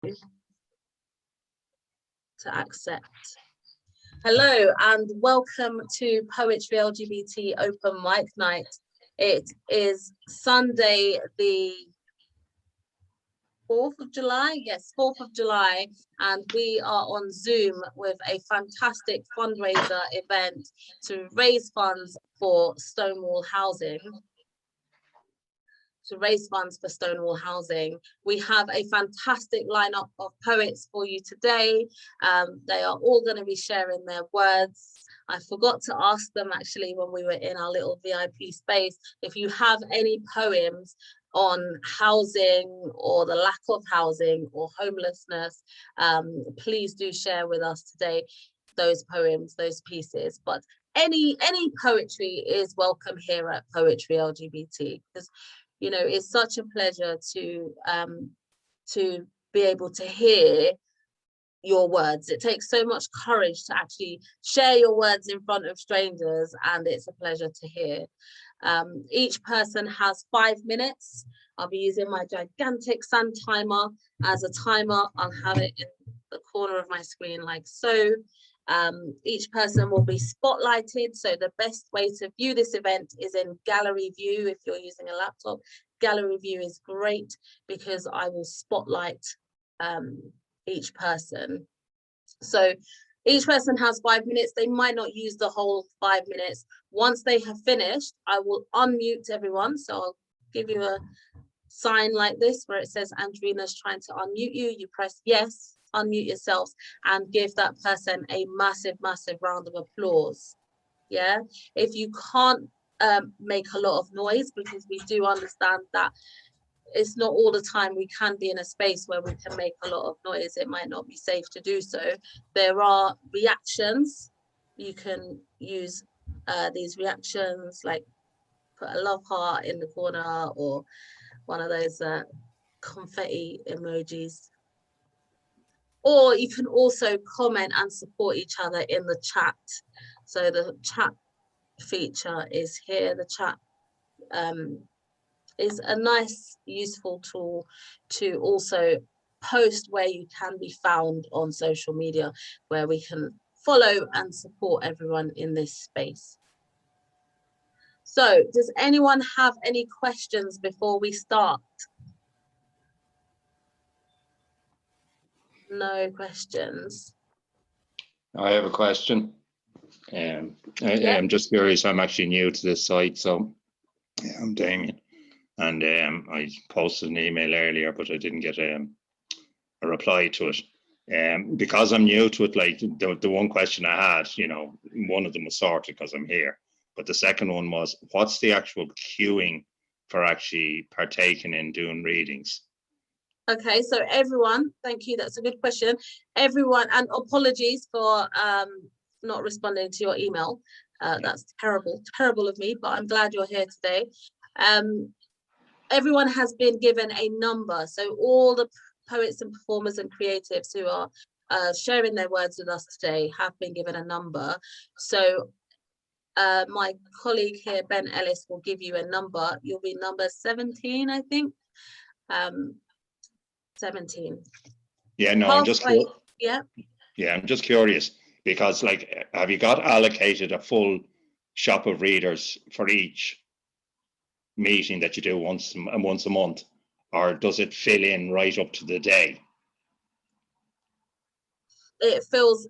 to accept. Hello and welcome to Poetry LGBT Open Mic Night. It is Sunday the 4th of July, yes, 4th of July, and we are on Zoom with a fantastic fundraiser event to raise funds for Stonewall Housing. We have a fantastic lineup of poets for you today. They are all going to be sharing their words. I forgot to ask them actually when we were in our little VIP space, if you have any poems on housing or the lack of housing or homelessness, please do share with us today those poems, those pieces. But any poetry is welcome here at Poetry LGBT, because you know, it's such a pleasure to be able to hear your words. It takes so much courage to actually share your words in front of strangers, and it's a pleasure to hear. Each person has 5 minutes. I'll be using my gigantic sun timer as a timer. I'll have it in the corner of my screen like so. Each person will be spotlighted, so the best way to view this event is in gallery view. If you're using a laptop, gallery view is great because I will spotlight each person. So each person has 5 minutes. They might not use the whole 5 minutes. Once they have finished, I will unmute everyone. So I'll give you a sign like this where it says Andrina's trying to unmute you. You press yes, unmute yourselves, and give that person a massive round of applause. Yeah, if you can't make a lot of noise, because we do understand that it's not all the time we can be in a space where we can make a lot of noise. It might not be safe to do so. There are reactions. You can use these reactions, like put a love heart in the corner or one of those confetti emojis. Or you can also comment and support each other in the chat. So the chat feature is here. The chat is a nice, useful tool to also post where you can be found on social media, where we can follow and support everyone in this space. So does anyone have any questions before we start? No questions. I have a question. I'm just curious. I'm actually new to this site, so I'm Damien, and I posted an email earlier, but I didn't get a reply to it. Because I'm new to it, like the one question I had, you know, one of them was sorted because I'm here, but the second one was, what's the actual queuing for actually partaking in doing readings? Okay, so everyone, thank you. That's a good question. Everyone, and apologies for not responding to your email. That's terrible of me, but I'm glad you're here today. Everyone has been given a number. So all the poets and performers and creatives who are sharing their words with us today have been given a number. So my colleague here, Ben Ellis, will give you a number. You'll be number 17, I think. 17. Yeah, no, I'm just I'm just curious, because like, have you got allocated a full shop of readers for each meeting that you do once a month, or does it fill in right up to the day? It fills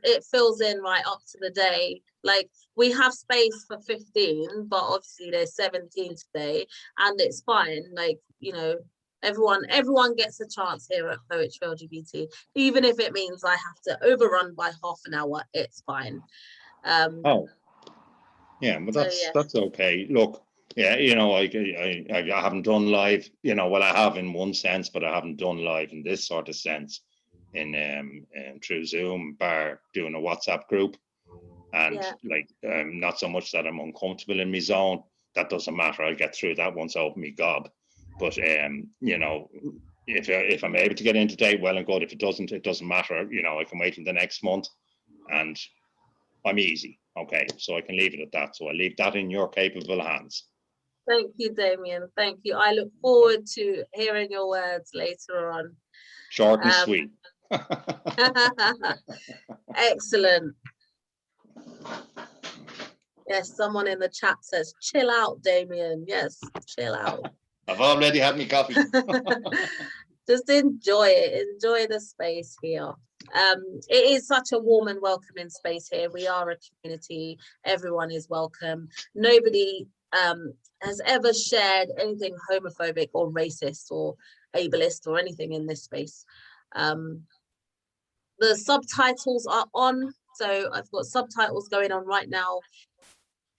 in right up to the day. Like, we have space for 15, but obviously there's 17 today, and it's fine. Like, you know, everyone gets a chance here at Poetry LGBT, even if it means I have to overrun by half an hour. It's fine. Oh, yeah, but that's okay. Look, yeah, you know, I haven't done live, you know, well, I have in one sense, but I haven't done live in this sort of sense in through Zoom, bar doing a WhatsApp group, and like not so much that I'm uncomfortable in my zone. That doesn't matter. I'll get through that once I open my gob. But you know, if I'm able to get in today, well and good. If it doesn't matter. You know, I can wait till the next month, and I'm easy. Okay, so I can leave it at that. So I leave that in your capable hands. Thank you, Damien. Thank you. I look forward to hearing your words later on. Short and sweet. Excellent. Yes, someone in the chat says, chill out, Damien. Yes, chill out. I've already had my coffee. Just enjoy it. Enjoy the space here. It is such a warm and welcoming space here. We are a community. Everyone is welcome. Nobody has ever shared anything homophobic or racist or ableist or anything in this space. The subtitles are on, so I've got subtitles going on right now.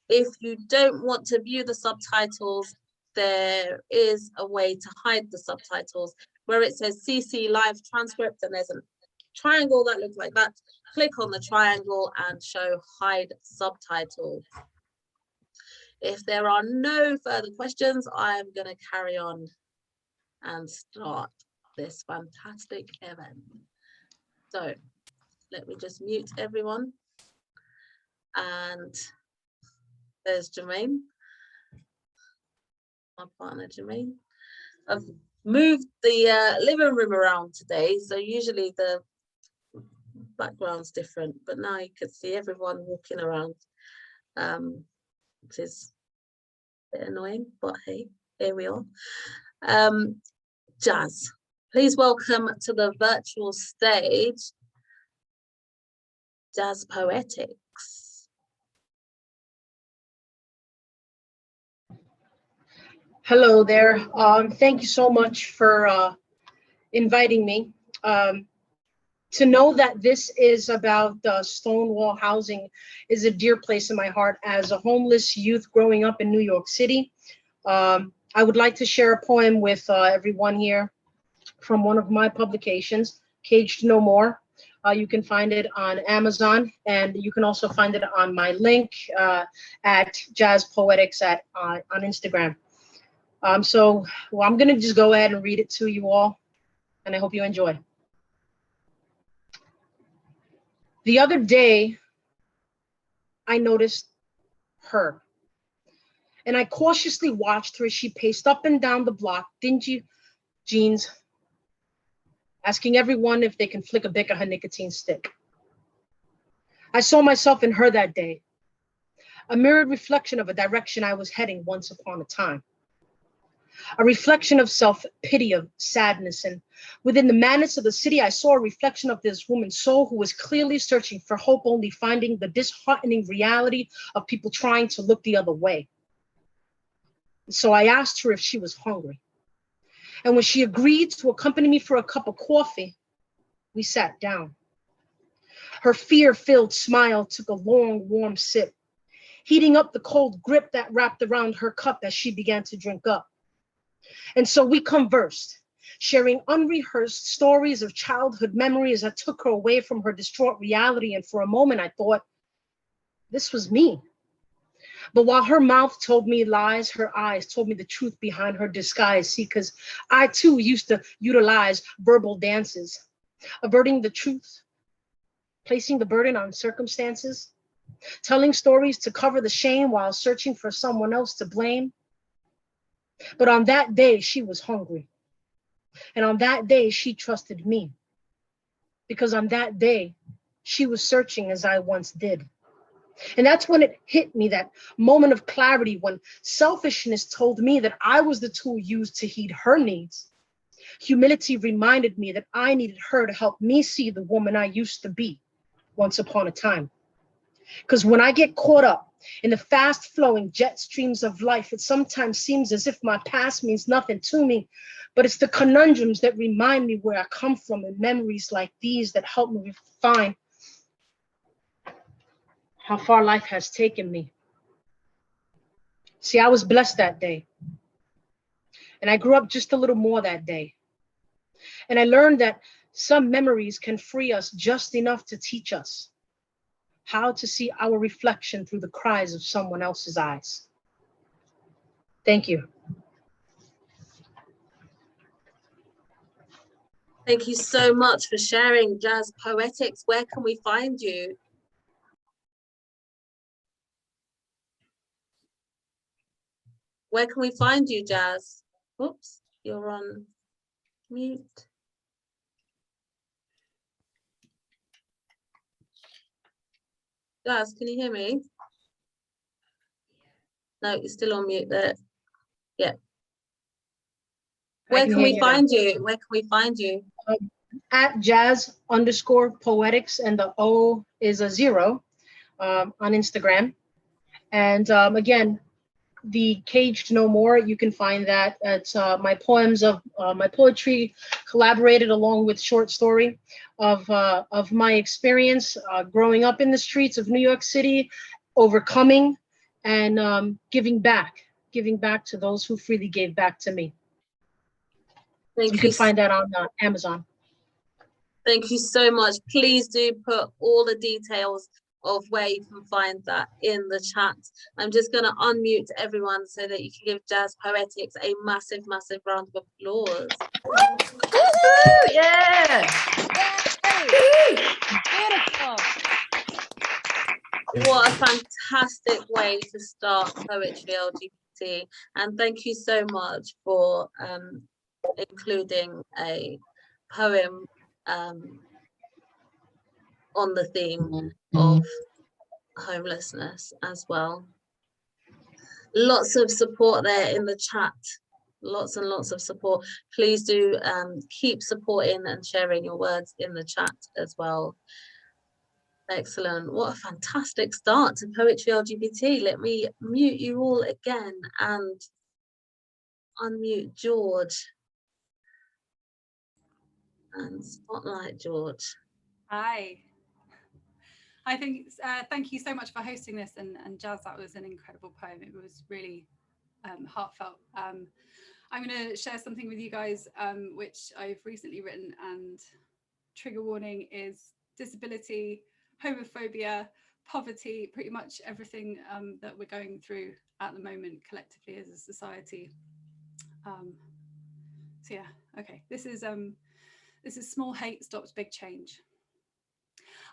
If you don't want to view the subtitles, there is a way to hide the subtitles where it says CC live transcript, and there's a triangle that looks like that. Click on the triangle and show hide subtitle. If there are no further questions, I'm going to carry on and start this fantastic event. So let me just mute everyone. And there's Jermaine, my partner Jermaine. I've moved the living room around today, so usually the background's different, but now you can see everyone walking around, which is a bit annoying, but hey, here we are. Jazz, please welcome to the virtual stage, Jazz Poetics. Hello there. Thank you so much for inviting me. To know that this is about Stonewall Housing is a dear place in my heart. As a homeless youth growing up in New York City, I would like to share a poem with everyone here from one of my publications, Caged No More. You can find it on Amazon, and you can also find it on my link at Jazz Poetics on Instagram. So I'm going to just go ahead and read it to you all, and I hope you enjoy. The other day, I noticed her, and I cautiously watched her as she paced up and down the block, dingy jeans, asking everyone if they can flick a bit of her nicotine stick. I saw myself in her that day, a mirrored reflection of a direction I was heading once upon a time. A reflection of self-pity, of sadness, and within the madness of the city, I saw a reflection of this woman's soul who was clearly searching for hope, only finding the disheartening reality of people trying to look the other way. So I asked her if she was hungry. And when she agreed to accompany me for a cup of coffee, we sat down. Her fear-filled smile took a long, warm sip, heating up the cold grip that wrapped around her cup as she began to drink up. And so we conversed, sharing unrehearsed stories of childhood memories that took her away from her distraught reality. And for a moment, I thought, this was me. But while her mouth told me lies, her eyes told me the truth behind her disguise. See, because I too used to utilize verbal dances, averting the truth, placing the burden on circumstances, telling stories to cover the shame while searching for someone else to blame. But on that day, she was hungry. And on that day, she trusted me. Because on that day, she was searching as I once did. And that's when it hit me, that moment of clarity, when selfishness told me that I was the tool used to heed her needs. Humility reminded me that I needed her to help me see the woman I used to be once upon a time. Because when I get caught up in the fast flowing jet streams of life, it sometimes seems as if my past means nothing to me, but it's the conundrums that remind me where I come from, and memories like these that help me refine how far life has taken me. See, I was blessed that day, and I grew up just a little more that day. And I learned that some memories can free us just enough to teach us how to see our reflection through the cries of someone else's eyes. Thank you. Thank you so much for sharing, Jazz Poetics. Where can we find you? Where can we find you, Jazz? Oops, you're on mute. Jazz, can you hear me? No, you're still on mute there. Yeah. Where can we find you? Where can we find you? At jazz_poetics, and the O is a 0 on Instagram. And again, the Caged No More, you can find that. It's my poems of my poetry collaborated along with short story of my experience growing up in the streets of New York City, overcoming and giving back to those who freely gave back to me. Thank you can find that on Amazon. Thank you so much. Please do put all the details of where you can find that in the chat. I'm just going to unmute everyone so that you can give Jazz Poetics a massive, massive round of applause. Yeah! Beautiful. What a fantastic way to start Poetry LGBT. And thank you so much for including a poem on the theme of homelessness as well. Lots of support there in the chat. Lots and lots of support. Please do keep supporting and sharing your words in the chat as well. Excellent. What a fantastic start to Poetry LGBT. Let me mute you all again and unmute George. And spotlight George. Hi. I think thank you so much for hosting this, and Jazz, that was an incredible poem. It was really heartfelt. I'm going to share something with you guys which I've recently written, and trigger warning is disability, homophobia, poverty, pretty much everything that we're going through at the moment collectively as a society. So yeah, okay, this is Small Hate Stops Big Change.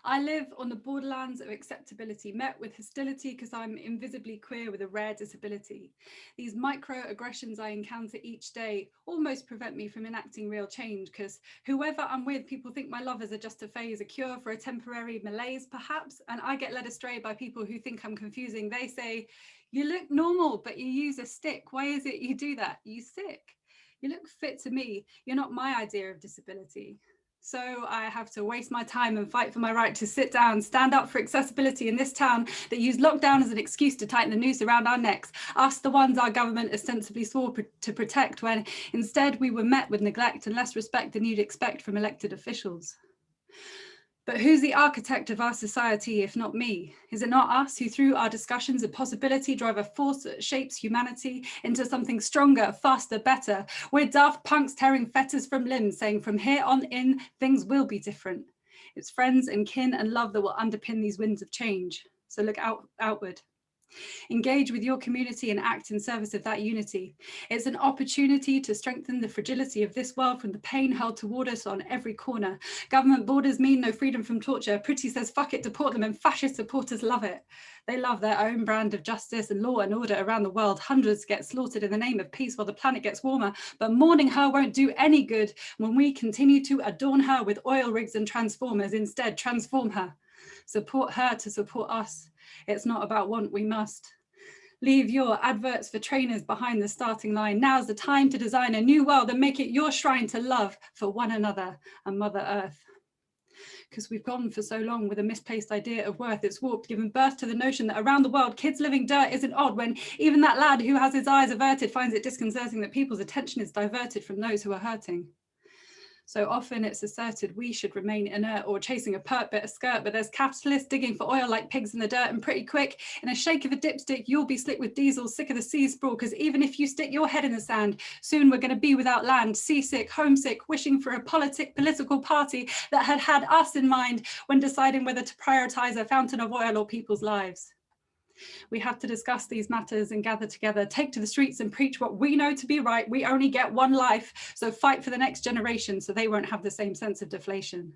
I live on the borderlands of acceptability, met with hostility because I'm invisibly queer with a rare disability. These microaggressions I encounter each day almost prevent me from enacting real change, because whoever I'm with, people think my lovers are just a phase, a cure for a temporary malaise perhaps, and I get led astray by people who think I'm confusing. They say, you look normal, but you use a stick. Why is it you do that? You sick. You look fit to me. You're not my idea of disability. So I have to waste my time and fight for my right to sit down, stand up for accessibility in this town that used lockdown as an excuse to tighten the noose around our necks, us the ones our government ostensibly swore to protect, when instead we were met with neglect and less respect than you'd expect from elected officials. But who's the architect of our society if not me? Is it not us who, through our discussions of possibility, drive a force that shapes humanity into something stronger, faster, better? We're daft punks tearing fetters from limbs, saying from here on in, things will be different. It's friends and kin and love that will underpin these winds of change. So look outward. Engage with your community and act in service of that unity. It's an opportunity to strengthen the fragility of this world from the pain held toward us on every corner. Government borders mean no freedom from torture. Pretty says fuck it, deport them, and fascist supporters love it. They love their own brand of justice and law and order around the world. Hundreds get slaughtered in the name of peace while the planet gets warmer, but mourning her won't do any good when we continue to adorn her with oil rigs and transformers. Instead, transform her. Support her to support us. It's not about want, we must. Leave your adverts for trainers behind the starting line. Now's the time to design a new world and make it your shrine to love for one another and Mother Earth. Because we've gone for so long with a misplaced idea of worth. It's warped, given birth to the notion that around the world, kids living dirt isn't odd, when even that lad who has his eyes averted finds it disconcerting that people's attention is diverted from those who are hurting. So often it's asserted we should remain inert or chasing a pert bit of skirt, but there's capitalists digging for oil like pigs in the dirt, and pretty quick, in a shake of a dipstick, you'll be slick with diesel, sick of the sea sprawl, because even if you stick your head in the sand, soon we're going to be without land, seasick, homesick, wishing for a political party that had had us in mind when deciding whether to prioritize a fountain of oil or people's lives. We have to discuss these matters and gather together, take to the streets and preach what we know to be right. We only get one life, so fight for the next generation so they won't have the same sense of deflation.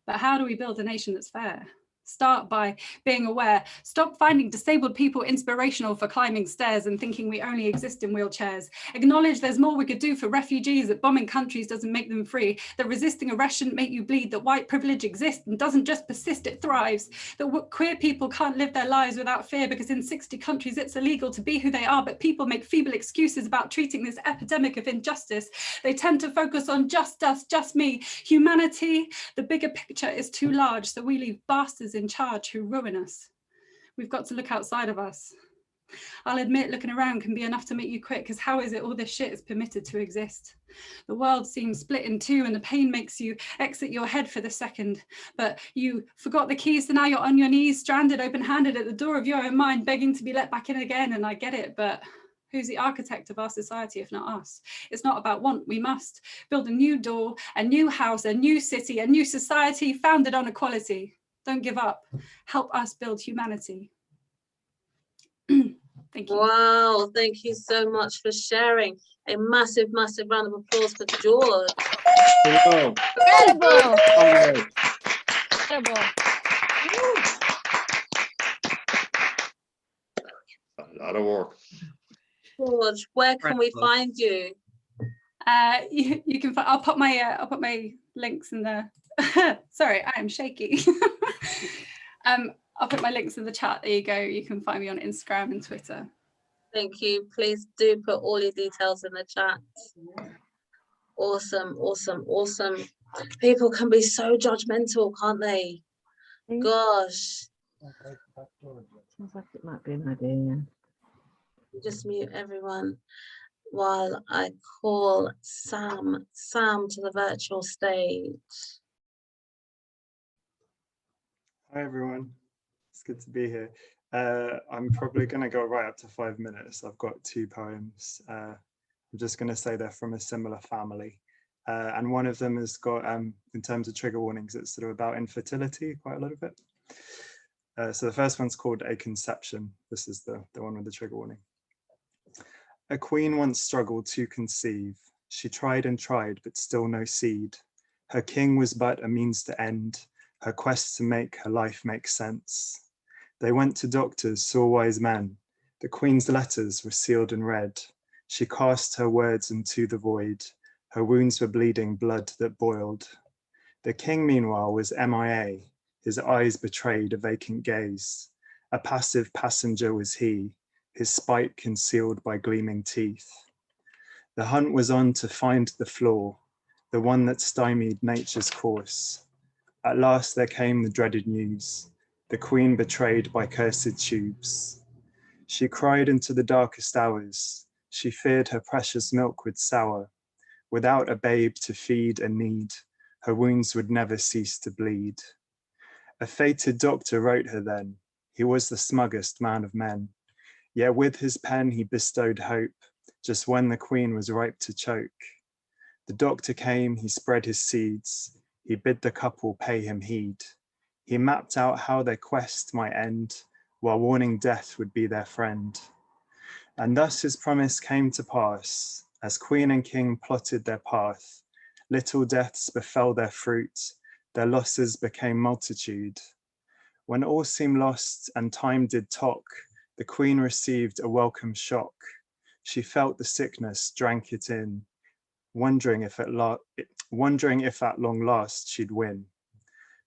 But how do we build a nation that's fair? Start by being aware. Stop finding disabled people inspirational for climbing stairs and thinking we only exist in wheelchairs. Acknowledge there's more we could do for refugees, that bombing countries doesn't make them free, that resisting arrest shouldn't make you bleed, that white privilege exists and doesn't just persist, it thrives, that queer people can't live their lives without fear because in 60 countries it's illegal to be who they are, but people make feeble excuses about treating this epidemic of injustice. They tend to focus on just us, just me. Humanity, the bigger picture is too large, so we leave bastards in charge who ruin us. We've got to look outside of us. I'll admit looking around can be enough to make you quit, because how is it all this shit is permitted to exist? The world seems split in two and the pain makes you exit your head for the second, but you forgot the keys, so now you're on your knees, stranded, open-handed at the door of your own mind, begging to be let back in again. And I get it, but who's the architect of our society if not us? It's not about want, we must build a new door, a new house, a new city, a new society founded on equality. Don't give up, help us build humanity. Thank you. Wow, thank you so much for sharing. A massive, massive round of applause for George. Hello. Incredible. Hello. Incredible. A lot of work. George, where can we find you? You can. I'll put my links in the. Sorry, I am shaky. I'll put my links in the chat. There you go. You can find me on Instagram and Twitter. Thank you. Please do put all your details in the chat. Awesome, awesome, awesome. People can be so judgmental, can't they? Gosh. Sounds like it might be an idea. Just mute everyone while I call Sam to the virtual stage. Hi everyone, it's good to be here. I'm probably going to go right up to 5 minutes. I've got 2 poems. I'm just going to say they're from a similar family. And one of them has got, in terms of trigger warnings, it's sort of about infertility, quite a lot of it. So the first one's called A Conception. This is the one with the trigger warning. A queen once struggled to conceive. She tried and tried, but still no seed. Her king was but a means to end her quest to make her life make sense. They went to doctors, saw wise men. The queen's letters were sealed and read. She cast her words into the void. Her wounds were bleeding blood that boiled. The king, meanwhile, was MIA. His eyes betrayed a vacant gaze. A passive passenger was he, his spite concealed by gleaming teeth. The hunt was on to find the flaw, the one that stymied nature's course. At last there came the dreaded news, the queen betrayed by cursed tubes. She cried into the darkest hours, she feared her precious milk would sour. Without a babe to feed and need, her wounds would never cease to bleed. A fated doctor wrote her then, he was the smuggest man of men. Yet with his pen he bestowed hope, just when the queen was ripe to choke. The doctor came, he spread his seeds, he bid the couple pay him heed. He mapped out how their quest might end, while warning death would be their friend. And thus his promise came to pass, as queen and king plotted their path. Little deaths befell their fruit, their losses became multitude. When all seemed lost and time did talk, the queen received a welcome shock. She felt the sickness, drank it in, wondering if at long last she'd win.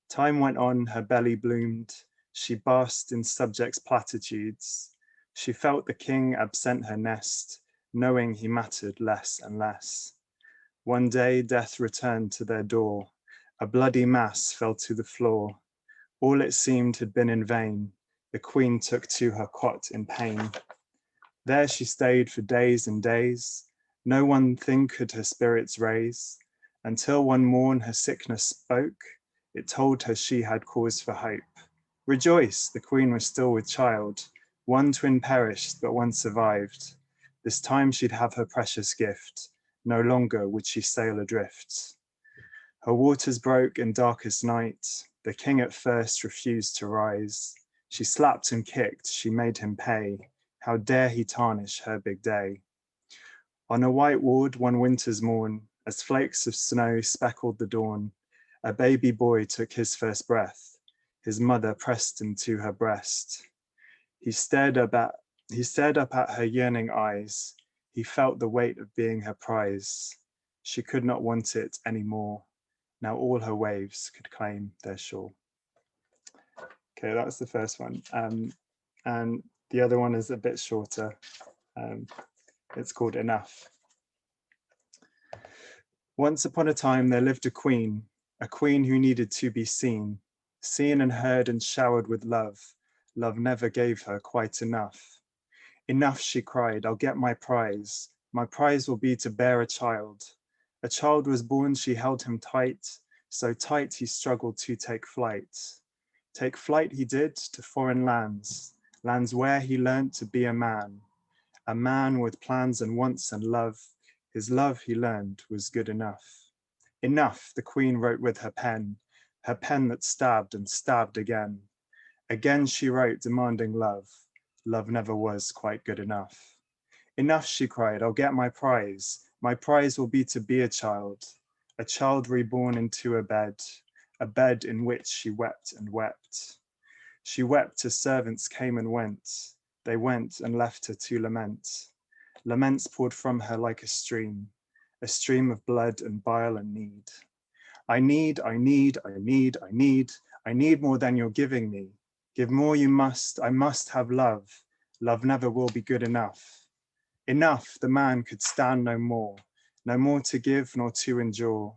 Time went on, her belly bloomed. She basked in subjects' platitudes. She felt the king absent her nest, knowing he mattered less and less. One day, death returned to their door. A bloody mass fell to the floor. All it seemed had been in vain. The queen took to her cot in pain. There she stayed for days and days. No one thing could her spirits raise, until one morn her sickness spoke. It told her she had cause for hope. Rejoice, the queen was still with child. One twin perished, but one survived. This time she'd have her precious gift. No longer would she sail adrift. Her waters broke in darkest night. The king at first refused to rise. She slapped and kicked, she made him pay. How dare he tarnish her big day? On a white ward one winter's morn, as flakes of snow speckled the dawn, a baby boy took his first breath. His mother pressed him to her breast. He stared up at her yearning eyes. He felt the weight of being her prize. She could not want it anymore. Now all her waves could claim their shore. Okay, that's the first one. And the other one is a bit shorter. It's called Enough. Once upon a time, there lived a queen who needed to be seen and heard and showered with love. Love never gave her quite enough. Enough, she cried, I'll get my prize. My prize will be to bear a child. A child was born, she held him tight, so tight he struggled to take flight. Take flight he did to foreign lands, lands where he learned to be a man with plans and wants and love. His love, he learned, was good enough. Enough, the queen wrote with her pen that stabbed and stabbed again. Again she wrote, demanding love. Love never was quite good enough. Enough, she cried, I'll get my prize. My prize will be to be a child reborn into a bed in which she wept and wept. She wept as servants came and went. They went and left her to lament. Laments poured from her like a stream of blood and bile and need. I need more than you're giving me. Give more you must, I must have love. Love never will be good enough. Enough, the man could stand no more to give nor to endure.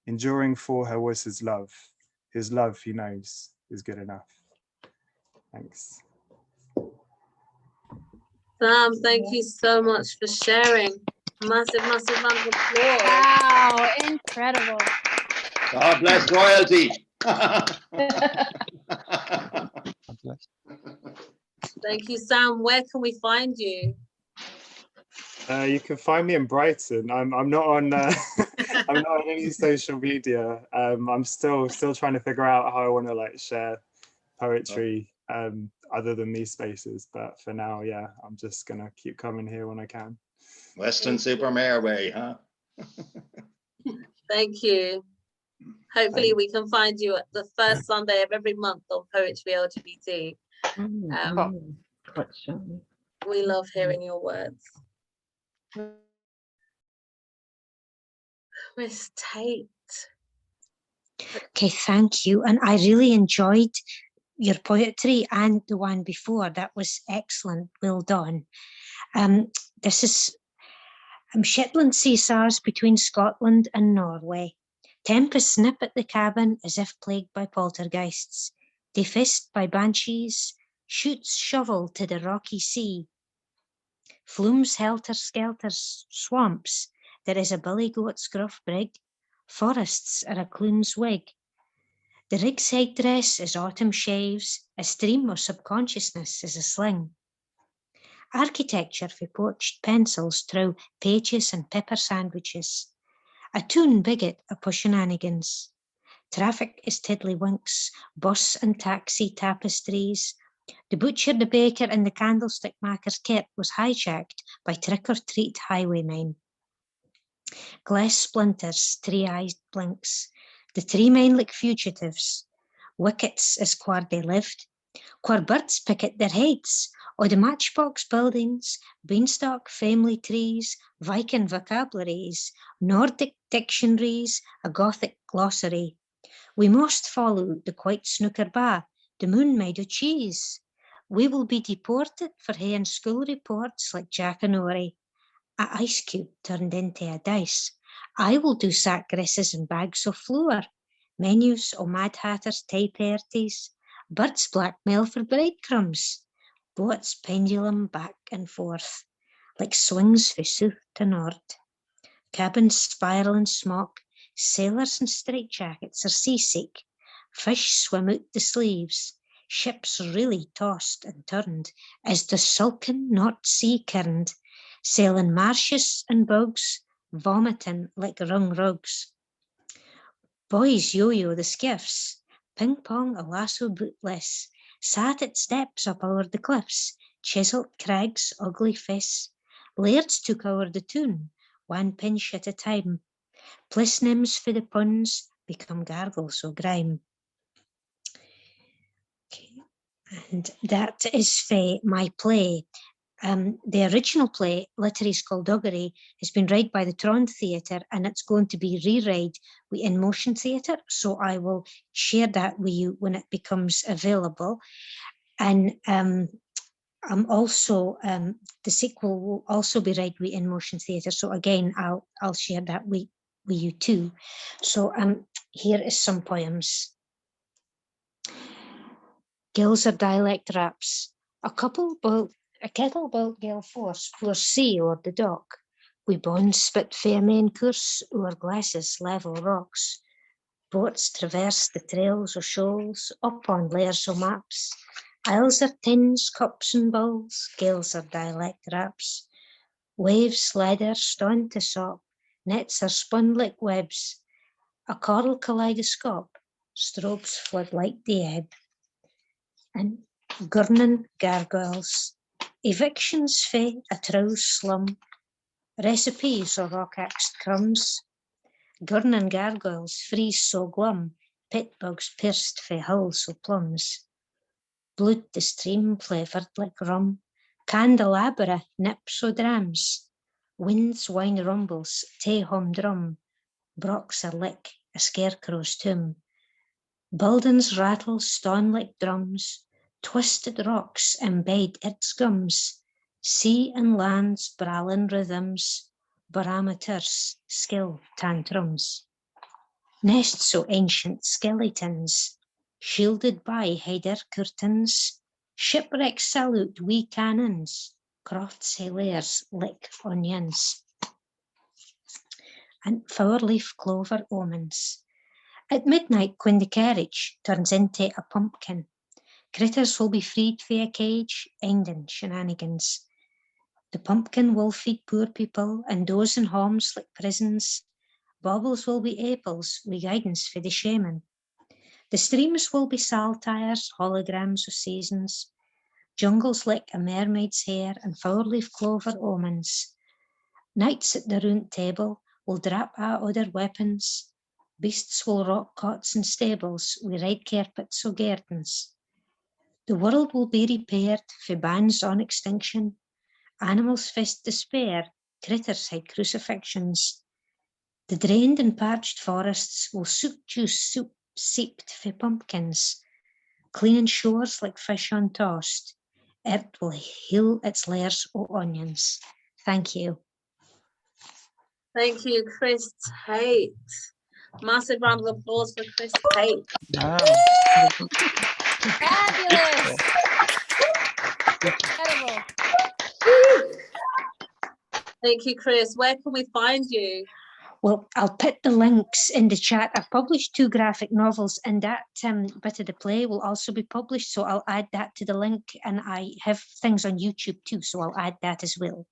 Enduring for her was his love. His love, he knows, is good enough. Thanks. Sam, thank you so much for sharing. Massive round of applause. Wow, incredible. God bless royalty. Thank you, Sam. Where can we find you? You can find me in Brighton. I'm not on I'm not on any social media. I'm still trying to figure out how I want to like share poetry other than these spaces. But for now, yeah, I'm just gonna keep coming here when I can. Weston-super-Mare way, huh? Thank you. Hopefully we can find you at the first Sunday of every month on Poetry LGBT. We love hearing your words. Miss Tate. Okay, thank you. And I really enjoyed your poetry and the one before. That was excellent. Well done. This is Shetland Seasars between Scotland and Norway. Tempests nip at the cabin as if plagued by poltergeists. Defaced by banshees, shoots shovel to the rocky sea. Flumes helter-skelter swamps, there is a billy goat's gruff brig. Forests are a clune's wig. The rig's headdress as autumn shaves, a stream of subconsciousness is a sling. Architecture for poached pencils through pages and pepper sandwiches. A toon bigot upon shenanigans. Traffic is tiddlywinks, bus and taxi tapestries. The butcher, the baker and the candlestick maker's kit was hijacked by trick-or-treat highwaymen. Glass splinters, three-eyed blinks. The three men like fugitives. Wickets is where they lived. Where birds pick at their heads, or the matchbox buildings, beanstalk family trees, Viking vocabularies, Nordic dictionaries, a Gothic glossary. We must follow the White Snooker Bar, the Moon Meadow cheese. We will be deported for haying school reports like Jack and Ori. A ice cube turned into a dice. I will do sack grisses and bags of flour. Menus o Mad Hatter's type parties. Birds blackmail for breadcrumbs. Boats pendulum back and forth, like swings from south to north. Cabins spiral and smoke. Sailors in straitjackets are seasick. Fish swim out the sleeves. Ships really tossed and turned as the sulken North Sea kerned, sailing marshes and bogs, vomiting like wrung rugs. Boys yo-yo the skiffs, ping-pong a lasso bootless, sat at steps up over the cliffs, chiselled crags, ugly fists. Lairds took over the toon, one pinch at a time. Plisnims for the puns become gargles o' grime. And that is for my play. The original play, Literary Skullduggery, has been read by the Tron Theatre, and it's going to be reread in Motion Theatre. So I will share that with you when it becomes available. And I'm also the sequel will also be read in Motion Theatre. So again, I'll share that with you too. So here is some poems. Gills are dialect raps. A kettle boiled gale force poor sea o'er the dock. We bonds spit fair men course o'er glasses level rocks. Boats traverse the trails or shoals up on layers of maps. Isles are tins, cups and bowls, gales are dialect raps. Waves ladder stone to sop, nets are spun like webs. A coral kaleidoscope, strobes flood like the ebb. And gurnin gargoyles, evictions fae a trow's slum, recipes or rock-axed crumbs. Gurnin gargoyles freeze so glum, pit bugs pierced fae hulls o' plums. Blood the stream flavoured like rum, candelabra nips o' drams. Winds wine rumbles, tae humdrum, brocks are lick a scarecrow's tomb. Buildings rattle stone like drums, twisted rocks embed its gums. Sea and land's brawling rhythms, barometers skill tantrums. Nests o' ancient skeletons, shielded by heider curtains. Shipwrecks salute wee cannons, crofts hae layers lick onions. And four-leaf clover omens. At midnight, when the carriage turns into a pumpkin, critters will be freed from a cage, ending shenanigans. The pumpkin will feed poor people and those in homes like prisons. Baubles will be apples with guidance for the shaman. The streams will be saltires, holograms of seasons. Jungles like a mermaid's hair and four-leaf clover omens. Knights at the round table will drap out other weapons. Beasts will rock cots and stables with red carpets o' gardens. The world will be repaired for bands on extinction. Animals face despair, critters hide crucifixions. The drained and parched forests will soup juice seeped for pumpkins. Cleaning shores like fish untossed. Earth will heal its layers o' onions. Thank you. Thank you, Chris Tate. Massive round of applause for Chris Tate. Wow. Fabulous. Incredible. Thank you, Chris. Where can we find you? Well, I'll put the links in the chat. I've published 2 graphic novels, and that bit of the play will also be published. So I'll add that to the link, and I have things on YouTube too, so I'll add that as well.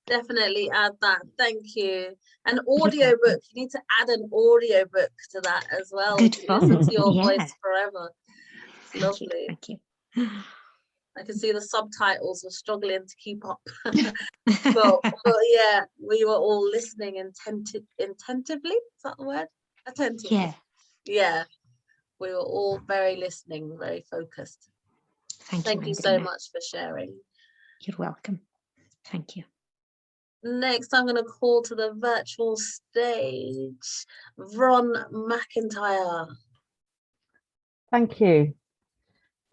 Definitely add that. Thank you. An audiobook. You need to add an audiobook to that as well. Good to fun. listen to your Yeah. voice forever. It's Thank lovely. you. Thank you. I can see the subtitles were struggling to keep up. but yeah, we were all listening attentively. Is that the word? Attentively. Yeah. Yeah. We were all very listening, very focused. Thank you so much for sharing. You're welcome. Thank you. Next, I'm going to call to the virtual stage, Ron McIntyre. Thank you.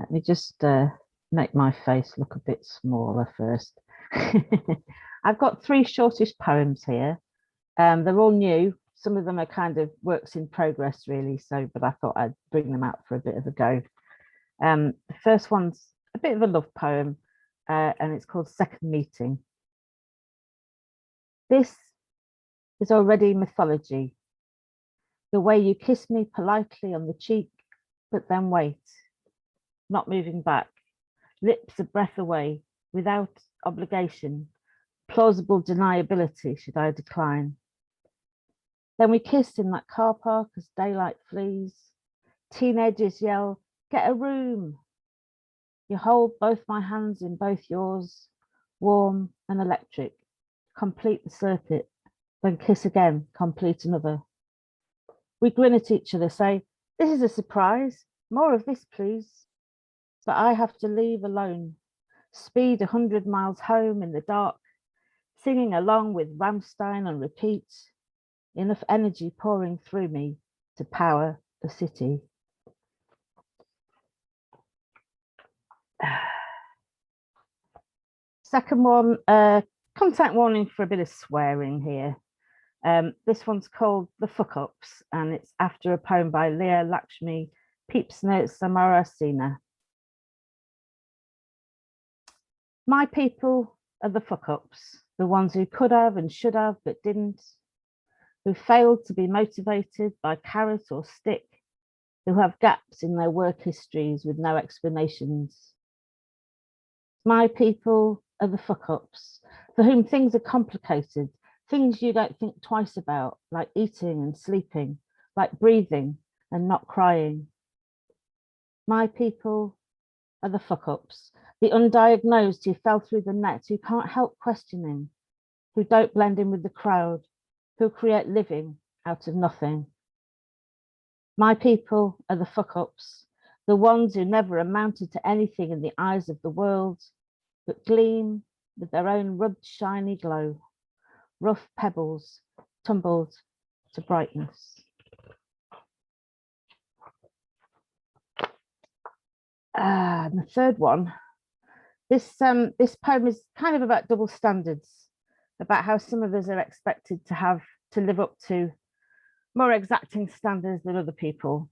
Let me just make my face look a bit smaller first. I've got 3 shortish poems here. They're all new. Some of them are kind of works in progress, really. But I thought I'd bring them out for a bit of a go. The first one's a bit of a love poem, and it's called Second Meeting. This is already mythology. The way you kiss me politely on the cheek, but then wait, not moving back, lips a breath away, without obligation, plausible deniability should I decline. Then we kiss in that car park as daylight flees. Teenagers yell, get a room. You hold both my hands in both yours, warm and electric. Complete the circuit, then kiss again, complete another. We grin at each other, say, this is a surprise, more of this, please. but I have to leave alone, speed 100 miles home in the dark, singing along with Rammstein on repeat, enough energy pouring through me to power the city. Second one, content warning for a bit of swearing here. This one's called The Fuck Ups, and it's after a poem by Leah Lakshmi Peepsno Samarasena. My people are the fuck ups, the ones who could have and should have but didn't, who failed to be motivated by carrot or stick, who have gaps in their work histories with no explanations. My people are the fuck ups, for whom things are complicated, things you don't think twice about, like eating and sleeping, like breathing and not crying. My people are the fuck ups, the undiagnosed who fell through the net, who can't help questioning, who don't blend in with the crowd, who create living out of nothing. My people are the fuck ups, the ones who never amounted to anything in the eyes of the world, but gleam with their own rubbed shiny glow, rough pebbles tumbled to brightness. And the third one, this poem is kind of about double standards, about how some of us are expected to live up to more exacting standards than other people.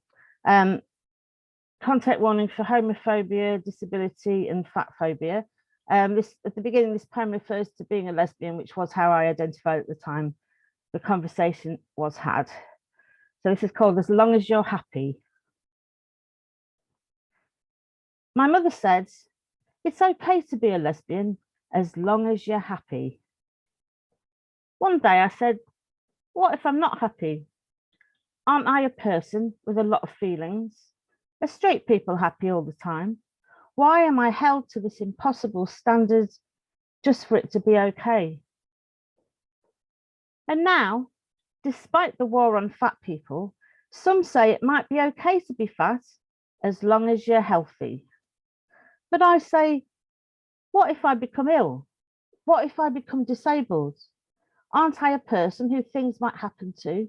Content warning for homophobia, disability, and fat phobia. At the beginning, this poem refers to being a lesbian, which was how I identified at the time the conversation was had. So this is called As Long As You're Happy. My mother said, it's okay to be a lesbian as long as you're happy. One day I said, what if I'm not happy? Aren't I a person with a lot of feelings? Are straight people happy all the time? Why am I held to this impossible standard just for it to be okay? And now, despite the war on fat people, some say it might be okay to be fat as long as you're healthy. But I say, what if I become ill? What if I become disabled? Aren't I a person who things might happen to?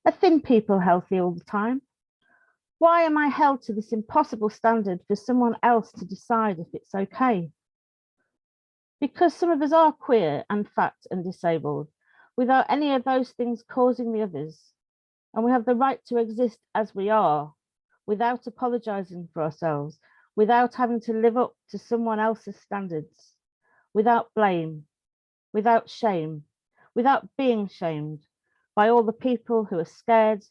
Are thin people healthy all the time? Why am I held to this impossible standard for someone else to decide if it's okay? Because some of us are queer and fat and disabled, without any of those things causing the others. And we have the right to exist as we are, without apologizing for ourselves, without having to live up to someone else's standards, without blame, without shame, without being shamed by all the people who are scared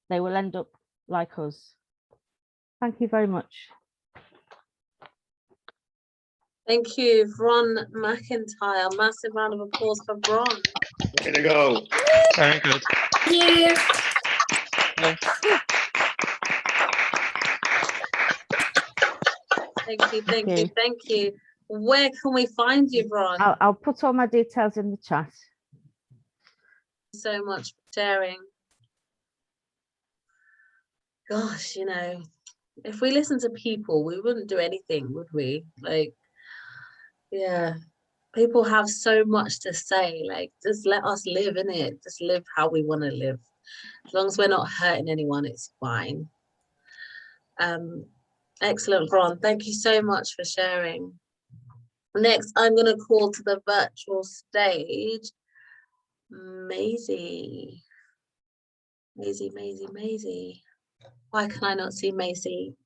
they will end up like us. Thank you very much. Thank you, Bron McIntyre. Massive round of applause for Bron. Way to go. Very good. Yeah. Thank you. Where can we find you, Bron? I'll put all my details in the chat. Thank you so much for sharing. Gosh, you know, if we listen to people, we wouldn't do anything, would we? Like, yeah, people have so much to say. Like, just let us live in it. Just live how we want to live. As long as we're not hurting anyone, it's fine. Excellent, Bron. Thank you so much for sharing. Next, I'm going to call to the virtual stage Maisie. Maisie. Why can I not see Maisie?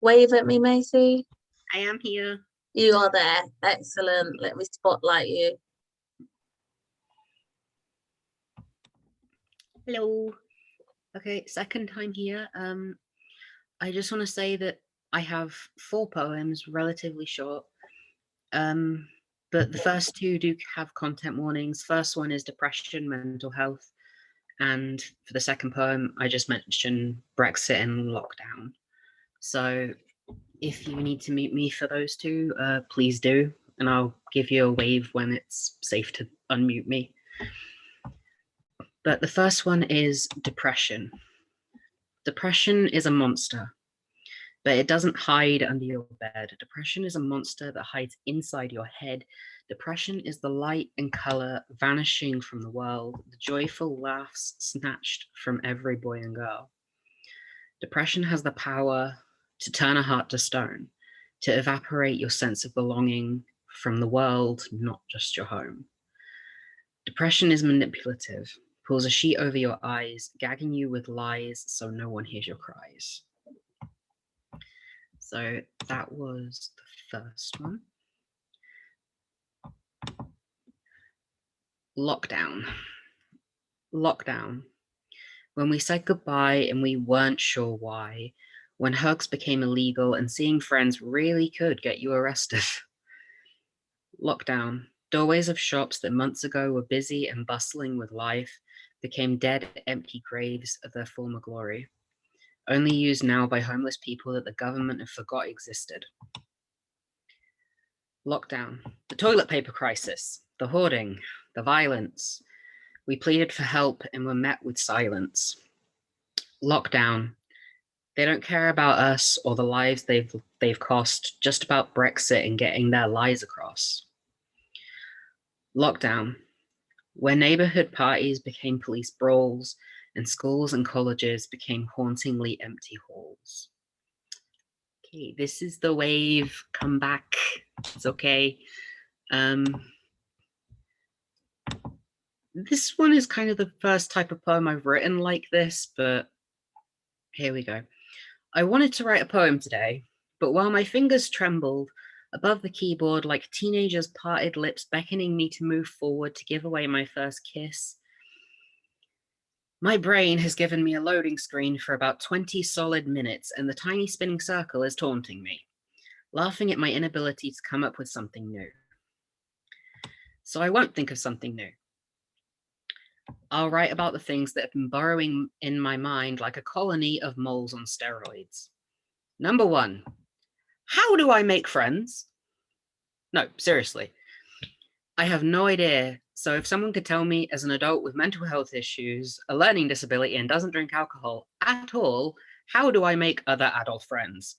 Wave at me, Maisie. I am here. You are there. Excellent. Let me spotlight you. Hello. Okay, second time here. I just want to say that I have 4 poems, relatively short. But the first 2 do have content warnings. First one is depression, mental health. And for the second poem, I just mentioned Brexit and lockdown. So if you need to mute me for those 2, please do. And I'll give you a wave when it's safe to unmute me. But the first one is depression. Depression is a monster. but it doesn't hide under your bed. Depression is a monster that hides inside your head. Depression is the light and color vanishing from the world, the joyful laughs snatched from every boy and girl. Depression has the power to turn a heart to stone, to evaporate your sense of belonging from the world, not just your home. Depression is manipulative, pulls a sheet over your eyes, gagging you with lies so no one hears your cries. So that was the first one. Lockdown. Lockdown. When we said goodbye and we weren't sure why, when hugs became illegal and seeing friends really could get you arrested. Lockdown. Doorways of shops that months ago were busy and bustling with life became dead, empty graves of their former glory, only used now by homeless people that the government had forgot existed. Lockdown. The toilet paper crisis, the hoarding, the violence. We pleaded for help and were met with silence. Lockdown. They don't care about us or the lives they've cost, just about Brexit and getting their lies across. Lockdown. Where neighborhood parties became police brawls and schools and colleges became hauntingly empty halls. Okay, this is the wave. Come back. It's okay. This one is kind of the first type of poem I've written like this, but here we go. I wanted to write a poem today, but while my fingers trembled above the keyboard like teenagers' parted lips beckoning me to move forward to give away my first kiss, my brain has given me a loading screen for about 20 solid minutes, and the tiny spinning circle is taunting me, laughing at my inability to come up with something new. So I won't think of something new. I'll write about the things that have been burrowing in my mind like a colony of moles on steroids. Number one, how do I make friends? No, seriously. I have no idea. So if someone could tell me as an adult with mental health issues, a learning disability, and doesn't drink alcohol at all, how do I make other adult friends?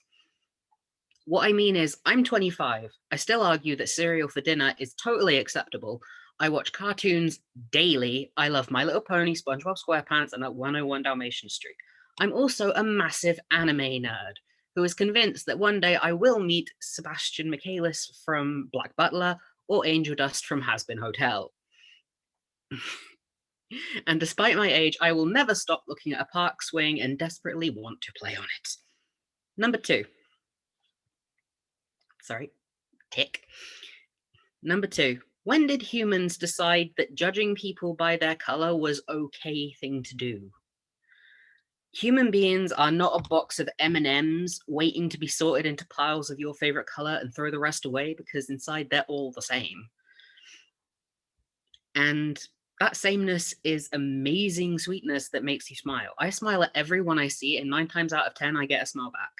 What I mean is, I'm 25. I still argue that cereal for dinner is totally acceptable. I watch cartoons daily. I love My Little Pony, SpongeBob SquarePants, and at 101 Dalmatian Street. I'm also a massive anime nerd who is convinced that one day I will meet Sebastian Michaelis from Black Butler or Angel Dust from Has-Been Hotel. And despite my age, I will never stop looking at a park swing and desperately want to play on it. Number two. Sorry, tick. Number two. When did humans decide that judging people by their color was okay thing to do? Human beings are not a box of M&Ms waiting to be sorted into piles of your favorite color and throw the rest away because inside they're all the same. And that sameness is amazing sweetness that makes you smile. I smile at everyone I see, and 9 times out of 10, I get a smile back.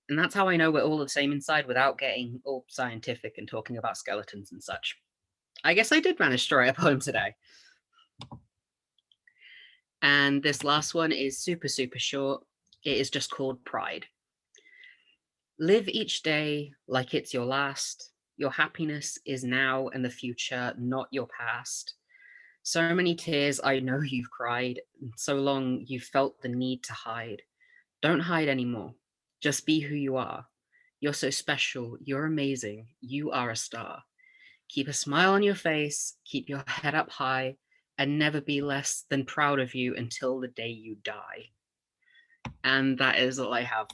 And that's how I know we're all the same inside without getting all scientific and talking about skeletons and such. I guess I did manage to write a poem today. And this last one is super, super short. It is just called Pride. Live each day like it's your last. Your happiness is now and the future, not your past. So many tears I know you've cried, and so long you've felt the need to hide. Don't hide anymore. Just be who you are. You're so special. You're amazing. You are a star. Keep a smile on your face. Keep your head up high. And never be less than proud of you until the day you die. And that is all I have.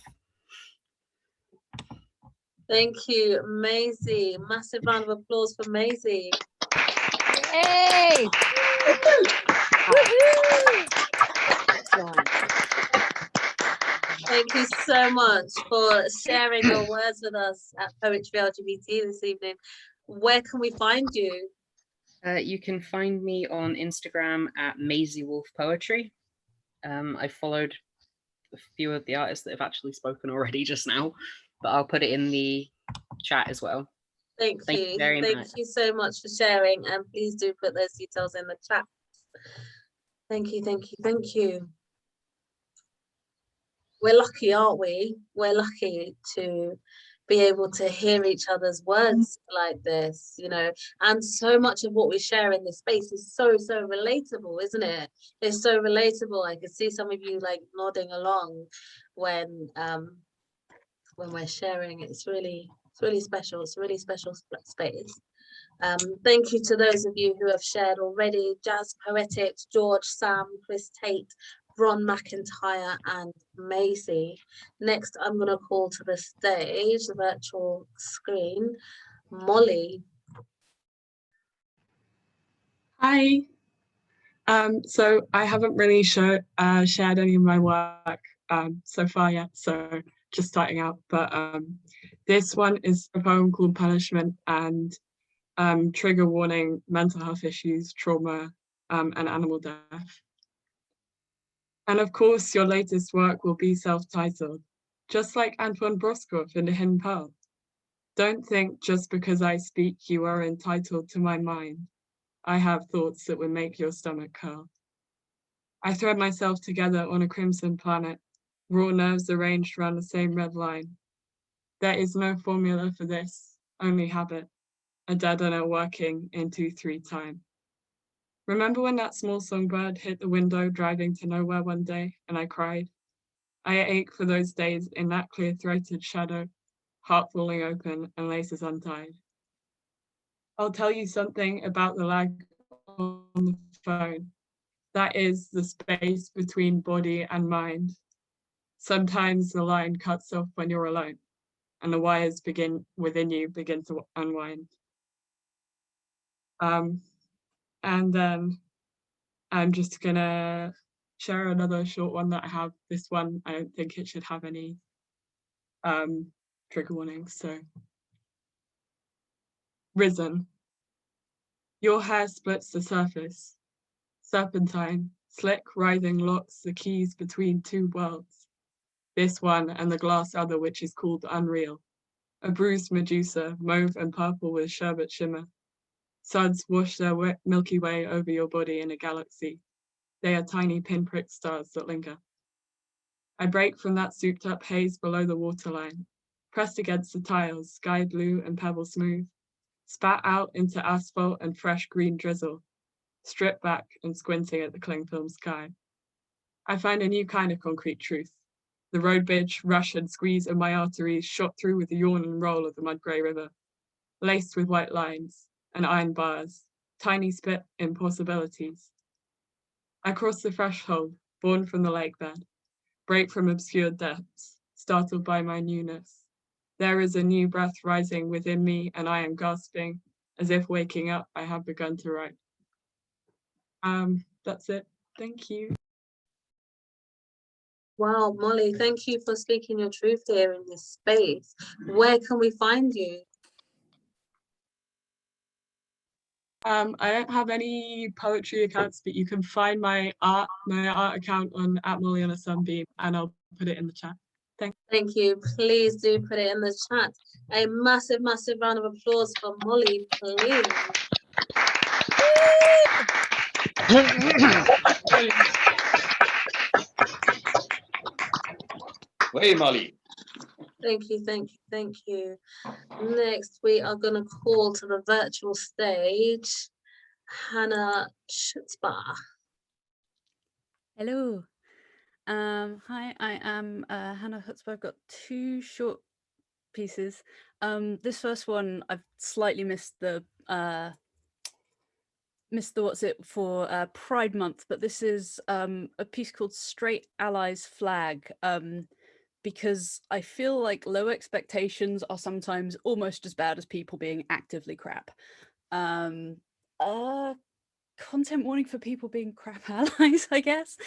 Thank you, Maisie. Massive round of applause for Maisie. Yay! Thank you so much for sharing your words with us at Poetry LGBT this evening. Where can we find you? You can find me on Instagram at Maisie Wolf Poetry. I followed a few of the artists that have actually spoken already just now, but I'll put it in the chat as well. Thank you very much. Thank you so much for sharing, and please do put those details in the chat. Thank you, thank you, thank you. we're lucky, aren't we? We're lucky to be able to hear each other's words like this, you know, and so much of what we share in this space is so relatable, isn't it? It's so relatable. I can see some of you like nodding along when we're sharing. It's really special. It's a really special space. Thank you to those of you who have shared already: Jazz Poetics, George, Sam, Chris Tate, Bron McIntyre and Maisie. Next, I'm going to call to the stage, the virtual screen, Molly. Hi. So I haven't really shared any of my work so far yet, so just starting out. But this one is a poem called Punishment, and trigger warning: mental health issues, trauma, and animal death. And of course, your latest work will be self-titled, just like Antoine Broskov in The Hidden Pearl. Don't think just because I speak you are entitled to my mind. I have thoughts that would make your stomach curl. I thread myself together on a crimson planet, raw nerves arranged around the same red line. There is no formula for this, only habit, a dead owner working in 2/3 time. Remember when that small songbird hit the window driving to nowhere one day and I cried? I ache for those days in that clear-throated shadow, heart falling open and laces untied. I'll tell you something about the lag on the phone. That is the space between body and mind. Sometimes the line cuts off when you're alone and the wires within you begin to unwind. And then I'm just gonna share another short one that I have. This one, I don't think it should have any trigger warnings, so. Risen. Your hair splits the surface. Serpentine, slick, writhing locks the keys between two worlds. This one and the glass other, which is called Unreal. A bruised Medusa, mauve and purple with sherbet shimmer. Suds wash their Milky Way over your body in a galaxy. They are tiny pinprick stars that linger. I break from that souped up haze below the waterline, pressed against the tiles, sky blue and pebble smooth, spat out into asphalt and fresh green drizzle, stripped back and squinting at the cling film sky. I find a new kind of concrete truth. The road bridge, rush and squeeze of my arteries shot through with the yawn and roll of the mud grey river, laced with white lines and iron bars, tiny spit impossibilities. I cross the threshold, born from the lake bed, break from obscured depths, startled by my newness. There is a new breath rising within me and I am gasping, as if waking up, I have begun to write. That's it. Thank you. Wow, Molly, thank you for speaking your truth here in this space. Where can we find you? I don't have any poetry accounts, but you can find my art account on @MollyOnASunbeam, and I'll put it in the chat. Thank you. Please do put it in the chat. A massive round of applause for Molly, please. Hey, Molly. Thank you. Next, we are going to call to the virtual stage Hannah Schutzbach. Hello. Hi, I am Hannah Schutzbach. I've got two short pieces. This first one, I've slightly missed the what's it for Pride Month, but this is a piece called Straight Allies Flag, because I feel like low expectations are sometimes almost as bad as people being actively crap. Content warning for people being crap allies, I guess.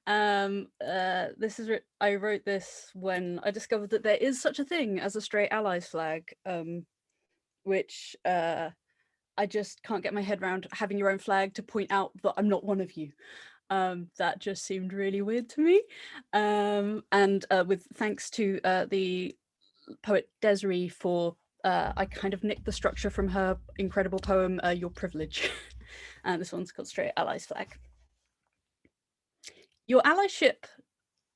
I wrote this when I discovered that there is such a thing as a Straight Allies flag, which I just can't get my head around having your own flag to point out that I'm not one of you. That just seemed really weird to me. And with thanks to the poet Desiree for, I kind of nicked the structure from her incredible poem, Your Privilege. And this one's called Straight Allies Flag. Your allyship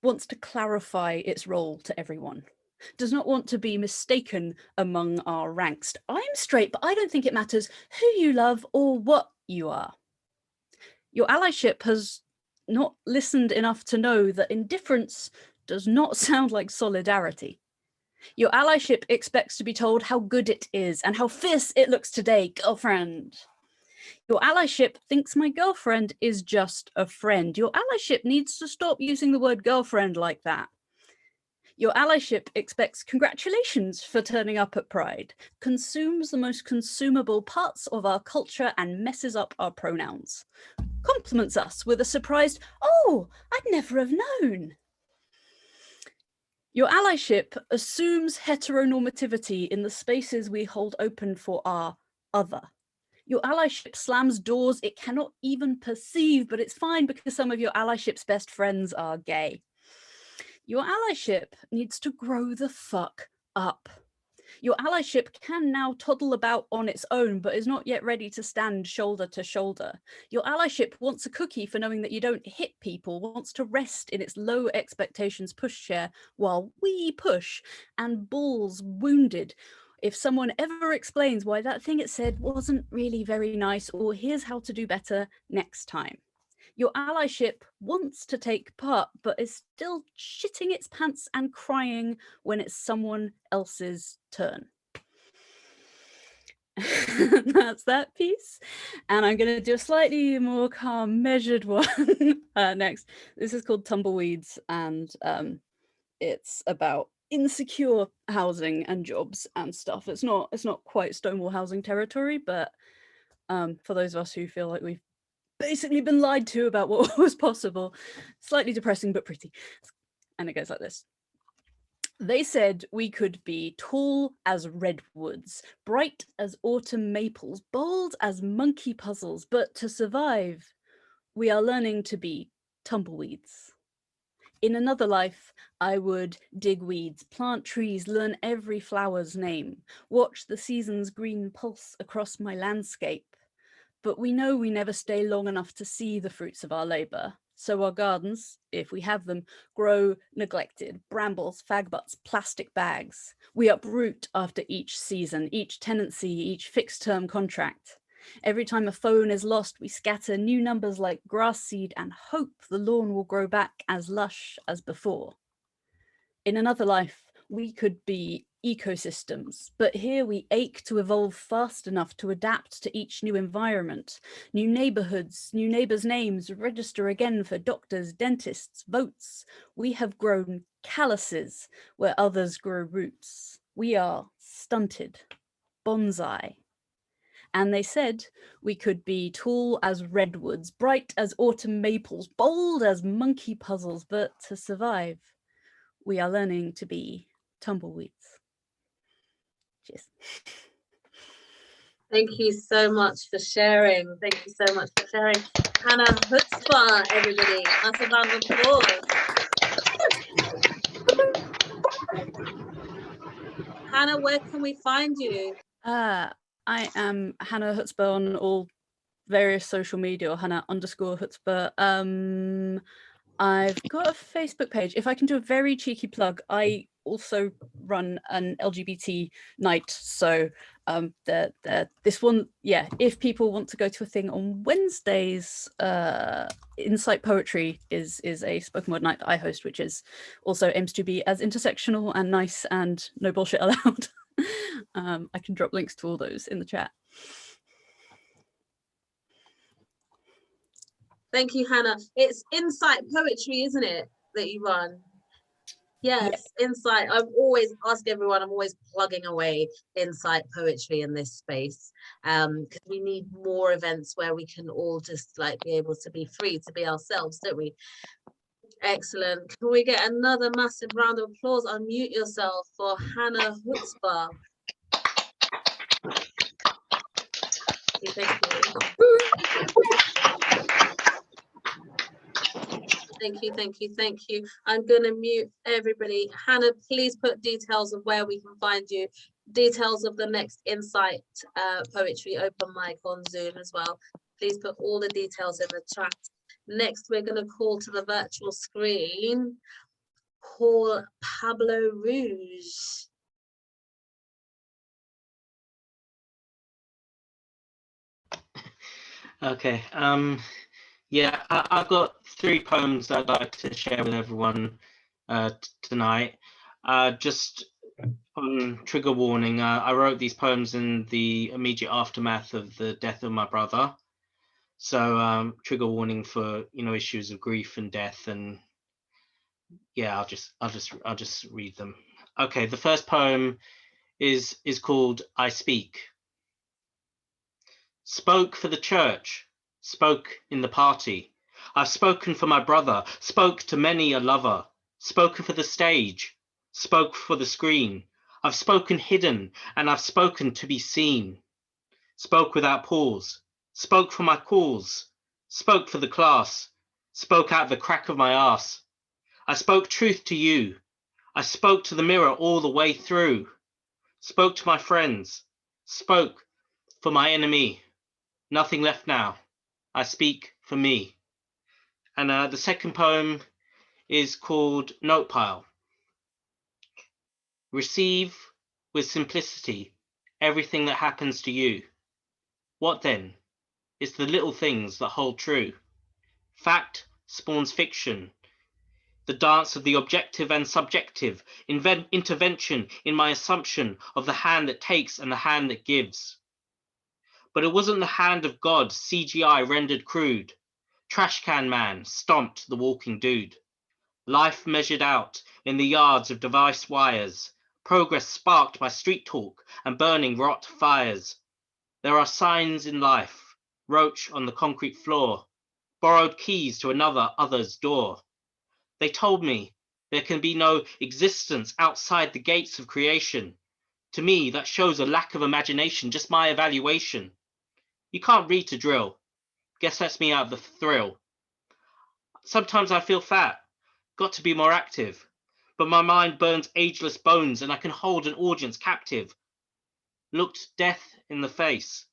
wants to clarify its role to everyone, does not want to be mistaken among our ranks. I'm straight, but I don't think it matters who you love or what you are. Your allyship has not listened enough to know that indifference does not sound like solidarity. Your allyship expects to be told how good it is and how fierce it looks today, girlfriend. Your allyship thinks my girlfriend is just a friend. Your allyship needs to stop using the word girlfriend like that. Your allyship expects congratulations for turning up at Pride, consumes the most consumable parts of our culture and messes up our pronouns, compliments us with a surprised, "Oh, I'd never have known." Your allyship assumes heteronormativity in the spaces we hold open for our other. Your allyship slams doors it cannot even perceive, but it's fine because some of your allyship's best friends are gay. Your allyship needs to grow the fuck up. Your allyship can now toddle about on its own, but is not yet ready to stand shoulder to shoulder. Your allyship wants a cookie for knowing that you don't hit people, wants to rest in its low expectations pushchair while we push, and balls wounded if someone ever explains why that thing it said wasn't really very nice, or here's how to do better next time. Your allyship wants to take part, but is still shitting its pants and crying when it's someone else's turn. That's that piece. And I'm going to do a slightly more calm, measured one next. This is called Tumbleweeds, and it's about insecure housing and jobs and stuff. It's not quite Stonewall Housing territory, but for those of us who feel like we've basically been lied to about what was possible, slightly depressing but pretty. And it goes like this. They said we could be tall as redwoods, bright as autumn maples, bold as monkey puzzles, but to survive, we are learning to be tumbleweeds. In another life, I would dig weeds, plant trees, learn every flower's name, watch the season's green pulse across my landscape. But we know we never stay long enough to see the fruits of our labour. So our gardens, if we have them, grow neglected, brambles, fag butts, plastic bags. We uproot after each season, each tenancy, each fixed term contract. Every time a phone is lost, we scatter new numbers like grass seed and hope the lawn will grow back as lush as before. In another life, we could be ecosystems, but here we ache to evolve fast enough to adapt to each new environment. New neighborhoods, new neighbors' names, register again for doctors, dentists, votes. We have grown calluses where others grow roots. We are stunted, bonsai. And they said we could be tall as redwoods, bright as autumn maples, bold as monkey puzzles, but to survive, we are learning to be tumbleweeds. Cheers. Thank you so much for sharing. Thank you so much for sharing. Hannah Hutzpah, everybody. Massive round of applause. Hannah, where can we find you? I am Hannah Hutzpah on all various social media, or Hannah_Hutzpah. I've got a Facebook page. If I can do a very cheeky plug, I also run an LGBT night. So this one, yeah, if people want to go to a thing on Wednesdays, Insight Poetry is a spoken word night that I host, which is also aims to be as intersectional and nice and no bullshit allowed. I can drop links to all those in the chat. Thank you, Hannah. It's Insight Poetry, isn't it, that you run? Yes, yeah. Insight. I always ask everyone, I'm always plugging away Insight Poetry in this space, because we need more events where we can all just like be able to be free to be ourselves, don't we? Excellent. Can we get another massive round of applause? Unmute yourself for Hannah Hutzpah. Thank you. I'm going to mute everybody. Hannah, please put details of where we can find you, details of the next Insight Poetry Open Mic on Zoom as well. Please put all the details in the chat. Next, we're going to call to the virtual screen Paul Pablo Rouge. Okay. Yeah, I've got 3 poems that I'd like to share with everyone tonight. Just on trigger warning, I wrote these poems in the immediate aftermath of the death of my brother. So trigger warning for, you know, issues of grief and death, and yeah, I'll just read them. Okay, the first poem is called I Speak. Spoke for the church, spoke in the party. I've spoken for my brother, spoke to many a lover, spoken for the stage, spoke for the screen. I've spoken hidden, and I've spoken to be seen. Spoke without pause, spoke for my cause, spoke for the class, spoke out the crack of my arse. I spoke truth to you. I spoke to the mirror all the way through. Spoke to my friends, spoke for my enemy. Nothing left now. I speak for me. And the second poem is called Notepile. Receive with simplicity everything that happens to you. What then? It's the little things that hold true. Fact spawns fiction. The dance of the objective and subjective, intervention in my assumption of the hand that takes and the hand that gives. But it wasn't the hand of God, CGI rendered crude. Trash can man stomped the walking dude. Life measured out in the yards of device wires. Progress sparked by street talk and burning rot fires. There are signs in life, roach on the concrete floor, borrowed keys to other's door. They told me there can be no existence outside the gates of creation. To me, that shows a lack of imagination, just my evaluation. You can't read to drill. Guess that's me out of the thrill. Sometimes I feel fat, got to be more active, but my mind burns ageless bones and I can hold an audience captive. Looked death in the face.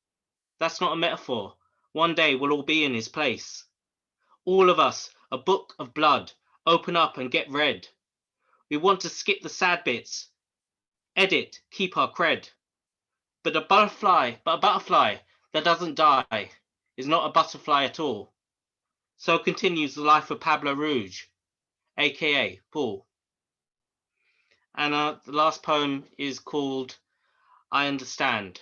That's not a metaphor. One day we'll all be in his place. All of us, a book of blood, open up and get read. We want to skip the sad bits, edit, keep our cred. But a butterfly that doesn't die is not a butterfly at all. So continues the life of Pablo Rouge, aka Paul. And the last poem is called I Understand.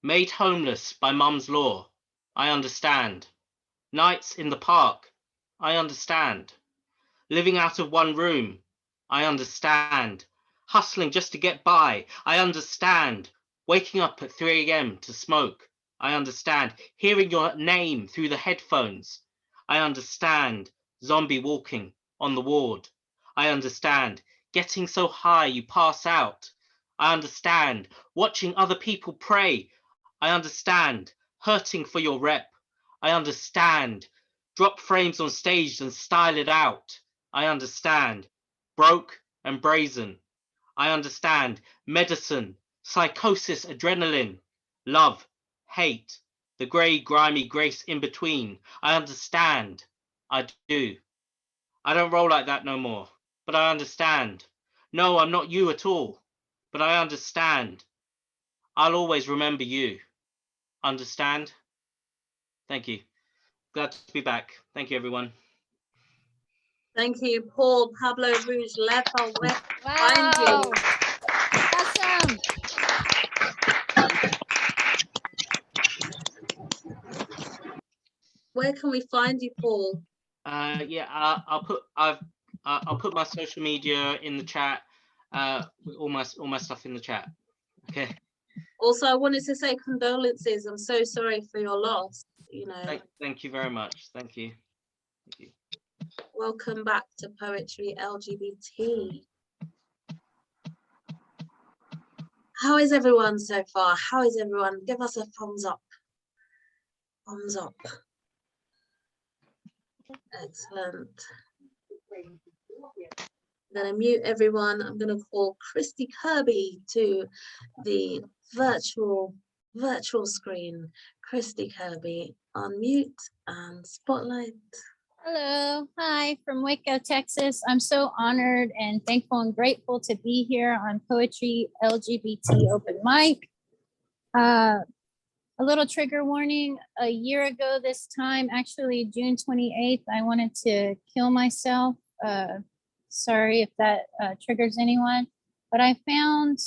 Made homeless by mum's law, I understand. Nights in the park, I understand. Living out of one room, I understand. Hustling just to get by, I understand. Waking up at 3 a.m. to smoke, I understand. Hearing your name through the headphones, I understand. Zombie walking on the ward, I understand. Getting so high you pass out, I understand. Watching other people pray, I understand. Hurting for your rep, I understand. Drop frames on stage and style it out, I understand. Broke and brazen, I understand. Medicine, psychosis, adrenaline, love, hate, the grey, grimy grace in between, I understand. I do. I don't roll like that no more, but I understand. No, I'm not you at all, but I understand. I'll always remember you. Understand? Thank you. Glad to be back. Thank you, everyone. Thank you, Paul Pablo Rouge. Lepa, where to find you? Awesome. Where can we find you, Paul? Yeah, I'll put my social media in the chat. All my stuff in the chat. Okay. Also, I wanted to say condolences. I'm so sorry for your loss. You know. Thank you very much. Thank you. Thank you. Welcome back to Poetry LGBT. How is everyone so far? How is everyone? Give us a thumbs up. Thumbs up. Excellent. I'm going to mute everyone. I'm going to call Christy Kirby to the virtual screen. Christy Kirby, unmute and spotlight. Hello, hi from Waco, Texas. I'm so honored and thankful and grateful to be here on Poetry LGBT Open Mic. A little trigger warning, a year ago this time, actually June 28th, I wanted to kill myself. Sorry if that triggers anyone, but I found,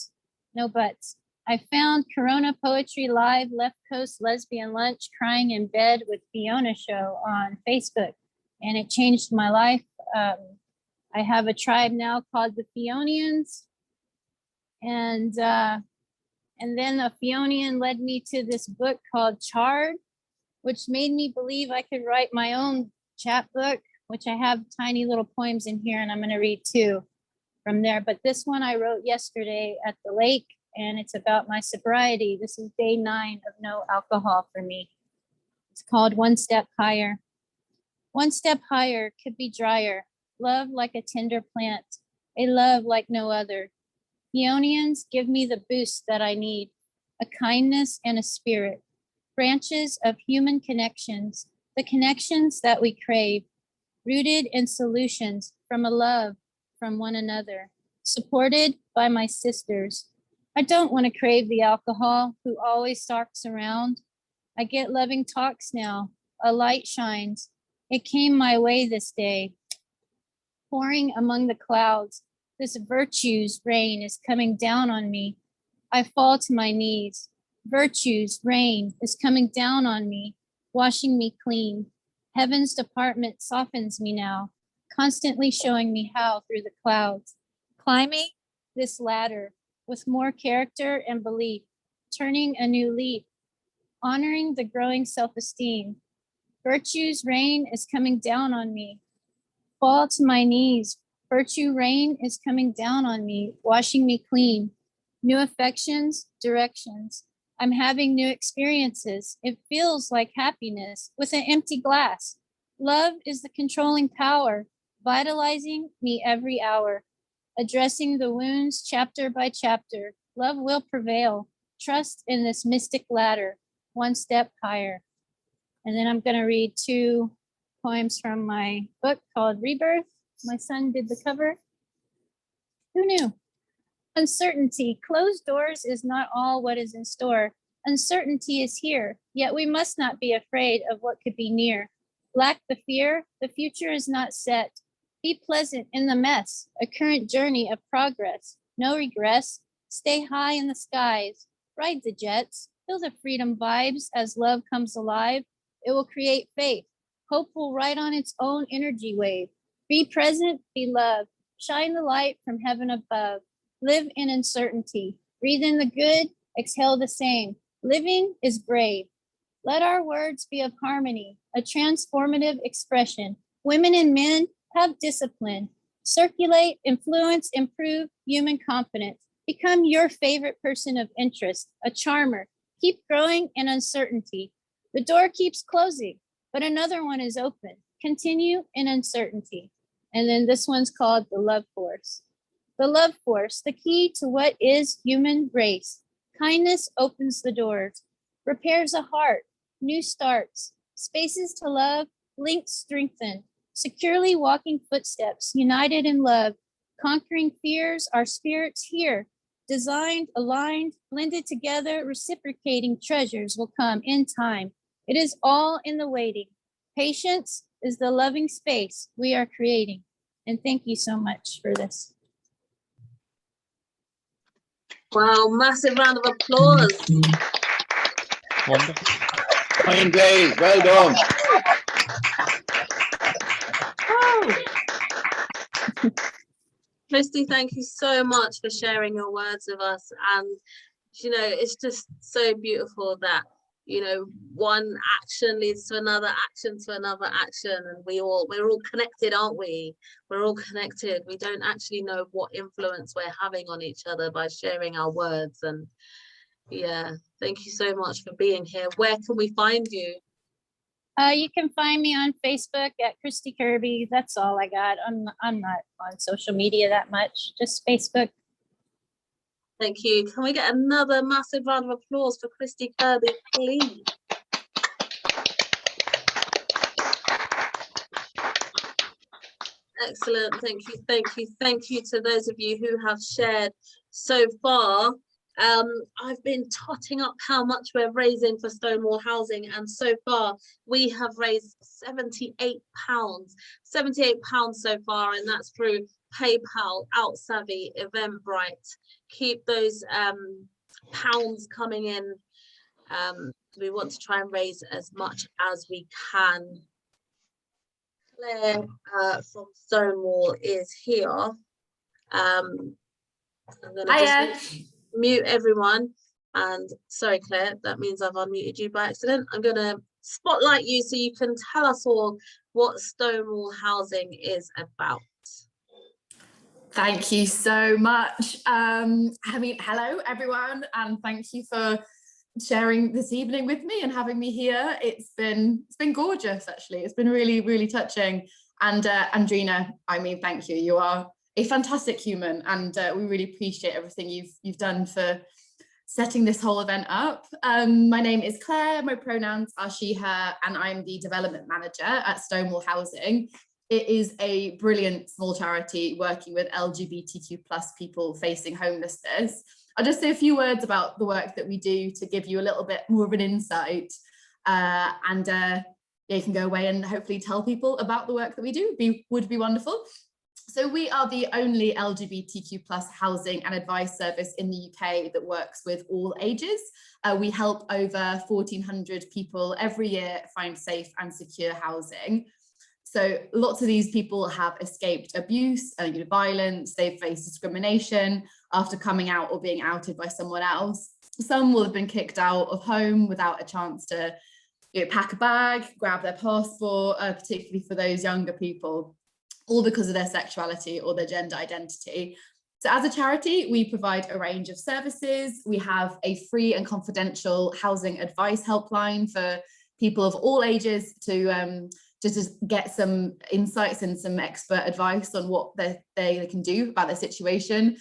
no buts. I found Corona Poetry Live Left Coast Lesbian Lunch Crying in Bed with Fiona show on Facebook, and it changed my life. I have a tribe now called the Fionians, and then a Fionian led me to this book called Charred, which made me believe I could write my own chapbook, which I have tiny little poems in here, and I'm going to read two from there. But this one I wrote yesterday at the lake, and it's about my sobriety. This is day 9 of no alcohol for me. It's called One Step Higher. One step higher could be drier, love like a tender plant, a love like no other. Peonians give me the boost that I need, a kindness and a spirit, branches of human connections, the connections that we crave, rooted in solutions from a love from one another, supported by my sisters. I don't want to crave the alcohol who always stalks around. I get loving talks now, a light shines. It came my way this day, pouring among the clouds. This virtue's rain is coming down on me. I fall to my knees. Virtue's rain is coming down on me, washing me clean. Heaven's department softens me now, constantly showing me how through the clouds. Climbing this ladder with more character and belief, turning a new leaf, honoring the growing self-esteem. Virtue's rain is coming down on me. Fall to my knees. Virtue rain is coming down on me, washing me clean. New affections, directions. I'm having new experiences. It feels like happiness with an empty glass. Love is the controlling power, vitalizing me every hour. Addressing the wounds chapter by chapter. Love will prevail. Trust in this mystic ladder, one step higher. And then I'm going to read 2 poems from my book called Rebirth. My son did the cover. Who knew? Uncertainty. Closed doors is not all what is in store. Uncertainty is here, yet we must not be afraid of what could be near. Lack the fear, the future is not set. Be pleasant in the mess, a current journey of progress. No regress. Stay high in the skies. Ride the jets. Feel the freedom vibes as love comes alive. It will create faith. Hope will ride on its own energy wave. Be present, be loved. Shine the light from heaven above. Live in uncertainty. Breathe in the good, exhale the same. Living is brave. Let our words be of harmony, a transformative expression. Women and men have discipline. Circulate, influence, improve human confidence. Become your favorite person of interest, a charmer. Keep growing in uncertainty. The door keeps closing, but another one is open. Continue in uncertainty. And then this one's called The Love Force. The love force, the key to what is human race. Kindness opens the doors, repairs a heart, new starts, spaces to love, links strengthen, securely walking footsteps, united in love, conquering fears, our spirits here, designed, aligned, blended together, reciprocating treasures will come in time. It is all in the waiting. Patience is the loving space we are creating. And thank you so much for this. Wow, massive round of applause. Wonderful. Fine days, well done. Christy, thank you so much for sharing your words with us. And, you know, it's just so beautiful that, you know, one action leads to another action to another action. And we're all connected, aren't we? We're all connected. We don't actually know what influence we're having on each other by sharing our words. And yeah, thank you so much for being here. Where can we find you? You can find me on Facebook at Christy Kirby. That's all I got. I'm not on social media that much, just Facebook. Thank you. Can we get another massive round of applause for Christy Kirby, please? Excellent. Thank you to those of you who have shared so far. I've been totting up how much we're raising for Stonewall Housing, and so far we have raised £78 so far, and that's through PayPal, OutSavvy, Eventbrite. Keep those pounds coming in. We want to try and raise as much as we can. Claire from Stonewall is here. I'm gonna just mute everyone, and sorry Claire, that means I've unmuted you by accident. I'm gonna spotlight you so you can tell us all what Stonewall Housing is about. Thank you so much. Hello everyone, and thank you for sharing this evening with me and having me here. It's been gorgeous, actually. It's been really, really touching. And Andrina, thank you. You are a fantastic human, and we really appreciate everything you've done for setting this whole event up. My name is Claire, my pronouns are she, her, and I'm the development manager at Stonewall Housing. It is a brilliant small charity working with LGBTQ+ people facing homelessness. I'll just say a few words about the work that we do to give you a little bit more of an insight, and you can go away and hopefully tell people about the work that we do. Would be wonderful. So we are the only LGBTQ+ housing and advice service in the UK that works with all ages. We help over 1,400 people every year find safe and secure housing. So lots of these people have escaped abuse, violence, they've faced discrimination after coming out or being outed by someone else. Some will have been kicked out of home without a chance to pack a bag, grab their passport, particularly for those younger people, all because of their sexuality or their gender identity. So as a charity, we provide a range of services. We have a free and confidential housing advice helpline for people of all ages to just to get some insights and some expert advice on what they can do about their situation.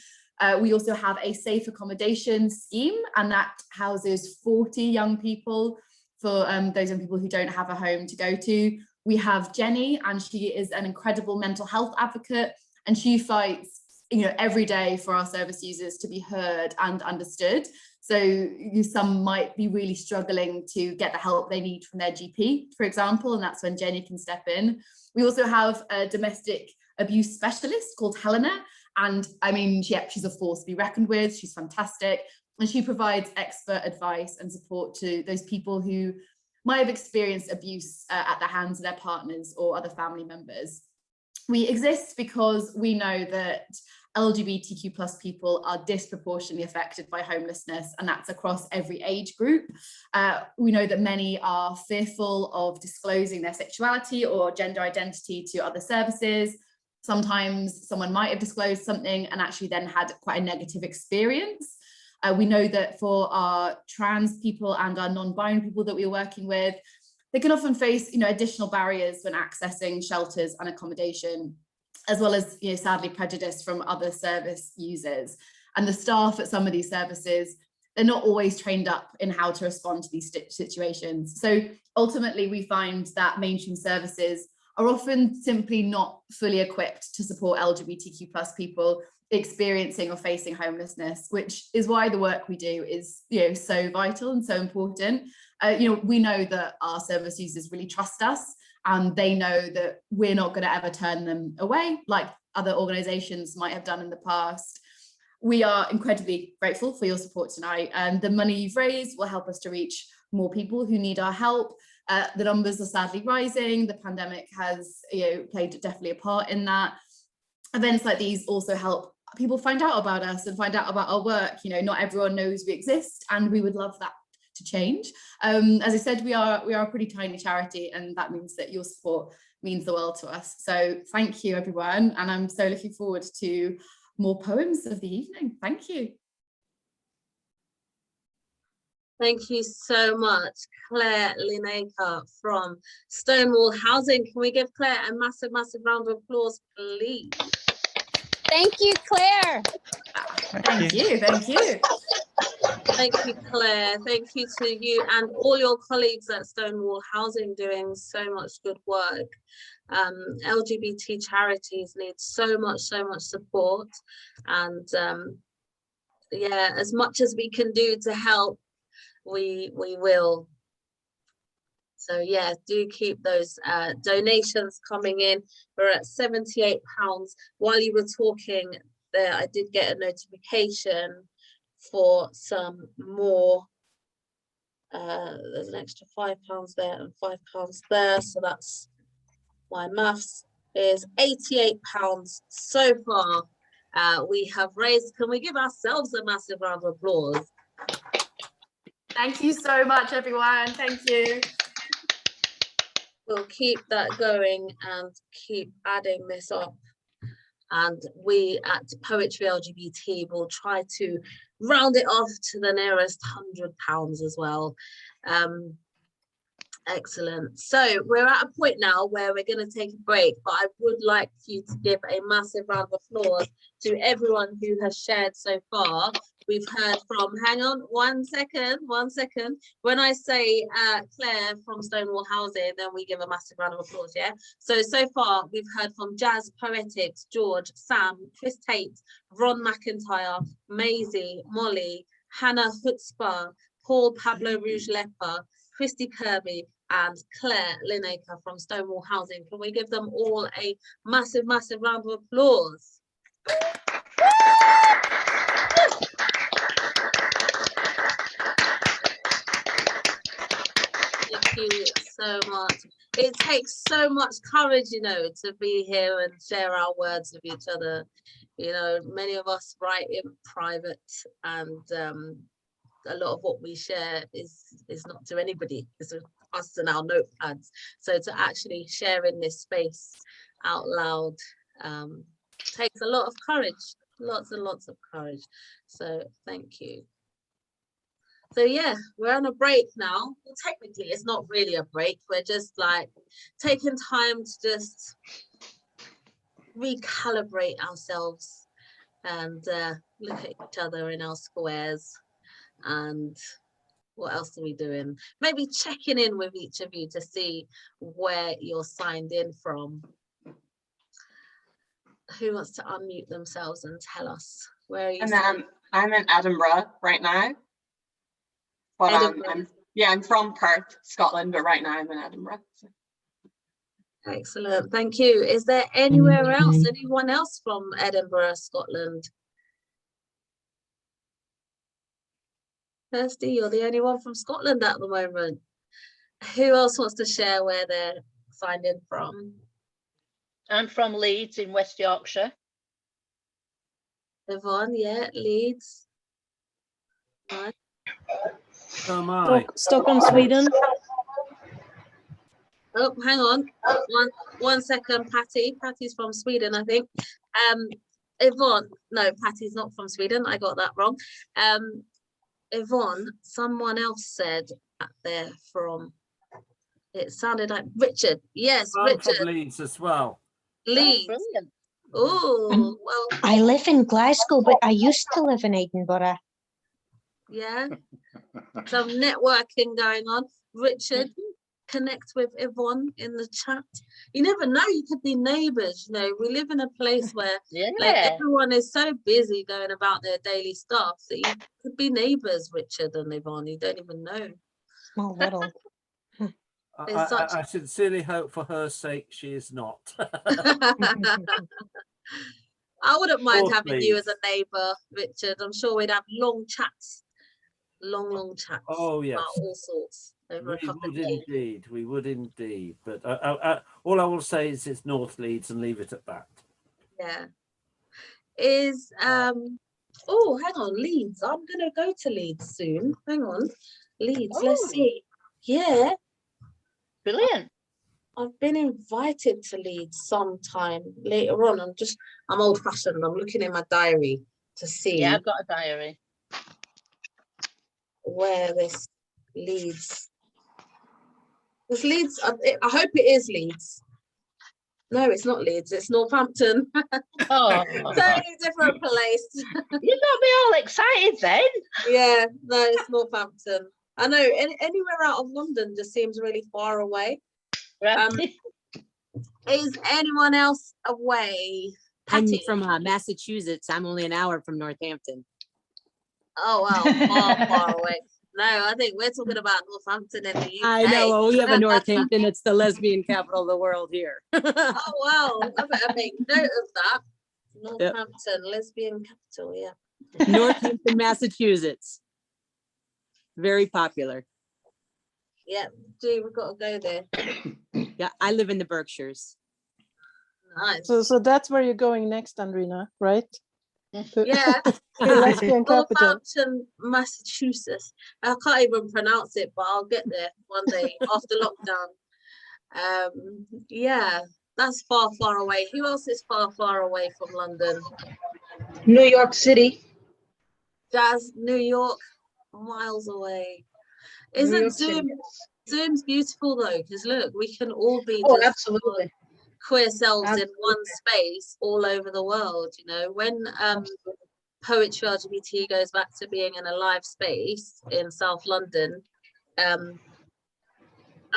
We also have a safe accommodation scheme, and that houses 40 young people for those young people who don't have a home to go to. We have Jenny, and she is an incredible mental health advocate, and she fights every day for our service users to be heard and understood. So some might be really struggling to get the help they need from their GP, for example, and that's when Jenny can step in. We also have a domestic abuse specialist called Helena, and she's a force to be reckoned with. She's fantastic, and she provides expert advice and support to those people who might have experienced abuse at the hands of their partners or other family members. We exist because we know that LGBTQ+ people are disproportionately affected by homelessness, and that's across every age group. We know that many are fearful of disclosing their sexuality or gender identity to other services. Sometimes someone might have disclosed something and actually then had quite a negative experience. We know that for our trans people and our non-binary people that we're working with, they can often face additional barriers when accessing shelters and accommodation, as well as sadly prejudice from other service users. And the staff at some of these services, they're not always trained up in how to respond to these situations. So ultimately we find that mainstream services are often simply not fully equipped to support LGBTQ+ people experiencing or facing homelessness, which is why the work we do is so vital and so important. We know that our service users really trust us, and they know that we're not going to ever turn them away like other organisations might have done in the past. We are incredibly grateful for your support tonight, and the money you've raised will help us to reach more people who need our help. The numbers are sadly rising. The pandemic has played definitely a part in that. Events like these also help people find out about us and find out about our work. Not everyone knows we exist, and we would love that to change. As I said, we are a pretty tiny charity, and that means that your support means the world to us. So thank you, everyone, and I'm so looking forward to more poems of the evening. Thank you. Thank you so much, Claire Lineker from Stonewall Housing. Can we give Claire a massive, massive round of applause, please? Thank you, Claire. Thank you. Thank you, Claire. Thank you to you and all your colleagues at Stonewall Housing doing so much good work. LGBT charities need so much support, and yeah, as much as we can do to help, we will. So yeah, do keep those donations coming in. We're at £78. While you were talking there, I did get a notification for some more. There's an extra £5 there and £5 there, so that's, my maths is £88 so far. We have raised. Can we give ourselves a massive round of applause? Thank you so much, everyone. Thank you. We'll keep that going and keep adding this up. And we at Poetry LGBT will try to round it off to the nearest £100 as well. Excellent. So we're at a point now where we're going to take a break, but I would like you to give a massive round of applause to everyone who has shared so far. We've heard from, hang on, one second. When I say Claire from Stonewall Housing, then we give a massive round of applause, yeah? So far we've heard from Jazz Poetics, George, Sam, Chris Tate, Ron McIntyre, Maisie, Molly, Hannah Hutzpah, Paul Pablo Rouge Leper, Christy Kirby, and Claire Lineker from Stonewall Housing. Can we give them all a massive round of applause? Thank you so much. It takes so much courage, you know, to be here and share our words with each other. You know, many of us write in private, and a lot of what we share is not to anybody. It's us and our notepads. So to actually share in this space out loud takes a lot of courage, lots and lots of courage. So thank you. So yeah, we're on a break now. Well, technically it's not really a break. We're just like taking time to just recalibrate ourselves and look at each other in our squares. And what else are we doing? Maybe checking in with each of you to see where you're signed in from. Who wants to unmute themselves and tell us where are you? I'm in Edinburgh right now. But I'm from Perth, Scotland, but right now I'm in Edinburgh. So. Excellent, thank you. Is there anywhere else, anyone else from Edinburgh, Scotland? Kirsty, you're the only one from Scotland at the moment. Who else wants to share where they're signed in from? I'm from Leeds in West Yorkshire. Yvonne, yeah, Leeds. Right. So am I. Stockholm, Sweden. Oh, hang on. One second, Patty. Patty's from Sweden, I think. Yvonne, no, Patty's not from Sweden. I got that wrong. Yvonne, someone else said that they're from, it sounded like Richard. Yes, I'm Richard. from Leeds as well. Leeds. Oh, well. I live in Glasgow, but I used to live in Edinburgh. Yeah, some networking going on. Richard, connect with Yvonne in the chat. You never know, you could be neighbours. You know, we live in a place where like, everyone is so busy going about their daily stuff that you could be neighbours, Richard and Yvonne. You don't even know. Small world. I sincerely hope for her sake she is not. I wouldn't mind having you as a neighbour, Richard. I'm sure we'd have long chats. Long chats. Oh yes, about all sorts. We would indeed. But all I will say is it's North Leeds and leave it at that. Yeah. Is oh, hang on, Leeds. I'm gonna go to Leeds soon. Hang on, Leeds. Let's see. Yeah. Brilliant. I've been invited to Leeds sometime later on. I'm old-fashioned. I'm looking in my diary to see. Yeah, I've got a diary. Where this Leeds. This Leeds, I hope it is Leeds. No, it's not Leeds, it's Northampton. Oh, totally different place. You got me all excited then. Yeah, no, it's Northampton. I know, anywhere out of London just seems really far away. Right. Is anyone else away? Patty. I'm from Massachusetts. I'm only an hour from Northampton. Oh, wow, far away. No, I think we're talking about Northampton in the UK. I know, well, we have a Northampton. It's the lesbian capital of the world here. Oh, wow. I better make note of that. Northampton, lesbian capital, yeah. Northampton, Massachusetts. Very popular. Yeah, gee, we've got to go there. Yeah, I live in the Berkshires. Nice. So that's where you're going next, Andrina, right? Yeah. Lesbian capital. Northampton, Massachusetts. I can't even pronounce it, but I'll get there one day after lockdown. Yeah, that's far, far away. Who else is far, far away from London? New York City. Jazz, New York, miles away. Isn't Zoom's beautiful though? Because look, we can all be absolutely queer selves in one space all over the world. You know, when Poetry LGBT goes back to being in a live space in South London,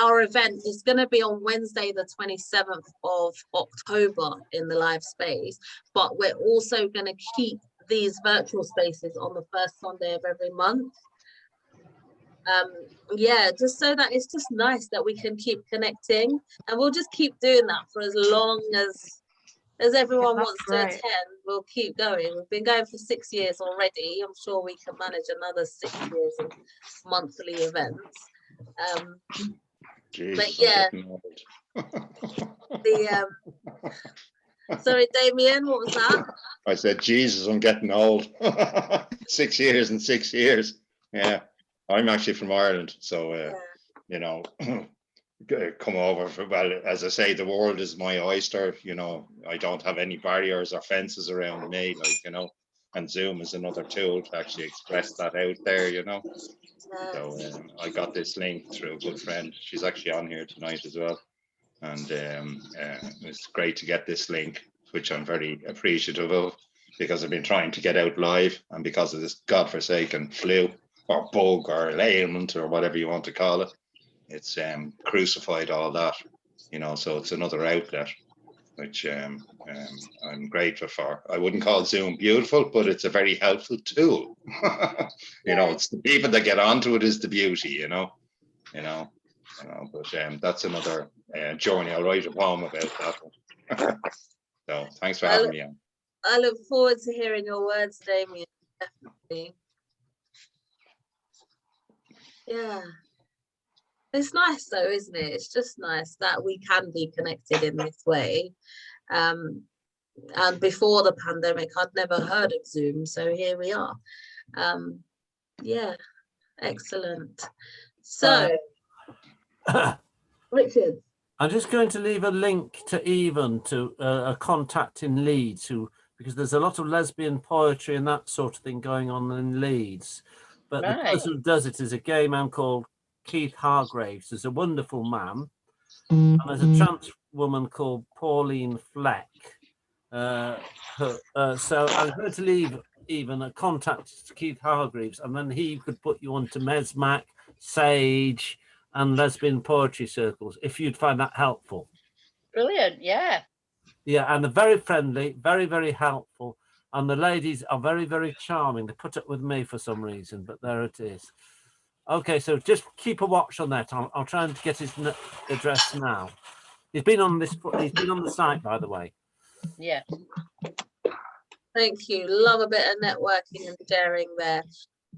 our event is going to be on Wednesday the 27th of October in the live space, but we're also going to keep these virtual spaces on the first Sunday of every month. Yeah, just so that it's just nice that we can keep connecting, and we'll just keep doing that for as long as everyone wants to attend. We'll keep going. We've been going for 6 years already. I'm sure we can manage another 6 years of monthly events. Jeez, but yeah, sorry, Damien, what was that? I said, Jesus, I'm getting old. 6 years and 6 years. Yeah, I'm actually from Ireland, so you know, come over for, well, as I say, the world is my oyster. You know, I don't have any barriers or fences around me, like, you know, and Zoom is another tool to actually express that out there, you know. So I got this link through a good friend. She's actually on here tonight as well, and it's great to get this link, which I'm very appreciative of, because I've been trying to get out live, and because of this godforsaken flu or bug or ailment or whatever you want to call it, it's crucified all that, you know. So it's another outlet, which I'm grateful for. I wouldn't call Zoom beautiful, but it's a very helpful tool. You know, it's the people that get onto it is the beauty, you know. But that's another journey. I'll write a poem about that one. So thanks for having me on. I look forward to hearing your words, Damien. Definitely. Yeah. It's nice though, isn't it? It's just nice that we can be connected in this way. And before the pandemic, I'd never heard of Zoom, so here we are. Yeah, excellent. So, Richard. I'm just going to leave a link to Even, to a contact in Leeds, because there's a lot of lesbian poetry and that sort of thing going on in Leeds. But the person who does it is a gay man called Keith Hargraves. There's a wonderful man, and there's a trans woman called Pauline Fleck. So I'm going to leave Even a contact to Keith Hargraves, and then he could put you on to Mesmac, Sage, and lesbian poetry circles, if you'd find that helpful. Brilliant, yeah. Yeah, and they're very friendly, very, very helpful. And the ladies are very, very charming. They put up with me for some reason, but there it is. Okay, so just keep a watch on that. I'll try and get his address now. He's been on the site, by the way. Yeah. Thank you. Love a bit of networking and sharing there.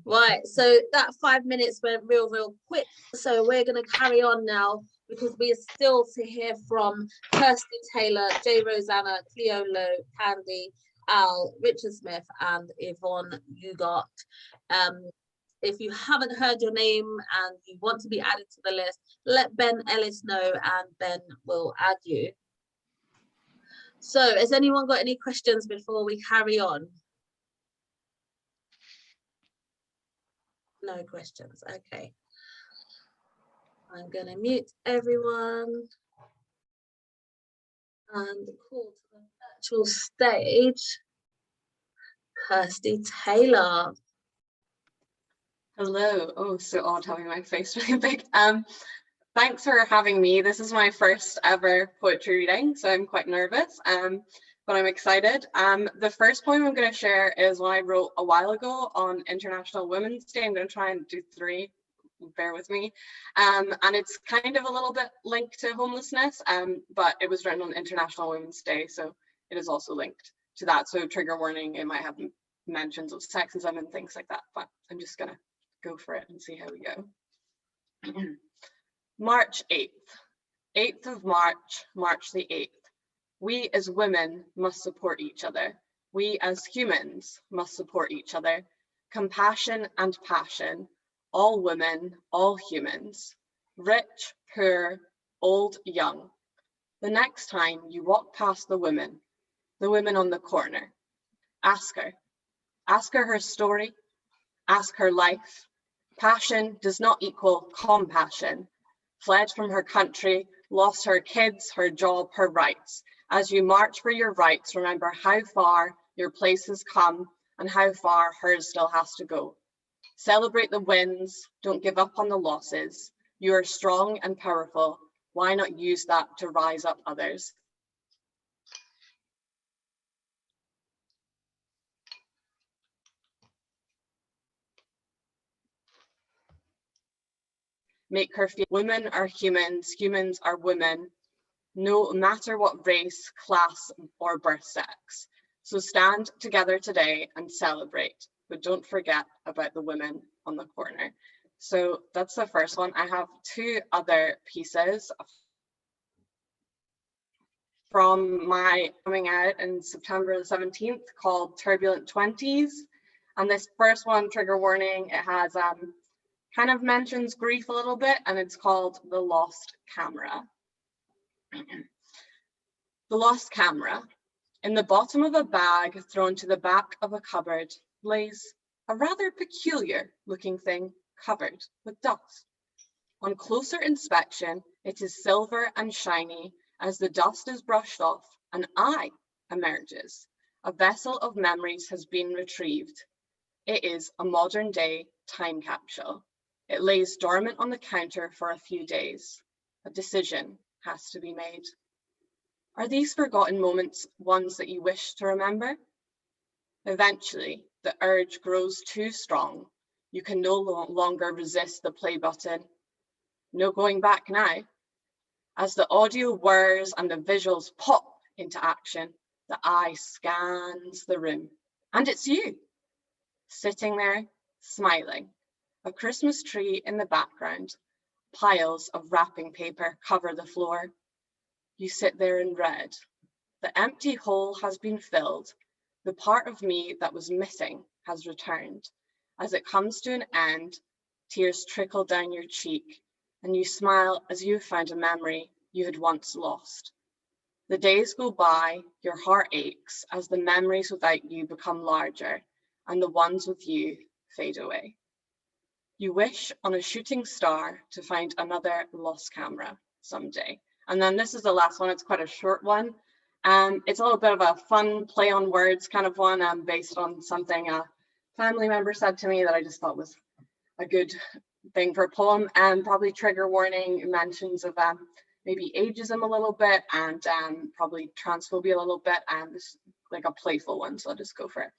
Right, so that 5 minutes went real quick. So we're going to carry on now, because we are still to hear from Kirsty Taylor, J. Rosanna, Cleo Lowe, Candy, Al, Richard Smith, and Yvonne Ugart. If you haven't heard your name and you want to be added to the list, let Ben Ellis know and Ben will add you. So has anyone got any questions before we carry on? No questions. Okay. I'm going to mute everyone and call to the virtual stage Kirsty Taylor. Hello. Oh, so odd having my face really big. Thanks for having me. This is my first ever poetry reading, so I'm quite nervous, but I'm excited. The first poem I'm going to share is one I wrote a while ago on International Women's Day. I'm going to try and do 3, bear with me. And it's kind of a little bit linked to homelessness, but it was written on International Women's Day, so it is also linked to that. So trigger warning, it might have mentions of sexism and things like that, but I'm just going to go for it and see how we go. March 8th, 8th of March, March the 8th. We as women must support each other. We as humans must support each other. Compassion and passion, all women, all humans, rich, poor, old, young. The next time you walk past the women on the corner, ask her her story, ask her life. Passion does not equal compassion. Fled from her country, lost her kids, her job, her rights. As you march for your rights, remember how far your place has come and how far hers still has to go. Celebrate the wins, don't give up on the losses. You are strong and powerful. Why not use that to rise up others? Make her feel women are humans, humans are women, no matter what race, class, or birth sex. So stand together today and celebrate, but don't forget about the women on the corner. So that's the first one. I have 2 other pieces from my coming out in September the 17th called Turbulent 20s. And this first one, trigger warning, it has kind of mentions grief a little bit, and it's called The Lost Camera. The lost camera. In the bottom of a bag thrown to the back of a cupboard lays a rather peculiar looking thing covered with dust. On closer inspection, it is silver and shiny. As the dust is brushed off, an eye emerges. A vessel of memories has been retrieved. It is a modern day time capsule. It lays dormant on the counter for a few days. A decision has to be made. Are these forgotten moments ones that you wish to remember? Eventually, the urge grows too strong. You can no longer resist the play button. No going back now. As the audio whirs and the visuals pop into action, the eye scans the room. And it's you, sitting there, smiling. A Christmas tree in the background. Piles of wrapping paper cover the floor. You sit there in red. The empty hole has been filled. The part of me that was missing has returned. As it comes to an end, tears trickle down your cheek, and you smile as you found a memory you had once lost. The days go by, your heart aches as the memories without you become larger, and the ones with you fade away. You wish on a shooting star to find another lost camera someday. And then this is the last one. It's quite a short one. It's a little bit of a fun play on words kind of one, based on something a family member said to me that I just thought was a good thing for a poem, and probably trigger warning mentions of maybe ageism a little bit, and probably transphobia a little bit, and this like a playful one, so I'll just go for it.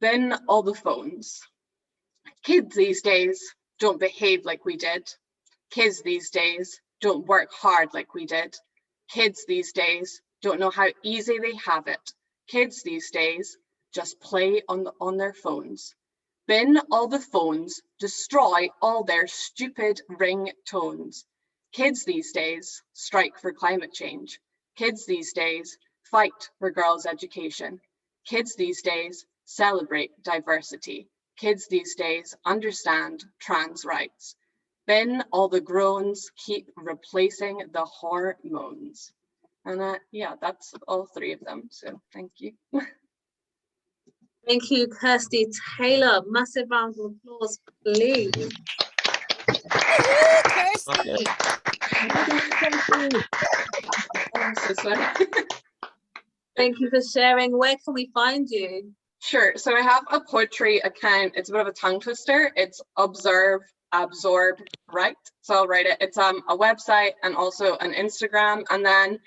Bin all the phones. Kids these days don't behave like we did. Kids these days don't work hard like we did. Kids these days don't know how easy they have it. Kids these days just play on their phones. Bin all the phones, destroy all their stupid ringtones. Kids these days strike for climate change. Kids these days fight for girls' education. Kids these days celebrate diversity. Kids these days understand trans rights. Bin all the groans, keep replacing the hormones. And yeah, that's all 3 of them, so thank you. Thank you, Kirsty Taylor. Massive round of applause, please. Kirsty. I'm so sorry. Thank you for sharing. Where can we find you? Sure. So I have a poetry account. It's a bit of a tongue twister. It's observe absorb, right? So I'll write it. It's a website and also an Instagram. And then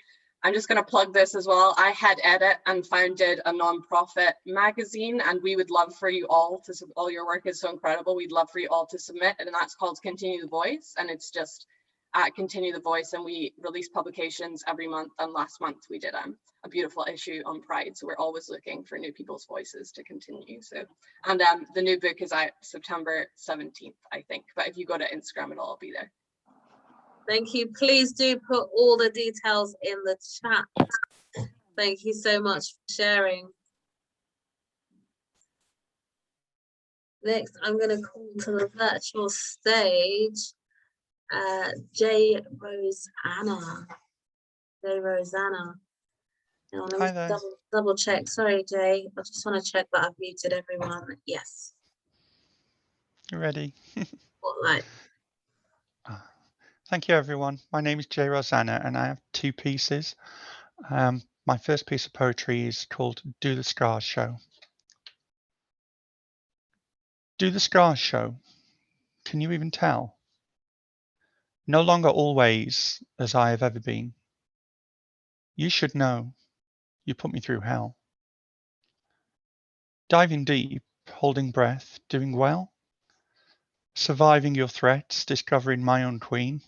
I'm just going to plug this as well. I head edit and founded a nonprofit magazine, and we would love for you all to, all your work is so incredible. We'd love for you all to submit, and that's called Continue the Voice. And it's just at Continue the Voice, and we release publications every month. And last month we did a beautiful issue on Pride. So we're always looking for new people's voices to continue. So, and the new book is out September 17th, I think. But if you go to Instagram, it'll all be there. Thank you. Please do put all the details in the chat. Thank you so much for sharing. Next, I'm going to call to the virtual stage Rosanna. Rosanna. Now, let Hi me there. double check. Sorry, Jay. I just want to check that I've muted everyone. Yes. You ready? Spotlight. Thank you, everyone. My name is Jay Rosanna, and I have two pieces. My first piece of poetry is called Do the Scars Show. Do the scars show? Can you even tell? No longer always as I have ever been. You should know. You put me through hell. Diving deep, holding breath, doing well. Surviving your threats, discovering my own queen.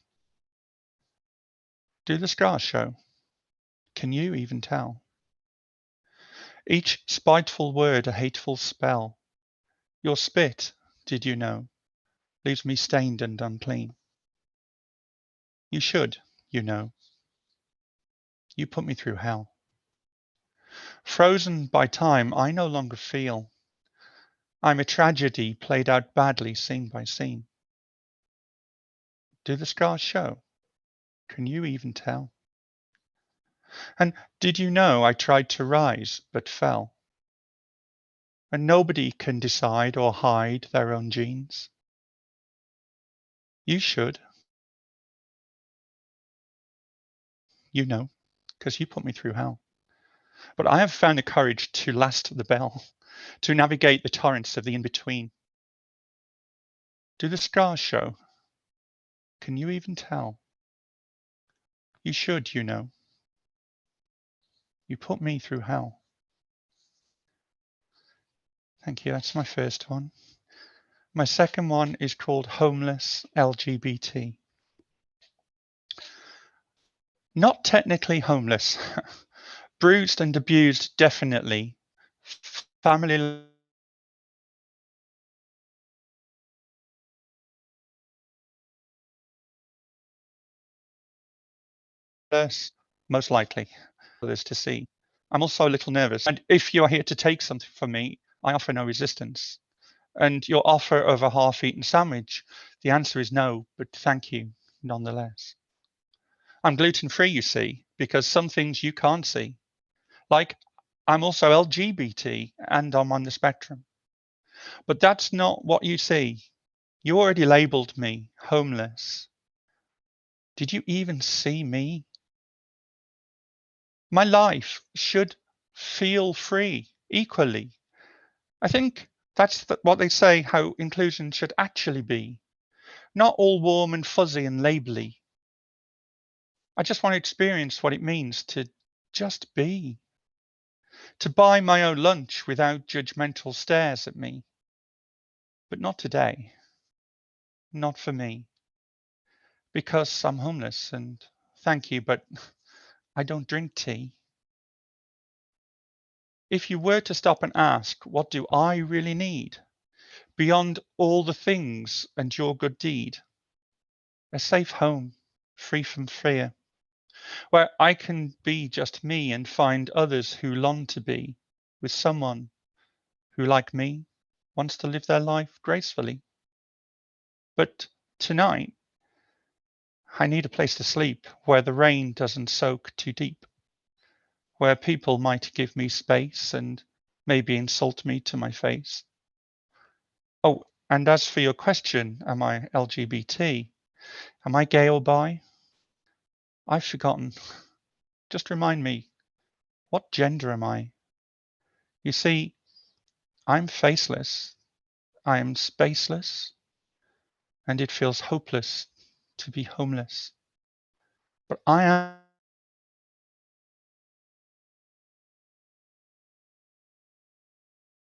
Do the scars show? Can you even tell? Each spiteful word a hateful spell. Your spit, did you know, leaves me stained and unclean. You should, you know. You put me through hell. Frozen by time, I no longer feel. I'm a tragedy played out badly scene by scene. Do the scars show? Can you even tell? And did you know I tried to rise but fell? And nobody can decide or hide their own genes. You should. You know, because you put me through hell. But I have found the courage to last the bell, to navigate the torrents of the in-between. Do the scars show? Can you even tell? You should, you know. You put me through hell. Thank you. That's my first one. My second one is called Homeless LGBT. Not technically homeless. Bruised and abused, definitely. Family less, most likely, for this to see. I'm also a little nervous. And if you are here to take something from me, I offer no resistance. And your offer of a half-eaten sandwich, the answer is no, but thank you nonetheless. I'm gluten-free, you see, because some things you can't see. Like, I'm also LGBT and I'm on the spectrum. But that's not what you see. You already labeled me homeless. Did you even see me? My life should feel free equally. I think that's what they say how inclusion should actually be. Not all warm and fuzzy and labely. I just want to experience what it means to just be. To buy my own lunch without judgmental stares at me. But not today. Not for me. Because I'm homeless and thank you, but I don't drink tea. If you were to stop and ask, what do I really need? Beyond all the things and your good deed. A safe home, free from fear. Where I can be just me and find others who long to be with someone who, like me, wants to live their life gracefully. But tonight, I need a place to sleep where the rain doesn't soak too deep, where people might give me space and maybe insult me to my face. Oh, and as for your question, am I LGBT? Am I gay or bi? I've forgotten. Just remind me, what gender am I? You see, I'm faceless, I am spaceless, and it feels hopeless to be homeless. But I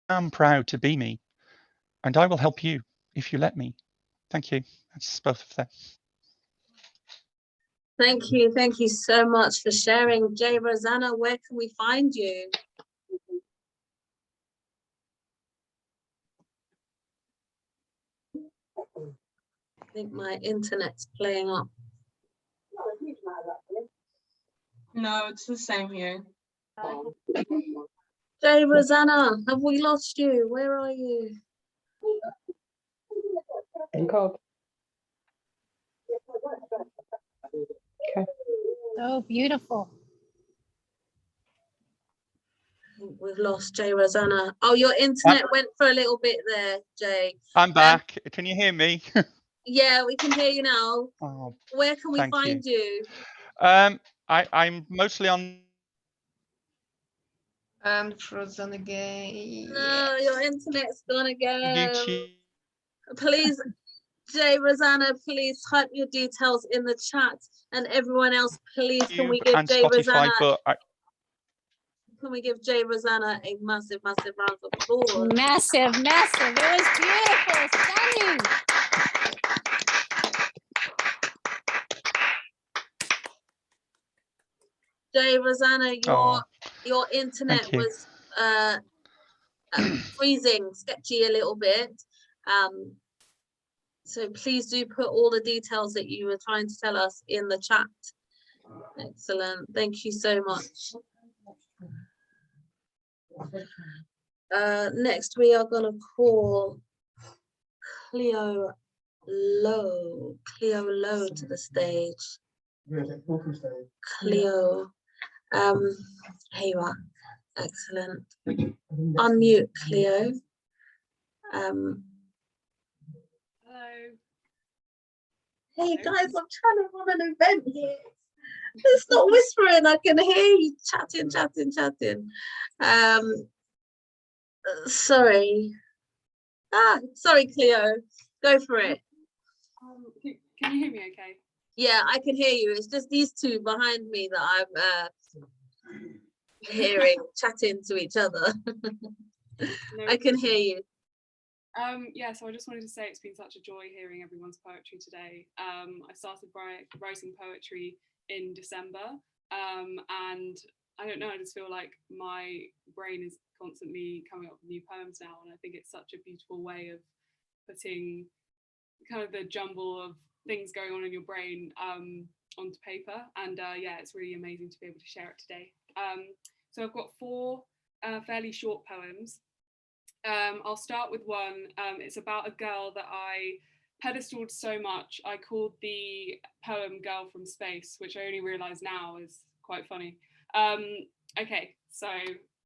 am proud to be me, and I will help you if you let me. Thank you. That's both of them. Thank you so much for sharing. Jay Rosanna, where can we find you? I think my internet's playing up. No, it's the same here. Jay Rosanna, have we lost you? Where are you? Okay. So beautiful. I think we've lost Jay Rosanna. Oh, your internet went for a little bit there, Jay. I'm back. Can you hear me? Yeah, we can hear you now. Oh, where can we find you? I'm mostly on. And frozen again. No, your internet's gone again. YouTube. Please, Jay Rosanna, please type your details in the chat, and everyone else, please, can we give And Jay Spotify, Rosanna? but Can we give Jay Rosanna a massive, massive round of applause? Massive. It was beautiful, stunning. Jay Rosanna, your internet was freezing, sketchy a little bit. So please do put all the details that you were trying to tell us in the chat. Excellent. Thank you so much. Next, we are going to call Cleo Lowe to the stage. Cleo, here you are. Excellent. Unmute, Cleo. Hello. Hey guys, I'm trying to run an event here. It's not whispering, I can hear you chatting. Sorry. Sorry, Cleo. Go for it. Can you hear me okay? Yeah, I can hear you. It's just these two behind me that I'm hearing chatting to each other. I can hear you. Yeah, so I just wanted to say it's been such a joy hearing everyone's poetry today. I started writing poetry in December, and I don't know, I just feel like my brain is constantly coming up with new poems now, and I think it's such a beautiful way of putting kind of the jumble of things going on in your brain onto paper, and yeah, it's really amazing to be able to share it today. So I've got 4 fairly short poems. I'll start with one. It's about a girl that I pedestaled so much. I called the poem Girl from Space, which I only realise now is quite funny. Okay, so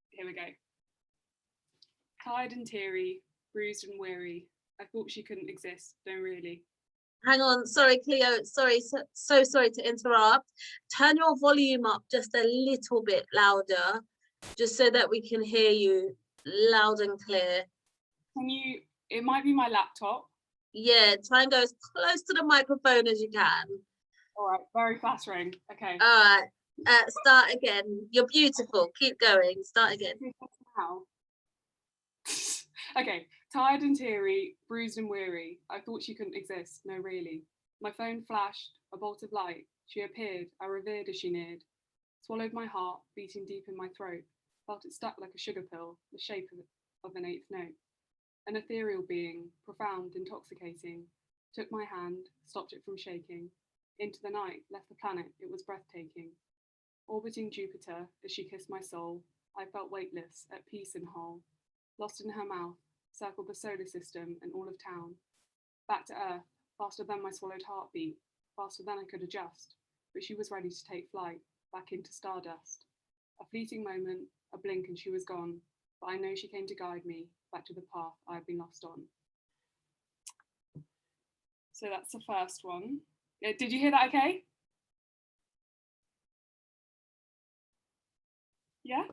here we go. Tired and teary, bruised and weary, I thought she couldn't exist, no really. Hang on, sorry, Cleo, sorry, so sorry to interrupt. Turn your volume up just a little bit louder, just so that we can hear you loud and clear. Can you, it might be my laptop. Yeah, try and go as close to the microphone as you can. All right, very flattering, okay. All right, start again. You're beautiful, keep going, start again. Okay, tired and teary, bruised and weary, I thought she couldn't exist, no really. My phone flashed, a bolt of light, she appeared, I revered as she neared. Swallowed my heart, beating deep in my throat, felt it stuck like a sugar pill, the shape of an 8th note. An ethereal being, profound, intoxicating, took my hand, stopped it from shaking. Into the night, left the planet, it was breathtaking. Orbiting Jupiter, as she kissed my soul, I felt weightless, at peace and whole. Lost in her mouth, circled the solar system and all of town. Back to Earth, faster than my swallowed heartbeat, faster than I could adjust, but she was ready to take flight, back into stardust. A fleeting moment, a blink and she was gone, but I know she came to guide me back to the path I had been lost on. So that's the first one. Did you hear that okay? Yeah?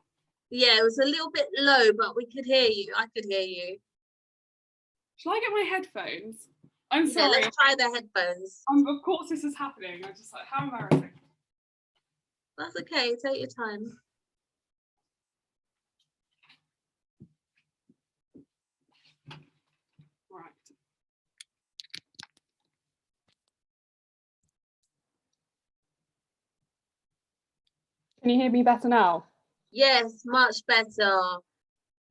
Yeah, it was a little bit low, but we could hear you. I could hear you. Shall I get my headphones? I'm Okay, sorry. let's try the headphones. Of course this is happening. I'm just like, how embarrassing. That's okay, take your time. Right. Can you hear me better now? Yes, much better.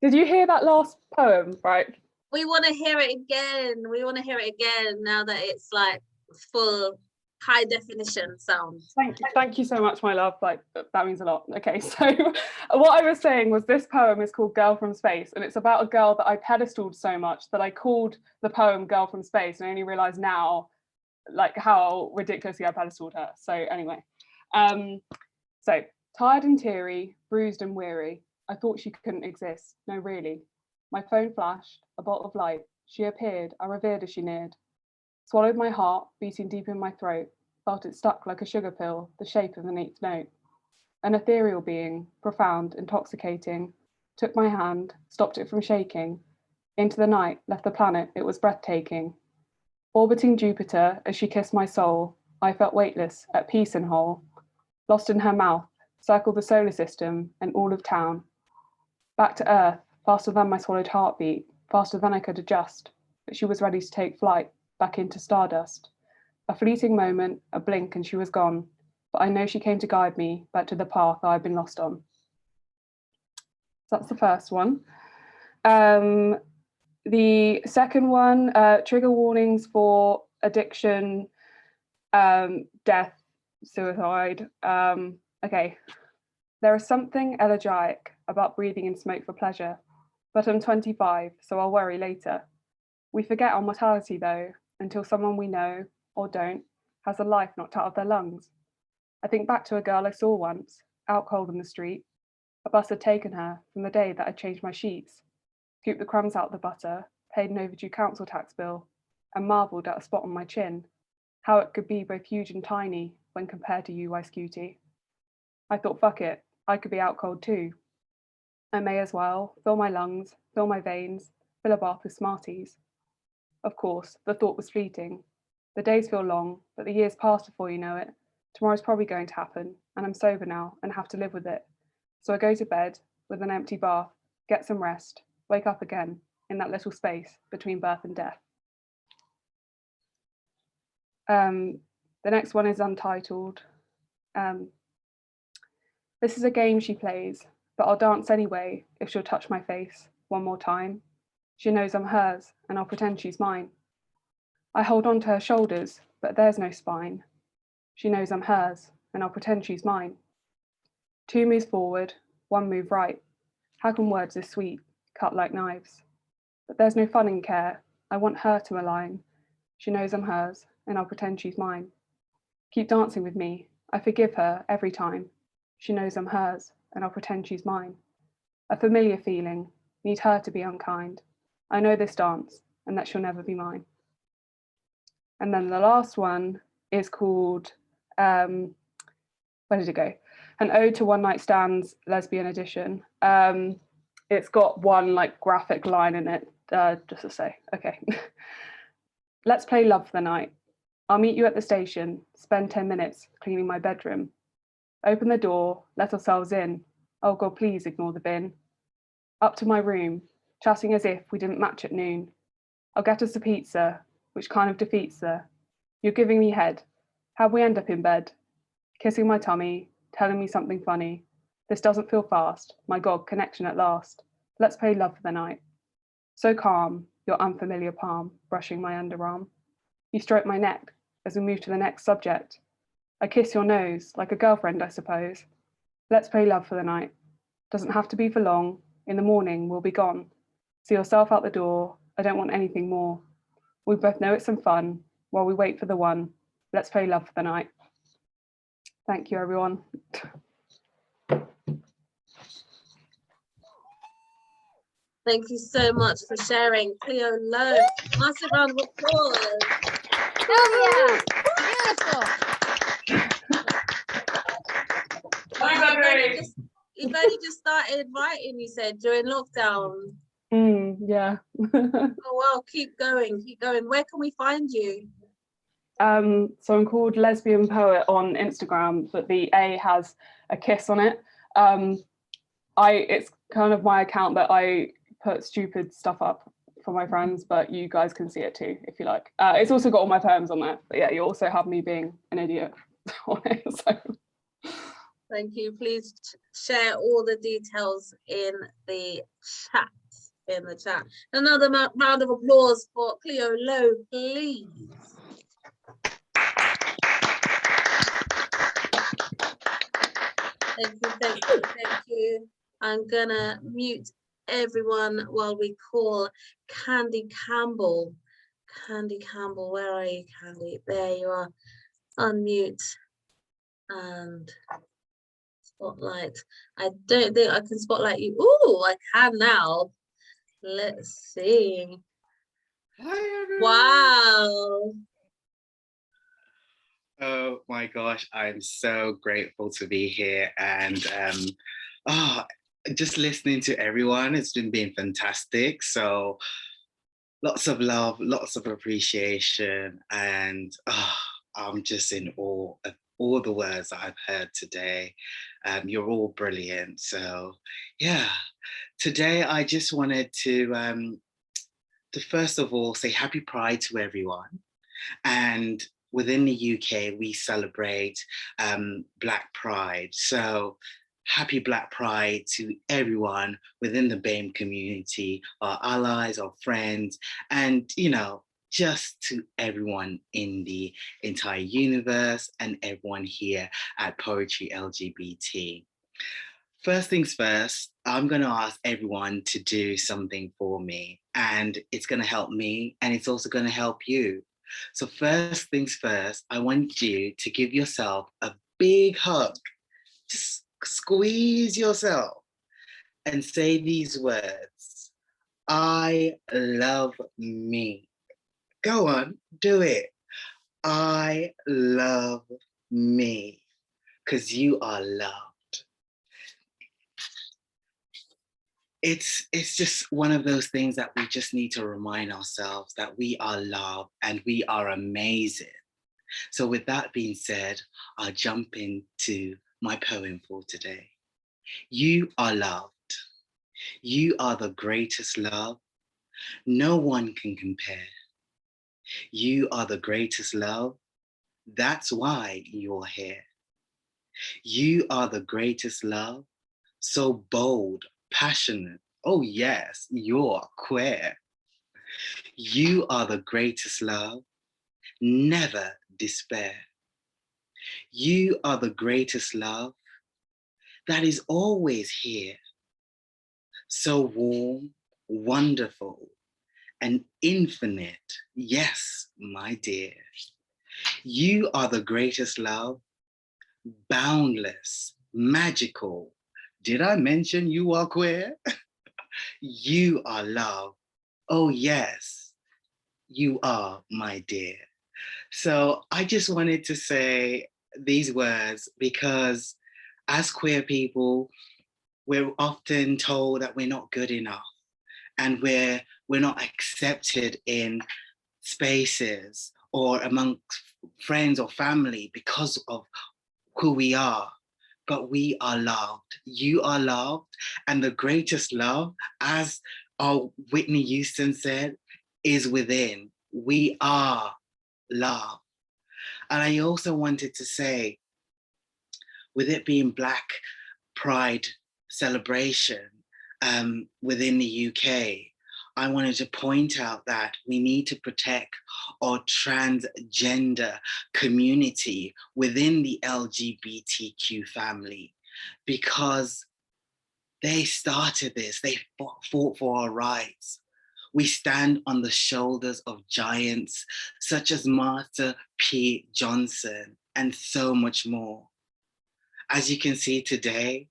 Did you hear that last poem, right? We want to hear it again. We want to hear it again now that it's like full high definition sound. Thank you so much, my love. Like, that means a lot. Okay, so what I was saying was this poem is called Girl from Space, and it's about a girl that I pedestaled so much that I called the poem Girl from Space, and I only realize now like how ridiculously I pedestaled her. So anyway, so tired and teary, bruised and weary, I thought she couldn't exist. No, really. My phone flashed, a bolt of light. She appeared, I revered as she neared. Swallowed my heart, beating deep in my throat, felt it stuck like a sugar pill, the shape of an eighth note. An ethereal being, profound, intoxicating, took my hand, stopped it from shaking. Into the night, left the planet, it was breathtaking. Orbiting Jupiter, as she kissed my soul, I felt weightless, at peace and whole. Lost in her mouth, circled the solar system and all of town. Back to Earth, faster than my swallowed heartbeat, faster than I could adjust, but she was ready to take flight, back into stardust. A fleeting moment, a blink, and she was gone, but I know she came to guide me back to the path I've been lost on. So that's the first one. The second one, trigger warnings for addiction, death, suicide. Okay, there is something elegiac about breathing in smoke for pleasure, but I'm 25, so I'll worry later. We forget our mortality though, until someone we know, or don't, has the life knocked out of their lungs. I think back to a girl I saw once, out cold in the street. A bus had taken her from the day that I changed my sheets, scooped the crumbs out of the butter, paid an overdue council tax bill, and marvelled at a spot on my chin, how it could be both huge and tiny when compared to you, Ice Cutie. I thought, fuck it, I could be out cold too. I may as well fill my lungs, fill my veins, fill a bath with Smarties. Of course, the thought was fleeting. The days feel long, but the years pass before you know it. Tomorrow's probably going to happen, and I'm sober now and have to live with it. So I go to bed with an empty bath, get some rest, wake up again in that little space between birth and death. The next one is untitled. This is a game she plays, but I'll dance anyway if she'll touch my face one more time. She knows I'm hers, and I'll pretend she's mine. I hold on to her shoulders, but there's no spine. She knows I'm hers, and I'll pretend she's mine. 2 moves forward, 1 move right. How can words this sweet cut like knives? But there's no fun in care. I want her to align. She knows I'm hers, and I'll pretend she's mine. Keep dancing with me. I forgive her every time. She knows I'm hers, and I'll pretend she's mine. A familiar feeling, need her to be unkind. I know this dance, and that she'll never be mine. And then the last one is called, where did it go? An Ode to One Night Stands, Lesbian Edition. It's got one like graphic line in it, just to say, okay. Let's play love for the night. I'll meet you at the station, spend 10 minutes cleaning my bedroom. Open the door, let ourselves in. Oh God, please ignore the bin. Up to my room, chatting as if we didn't match at noon. I'll get us a pizza, which kind of defeats the, you're giving me head. How'd we end up in bed? Kissing my tummy, telling me something funny. This doesn't feel fast. My God, connection at last. Let's play love for the night. So calm, your unfamiliar palm, brushing my underarm. You stroke my neck as we move to the next subject. I kiss your nose, like a girlfriend, I suppose. Let's play love for the night. Doesn't have to be for long. In the morning, we'll be gone. See yourself out the door. I don't want anything more. We both know it's some fun while we wait for the one. Let's play love for the night. Thank you, everyone. Thank you so much for sharing. Cleo Lowe, massive round of applause. Oh yeah, beautiful. You've only just started writing, you said, during lockdown. Yeah. Oh, well, keep going, keep going. Where can we find you? So I'm called Lesbian Poet on Instagram, but the A has a kiss on it. It's kind of my account that I put stupid stuff up for my friends, but you guys can see it too if you like. It's also got all my poems on there, but yeah, you also have me being an idiot on it. So. Thank you. Please share all the details in the chat. Another round of applause for Cleo Lowe, please. Thank you. I'm gonna mute everyone while we call Candy Campbell. Candy Campbell, where are you, Candy? There you are. Unmute and spotlight. I don't think I can spotlight you. Oh, I can now. Let's see. Hi, everyone. Wow. Oh my gosh, I'm so grateful to be here, and just listening to everyone, it's been fantastic. So lots of love, lots of appreciation, and I'm just in awe of all the words that I've heard today. You're all brilliant. So yeah, today I just wanted to first of all say happy Pride to everyone. And within the UK, we celebrate Black Pride. So happy Black Pride to everyone within the BAME community, our allies, our friends, and, you know, just to everyone in the entire universe and everyone here at Poetry LGBT. First things first, I'm going to ask everyone to do something for me, and it's going to help me, and it's also going to help you. So first things first, I want you to give yourself a big hug. Just squeeze yourself and say these words. I love me. Go on, do it. I love me, because you are loved. It's just one of those things that we just need to remind ourselves that we are loved and we are amazing. So with that being said, I'll jump into my poem for today. You are loved. You are the greatest love. No one can compare. You are the greatest love. That's why you're here. You are the greatest love. So bold, passionate. Oh yes, you're queer. You are the greatest love. Never despair. You are the greatest love that is always here. So warm, wonderful, and infinite. Yes, my dear. You are the greatest love, boundless, magical. Did I mention you are queer? You are love. Oh yes, you are my dear. So I just wanted to say these words because as queer people, we're often told that we're not good enough and we're not accepted in spaces or among friends or family because of who we are. But we are loved. You are loved. And the greatest love, as our Whitney Houston said, is within. We are love. And I also wanted to say, with it being Black Pride celebration within the UK, I wanted to point out that we need to protect our transgender community within the LGBTQ family because they started this, they fought for our rights. We stand on the shoulders of giants such as Marsha P. Johnson and so much more. As you can see today,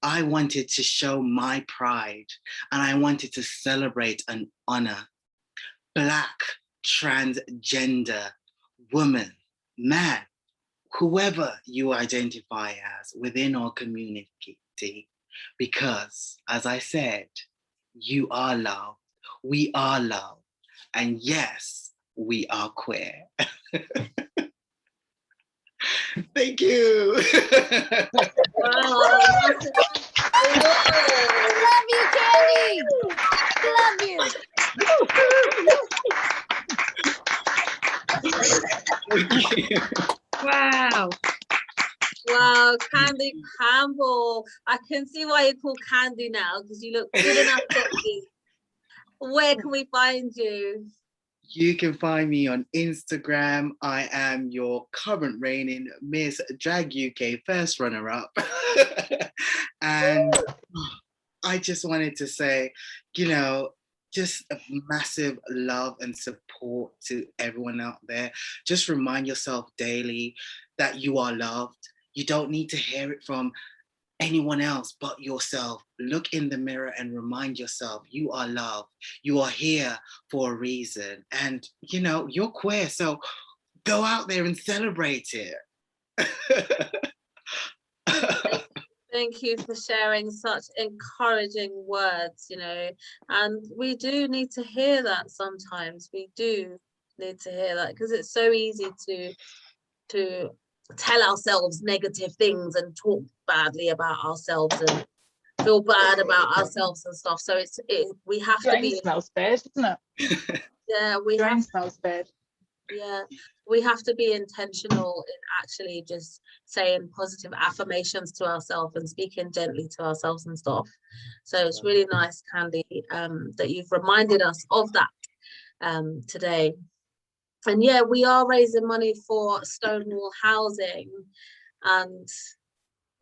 I wanted to show my pride and I wanted to celebrate and honor Black, transgender, woman, man, whoever you identify as within our community. Because, as I said, you are loved. We are loved. And yes, we are queer. Thank you. Wow. Love you, Candy. Love you. Wow. Wow, Candy Campbell. I can see why you're called Candy now, because you look good enough sexy. Where can we find you? You can find me on Instagram. I am your current reigning Miss Drag UK first runner-up. And I just wanted to say, you know, just a massive love and support to everyone out there. Just remind yourself daily that you are loved. You don't need to hear it from anyone else but yourself. Look in the mirror and remind yourself you are loved. You are here for a reason. And, you know, you're queer. So go out there and celebrate it. Thank you for sharing such encouraging words, you know, and we do need to hear that sometimes. We do need to hear that, because it's so easy to tell ourselves negative things and talk badly about ourselves and feel bad about ourselves and stuff. So we have to be. Smells bad, doesn't it? Yeah, Smells bad. Yeah, we have to be intentional in actually just saying positive affirmations to ourselves and speaking gently to ourselves and stuff. So it's really nice, Candy, that you've reminded us of that today. And yeah, we are raising money for Stonewall Housing, and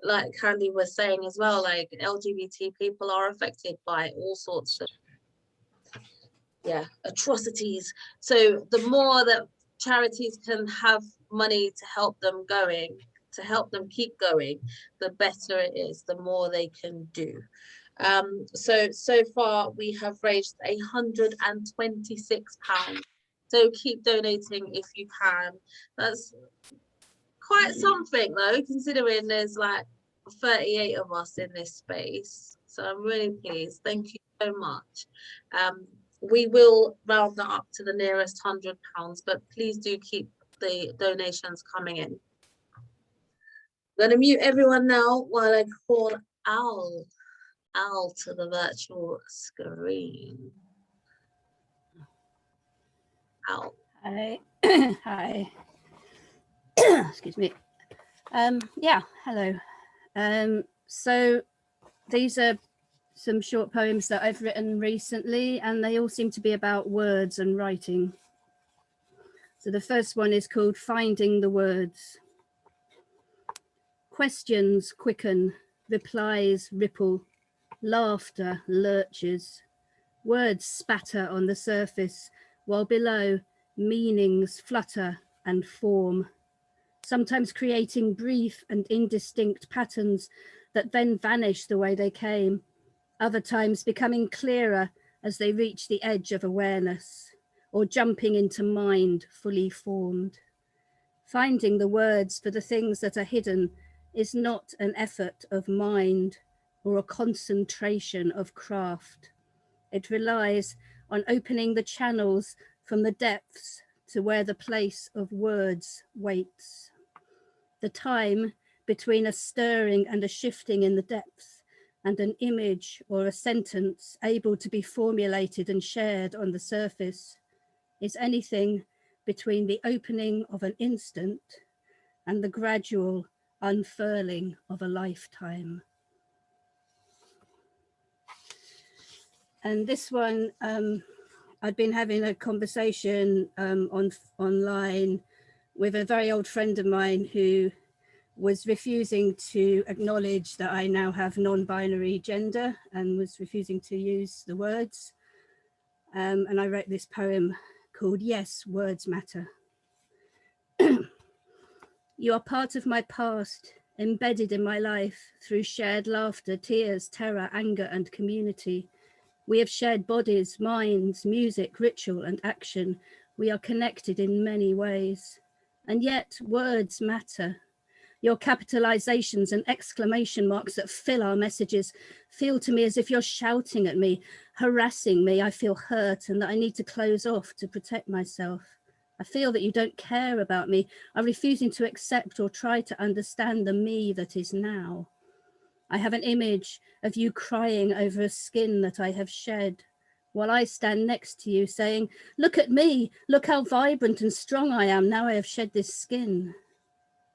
like Candy was saying as well, like LGBT people are affected by all sorts of atrocities. So the more that charities can have money to help them keep going, the better it is, the more they can do. So far we have raised £126. So keep donating if you can. That's quite something though, considering there's like 38 of us in this space. So I'm really pleased. Thank you so much. We will round that up to the nearest £100, but please do keep the donations coming in. I'm going to mute everyone now while I call Al to the virtual screen. Al. Hi. Hi. Excuse me. Yeah, hello. So these are some short poems that I've written recently, and they all seem to be about words and writing. So the first one is called Finding the Words. Questions quicken, replies ripple, laughter lurches, words spatter on the surface, while below meanings flutter and form, sometimes creating brief and indistinct patterns that then vanish the way they came, other times becoming clearer as they reach the edge of awareness, or jumping into mind fully formed. Finding the words for the things that are hidden is not an effort of mind or a concentration of craft. It relies on opening the channels from the depths to where the place of words waits. The time between a stirring and a shifting in the depth, and an image or a sentence able to be formulated and shared on the surface, is anything between the opening of an instant and the gradual unfurling of a lifetime. And this one, I'd been having a conversation online with a very old friend of mine who was refusing to acknowledge that I now have non-binary gender and was refusing to use the words. And I wrote this poem called Yes, Words Matter. You are part of my past, embedded in my life through shared laughter, tears, terror, anger, and community. We have shared bodies, minds, music, ritual, and action. We are connected in many ways. And yet words matter. Your capitalizations and exclamation marks that fill our messages feel to me as if you're shouting at me, harassing me. I feel hurt and that I need to close off to protect myself. I feel that you don't care about me, are refusing to accept or try to understand the me that is now. I have an image of you crying over a skin that I have shed, while I stand next to you saying, look at me, look how vibrant and strong I am now I have shed this skin.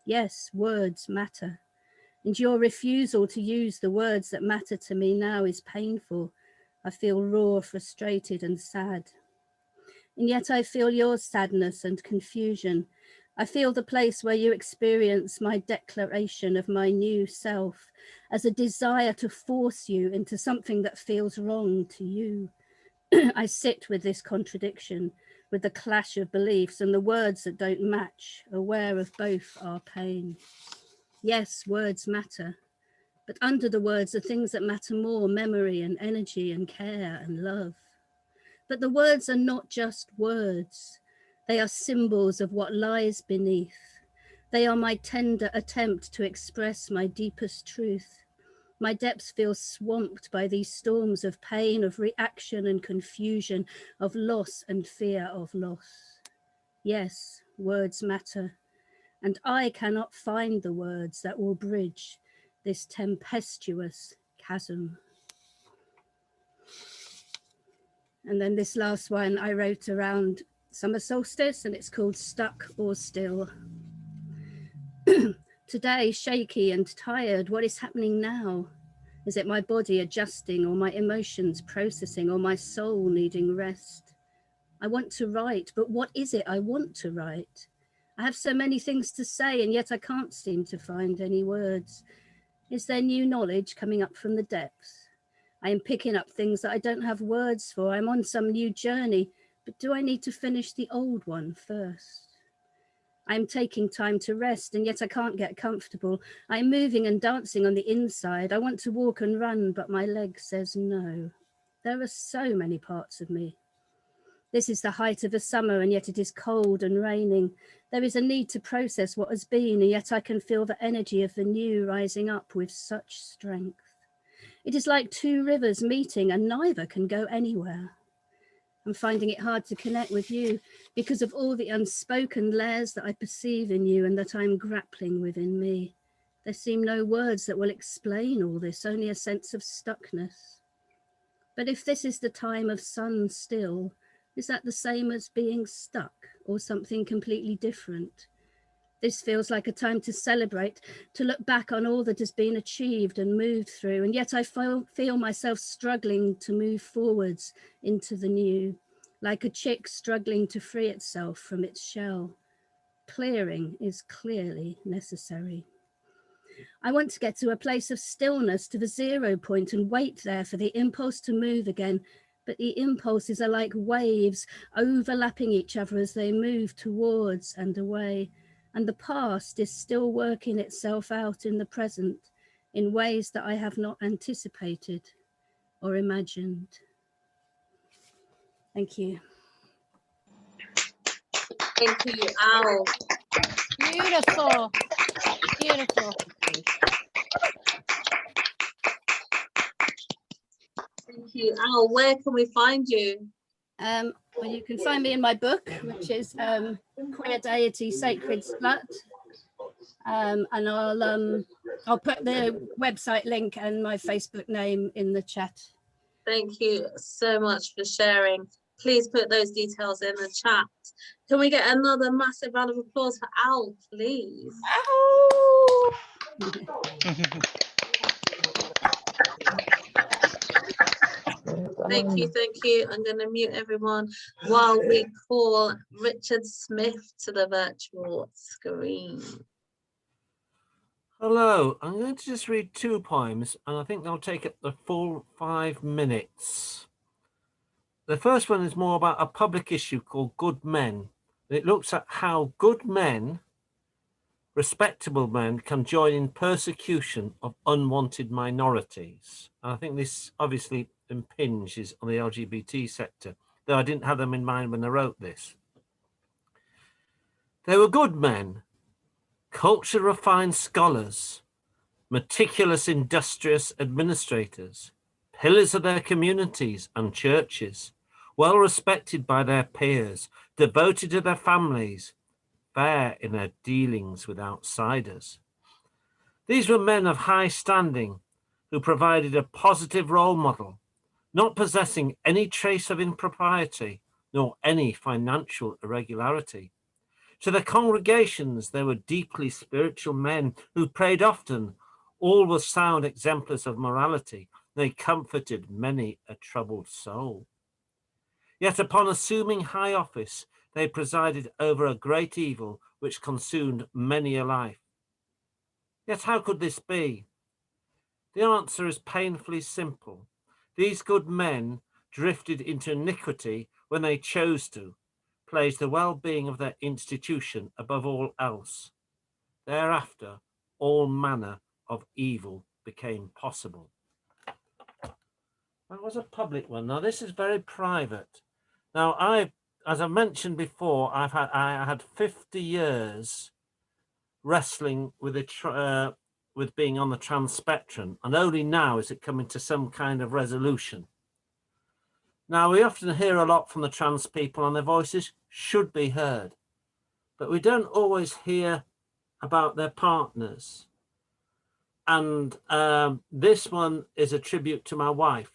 Yes, words matter, and your refusal to use the words that matter to me now is painful. I feel raw, frustrated and sad. And yet I feel your sadness and confusion. I feel the place where you experience my declaration of my new self as a desire to force you into something that feels wrong to you. I sit with this contradiction, with the clash of beliefs and the words that don't match, aware of both our pain. Yes, words matter, but under the words are things that matter more, memory and energy and care and love. But the words are not just words. They are symbols of what lies beneath. They are my tender attempt to express my deepest truth. My depths feel swamped by these storms of pain, of reaction and confusion, of loss and fear of loss. Yes, words matter, and I cannot find the words that will bridge this tempestuous chasm. And then this last one I wrote around summer solstice, and it's called Stuck or Still. Today, shaky and tired, what is happening now? Is it my body adjusting, or my emotions processing, or my soul needing rest? I want to write, but what is it I want to write? I have so many things to say, and yet I can't seem to find any words. Is there new knowledge coming up from the depths? I am picking up things that I don't have words for. I'm on some new journey, but do I need to finish the old one first? I'm taking time to rest, and yet I can't get comfortable. I'm moving and dancing on the inside. I want to walk and run, but my leg says no. There are so many parts of me. This is the height of the summer, and yet it is cold and raining. There is a need to process what has been, and yet I can feel the energy of the new rising up with such strength. It is like two rivers meeting, and neither can go anywhere. I'm finding it hard to connect with you because of all the unspoken layers that I perceive in you and that I'm grappling within me. There seem no words that will explain all this, only a sense of stuckness. But if this is the time of sun still, is that the same as being stuck or something completely different? This feels like a time to celebrate, to look back on all that has been achieved and moved through, and yet I feel myself struggling to move forwards into the new, like a chick struggling to free itself from its shell. Clearing is clearly necessary. I want to get to a place of stillness, to the 0 point, and wait there for the impulse to move again. But the impulses are like waves overlapping each other as they move towards and away. And the past is still working itself out in the present in ways that I have not anticipated or imagined. Thank you. Thank you, Al. Beautiful. Beautiful. Thank you, Al. Where can we find you? Well, you can find me in my book, which is Queer Deity Sacred Slut. And I'll put the website link and my Facebook name in the chat. Thank you so much for sharing. Please put those details in the chat. Can we get another massive round of applause for Al, please? Ow! Thank you, thank you. I'm going to mute everyone while we call Richard Smith to the virtual screen. Hello, I'm going to just read 2 poems, and I think they'll take up the full 5 minutes. The first one is more about a public issue called Good Men. It looks at how good men, respectable men, can join in persecution of unwanted minorities. And I think this obviously impinges on the LGBT sector, though I didn't have them in mind when I wrote this. They were good men, culture-refined scholars, meticulous industrious administrators, pillars of their communities and churches, well respected by their peers, devoted to their families, fair in their dealings with outsiders. These were men of high standing who provided a positive role model, not possessing any trace of impropriety nor any financial irregularity. To their congregations, they were deeply spiritual men who prayed often. All were sound exemplars of morality. They comforted many a troubled soul. Yet upon assuming high office, they presided over a great evil which consumed many a life. Yet how could this be? The answer is painfully simple. These good men drifted into iniquity when they chose to, placed the well-being of their institution above all else. Thereafter, all manner of evil became possible. That was a public one. Now, this is very private. Now, as I mentioned before, I had 50 years wrestling with with being on the trans spectrum, and only now is it coming to some kind of resolution. Now, we often hear a lot from the trans people, and their voices should be heard, but we don't always hear about their partners. And this one is a tribute to my wife.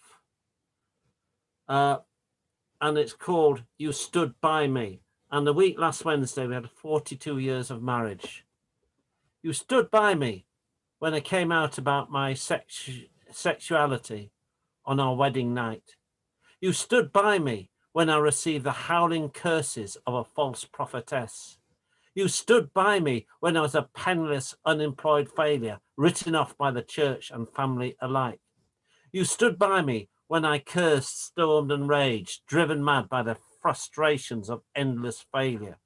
And it's called You Stood By Me. And the week last Wednesday, we had 42 years of marriage. You stood by me when I came out about my sexuality on our wedding night. You stood by me when I received the howling curses of a false prophetess. You stood by me when I was a penniless, unemployed failure, written off by the church and family alike. You stood by me when I cursed, stormed and raged, driven mad by the frustrations of endless failure.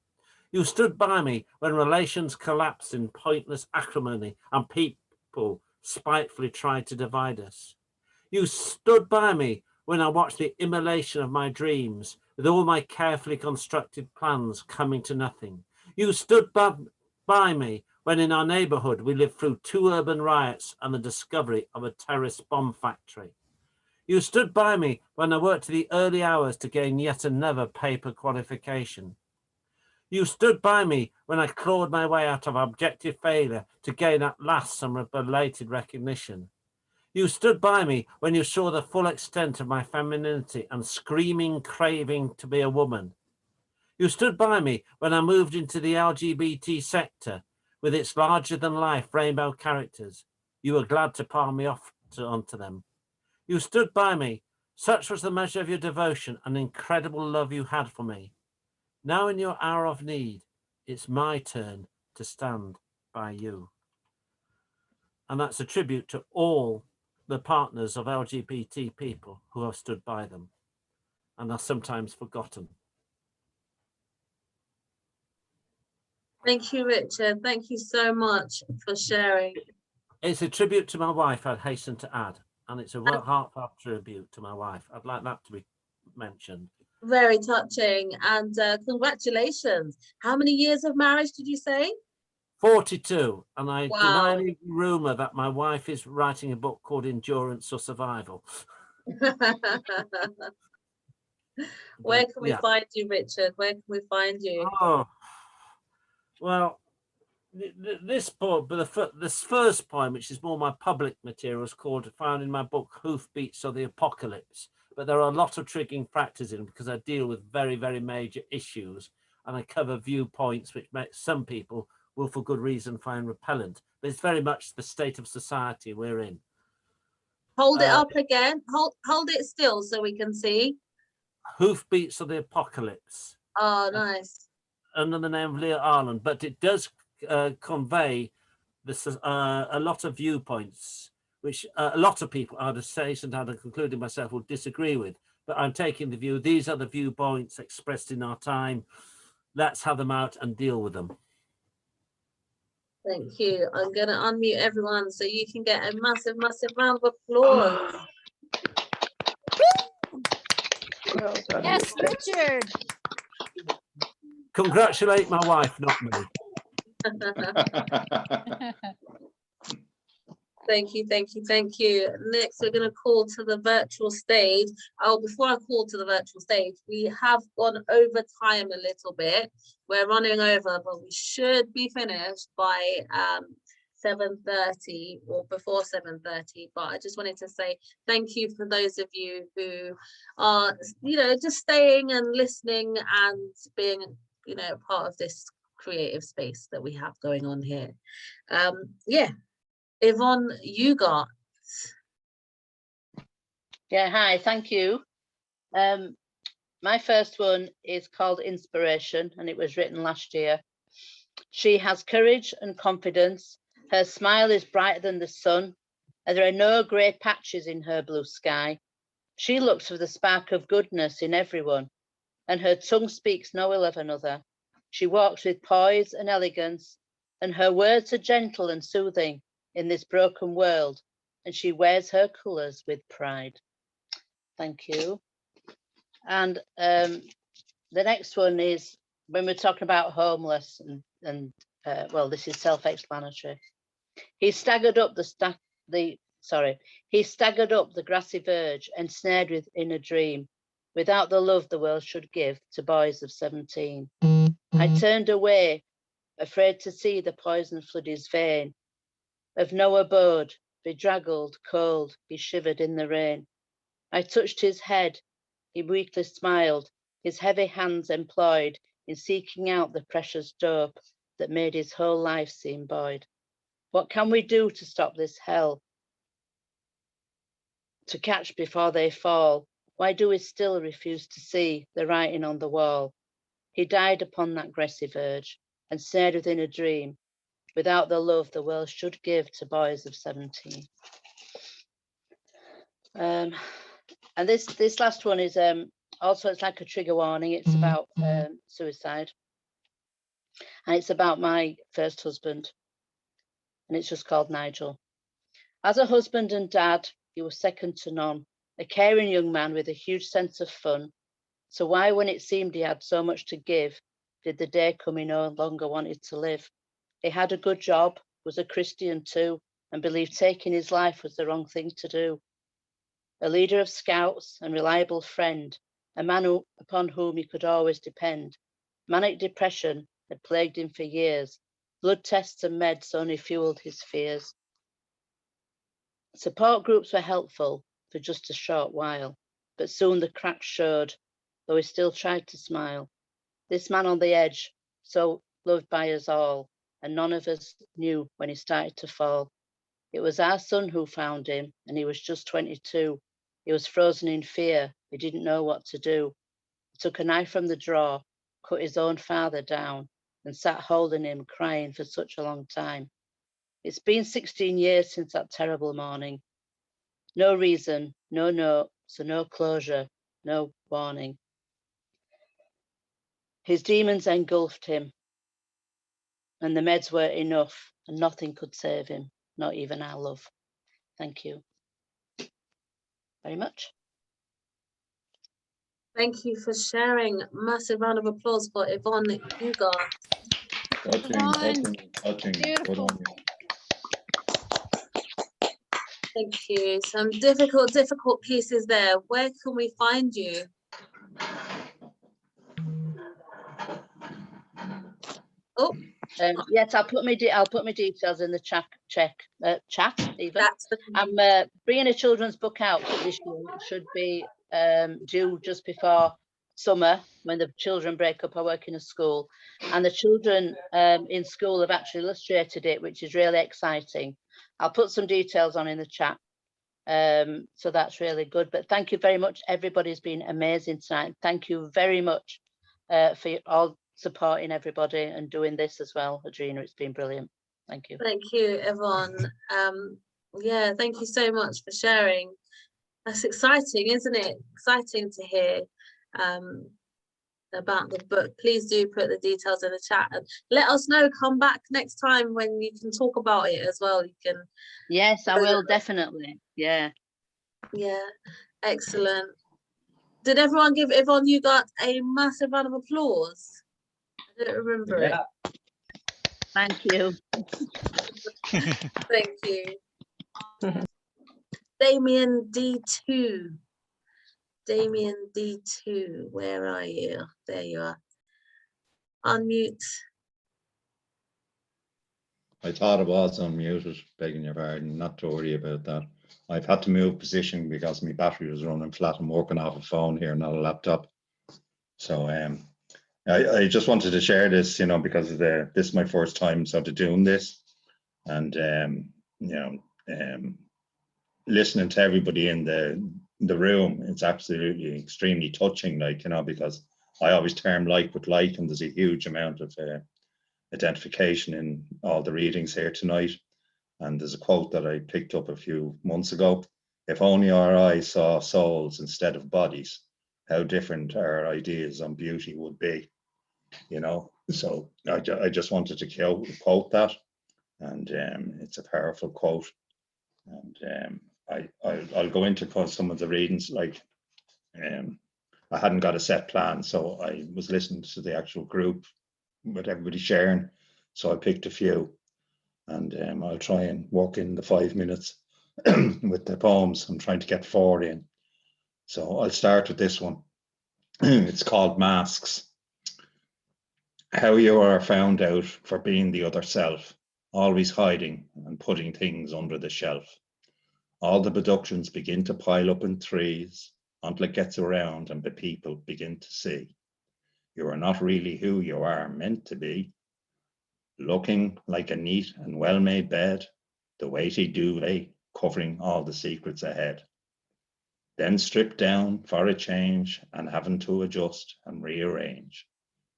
You stood by me when relations collapsed in pointless acrimony and people spitefully tried to divide us. You stood by me when I watched the immolation of my dreams, with all my carefully constructed plans coming to nothing. You stood by me when in our neighborhood we lived through 2 urban riots and the discovery of a terrorist bomb factory. You stood by me when I worked to the early hours to gain yet another paper qualification. You stood by me when I clawed my way out of objective failure to gain at last some belated recognition. You stood by me when you saw the full extent of my femininity and screaming craving to be a woman. You stood by me when I moved into the LGBT sector with its larger-than-life rainbow characters. You were glad to palm me off onto them. You stood by me. Such was the measure of your devotion and incredible love you had for me. Now in your hour of need, it's my turn to stand by you. And that's a tribute to all the partners of LGBT people who have stood by them and are sometimes forgotten. Thank you, Richard. Thank you so much for sharing. It's a tribute to my wife, I'd hasten to add, and it's a heartfelt tribute to my wife. I'd like that to be mentioned. Very touching, and congratulations. How many years of marriage did you say? 42, and I Wow. deny the rumor that my wife is writing a book called Endurance or Survival. Where can we find you, Richard? Where can we find you? Oh, well, this poem, but this first poem, which is more my public material, is found in my book Hoofbeats of the Apocalypse. But there are a lot of triggering factors in it because I deal with very, very major issues, and I cover viewpoints which make some people will, for good reason, find repellent. But it's very much the state of society we're in. Hold it up again. Hold it still so we can see. Hoofbeats of the Apocalypse. Oh, nice. Under the name of Leah Arlen, but it does convey this a lot of viewpoints, which a lot of people, I'd say, and I'd including myself, will disagree with. But I'm taking the view, these are the viewpoints expressed in our time. Let's have them out and deal with them. Thank you. I'm going to unmute everyone so you can get a massive, massive round of applause. Well done. Yes, Richard. Congratulate my wife, not me. Thank you, thank you, thank you. Next, we're going to call to the virtual stage. Oh, before I call to the virtual stage, we have gone over time a little bit. We're running over, but we should be finished by 7:30 or before 7:30. But I just wanted to say thank you for those of you who are, you know, just staying and listening and being, you know, part of this creative space that we have going on here. Yeah. Yvonne, you got. Yeah, hi, thank you. My first one is called Inspiration, and it was written last year. She has courage and confidence. Her smile is brighter than the sun, and there are no grey patches in her blue sky. She looks for the spark of goodness in everyone, and her tongue speaks no ill of another. She walks with poise and elegance, and her words are gentle and soothing in this broken world, and she wears her colours with pride. Thank you. And the next one is when we're talking about homeless, and well, this is self-explanatory. He staggered up the grassy verge, ensnared within a dream, without the love the world should give to boys of 17. I turned away, afraid to see the poison flood his vein. Of no abode, bedraggled, cold, he shivered in the rain. I touched his head, he weakly smiled, his heavy hands employed in seeking out the precious dope that made his whole life seem void. What can we do to stop this hell? To catch before they fall? Why do we still refuse to see the writing on the wall? He died upon that grassy verge, ensnared within a dream, without the love the world should give to boys of 17. And this last one is also, it's like a trigger warning. It's about suicide, and it's about my first husband, and it's just called Nigel. As a husband and dad, he was second to none, a caring young man with a huge sense of fun. So why, when it seemed he had so much to give, did the day come he no longer wanted to live? He had a good job, was a Christian too, and believed taking his life was the wrong thing to do. A leader of scouts and reliable friend, a man upon whom he could always depend. Manic depression had plagued him for years. Blood tests and meds only fueled his fears. Support groups were helpful for just a short while, but soon the cracks showed, though he still tried to smile. This man on the edge, so loved by us all, and none of us knew when he started to fall. It was our son who found him, and he was just 22. He was frozen in fear. He didn't know what to do. He took a knife from the drawer, cut his own father down, and sat holding him, crying for such a long time. It's been 16 years since that terrible morning. No reason, no note, so no closure, no warning. His demons engulfed him, and the meds weren't enough, and nothing could save him, not even our love. Thank you very much. Thank you for sharing. Massive round of applause for Yvonne Ugart. Touching. Beautiful. Thank you. Some difficult pieces there. Where can we find you? Oh, yes, I'll put my details in the chat. Even I'm bringing a children's book out this year. It should be due just before summer, when the children break up. I work in a school, and the children in school have actually illustrated it, which is really exciting. I'll put some details on in the chat. So that's really good. But thank you very much. Everybody's been amazing tonight. Thank you very much for all supporting everybody and doing this as well, Adrina. It's been brilliant. Thank you. Thank you, Yvonne. Yeah, thank you so much for sharing. That's exciting, isn't it? Exciting to hear about the book. Please do put the details in the chat and let us know. Come back next time when you can talk about it as well. You can. Yes, I will, definitely. Yeah. Yeah, excellent. Did everyone give Yvonne Ugart a massive round of applause? I don't remember it. Thank you. Thank you. Damien D2. Damien D2, where are you? There you are. Unmute. I thought it was unmuted, begging your pardon, not to worry about that. I've had to move position because my battery was running flat. I'm working off a phone here, not a laptop. So I just wanted to share this, you know, because this is my first time sort of doing this. And, you know, listening to everybody in the room, it's absolutely extremely touching, like, you know, because I always term like with like, and there's a huge amount of identification in all the readings here tonight. And there's a quote that I picked up a few months ago: if only our eyes saw souls instead of bodies, how different our ideas on beauty would be, you know. So I just wanted to quote that, and it's a powerful quote. And I'll go into some of the readings. Like, I hadn't got a set plan, so I was listening to the actual group with everybody sharing, so I picked a few, and I'll try and walk in the 5 minutes with the poems. I'm trying to get 4 in, so I'll start with this one. It's called Masks. How you are found out for being the other self, always hiding and putting things under the shelf. All the productions begin to pile up in threes until it gets around and the people begin to see you are not really who you are meant to be. Looking like a neat and well-made bed, the weighty duvet covering all the secrets ahead. Then stripped down for a change and having to adjust and rearrange.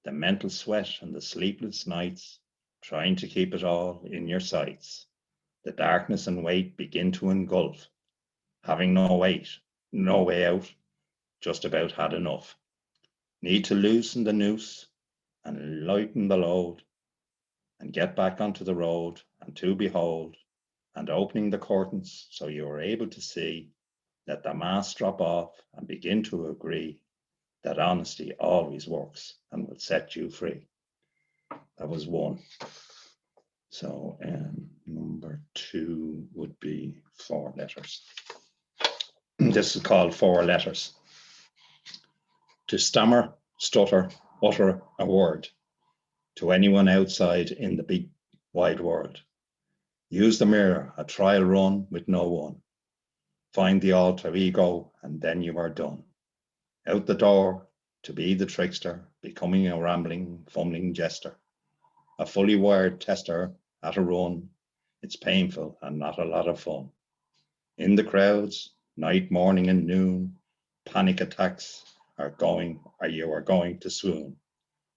The mental sweat and the sleepless nights, trying to keep it all in your sights. The darkness and weight begin to engulf, having no weight, no way out, just about had enough. Need to loosen the noose and lighten the load and get back onto the road and to behold and opening the curtains so you are able to see, let the mask drop off and begin to agree that honesty always works and will set you free. That was 1. So number 2 would be 4 letters. This is called 4 letters. To stammer, stutter, utter a word to anyone outside in the big wide world. Use the mirror, a trial run with no one. Find the alter ego and then you are done. Out the door to be the trickster, becoming a rambling, fumbling jester. A fully wired tester at a run. It's painful and not a lot of fun. In the crowds, night, morning and noon, panic attacks you are going to swoon.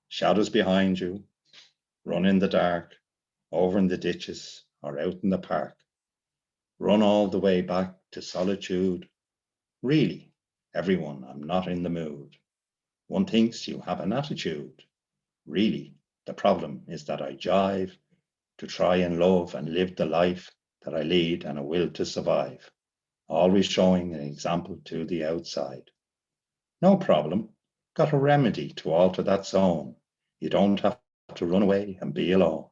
Shadows behind you, run in the dark, over in the ditches or out in the park. Run all the way back to solitude. Really, everyone, I'm not in the mood. One thinks you have an attitude. Really, the problem is that I jive to try and love and live the life that I lead and a will to survive. Always showing an example to the outside. No problem, got a remedy to alter that zone. You don't have to run away and be alone.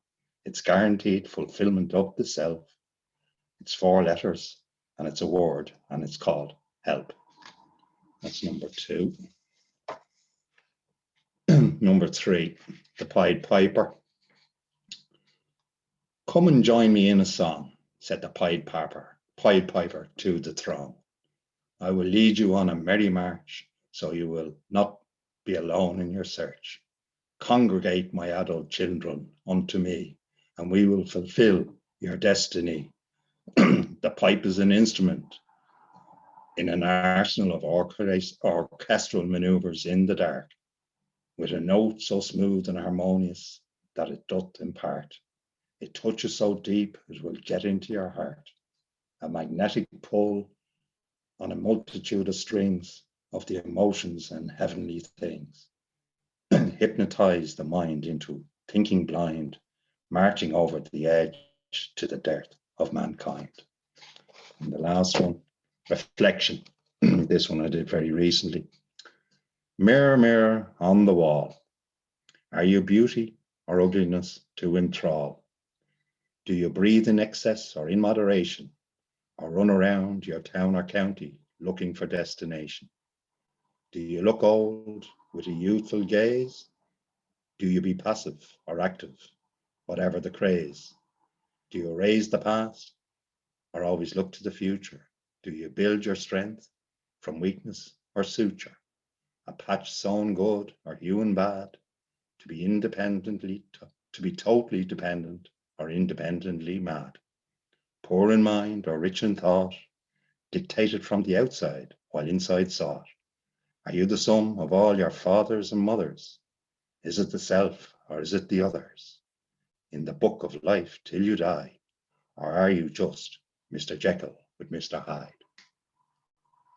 It's guaranteed fulfillment of the self. It's 4 letters and it's a word and it's called help. That's number 2. Number 3, the Pied Piper. Come and join me in a song, said the Pied Piper to the throng. I will lead you on a merry march, so you will not be alone in your search. Congregate my adult children unto me, and we will fulfill your destiny. The pipe is an instrument in an arsenal of orchestral maneuvers in the dark, with a note so smooth and harmonious that it doth impart. It touches so deep it will get into your heart. A magnetic pull on a multitude of strings of the emotions and heavenly things. Hypnotize the mind into thinking blind, marching over the edge to the death of mankind. And the last one, reflection. This one I did very recently. Mirror, mirror on the wall, are you beauty or ugliness to enthrall? Do you breathe in excess or in moderation, or run around your town or county looking for destination? Do you look old with a youthful gaze? Do you be passive or active, whatever the craze? Do you erase the past or always look to the future? Do you build your strength from weakness or suture? A patch sewn good or hewn bad? To be to be totally dependent or independently mad? Poor in mind or rich in thought, dictated from the outside while inside sought? Are you the sum of all your fathers and mothers? Is it the self or is it the others? In the book of life till you die, or are you just Mr. Jekyll with Mr. Hyde?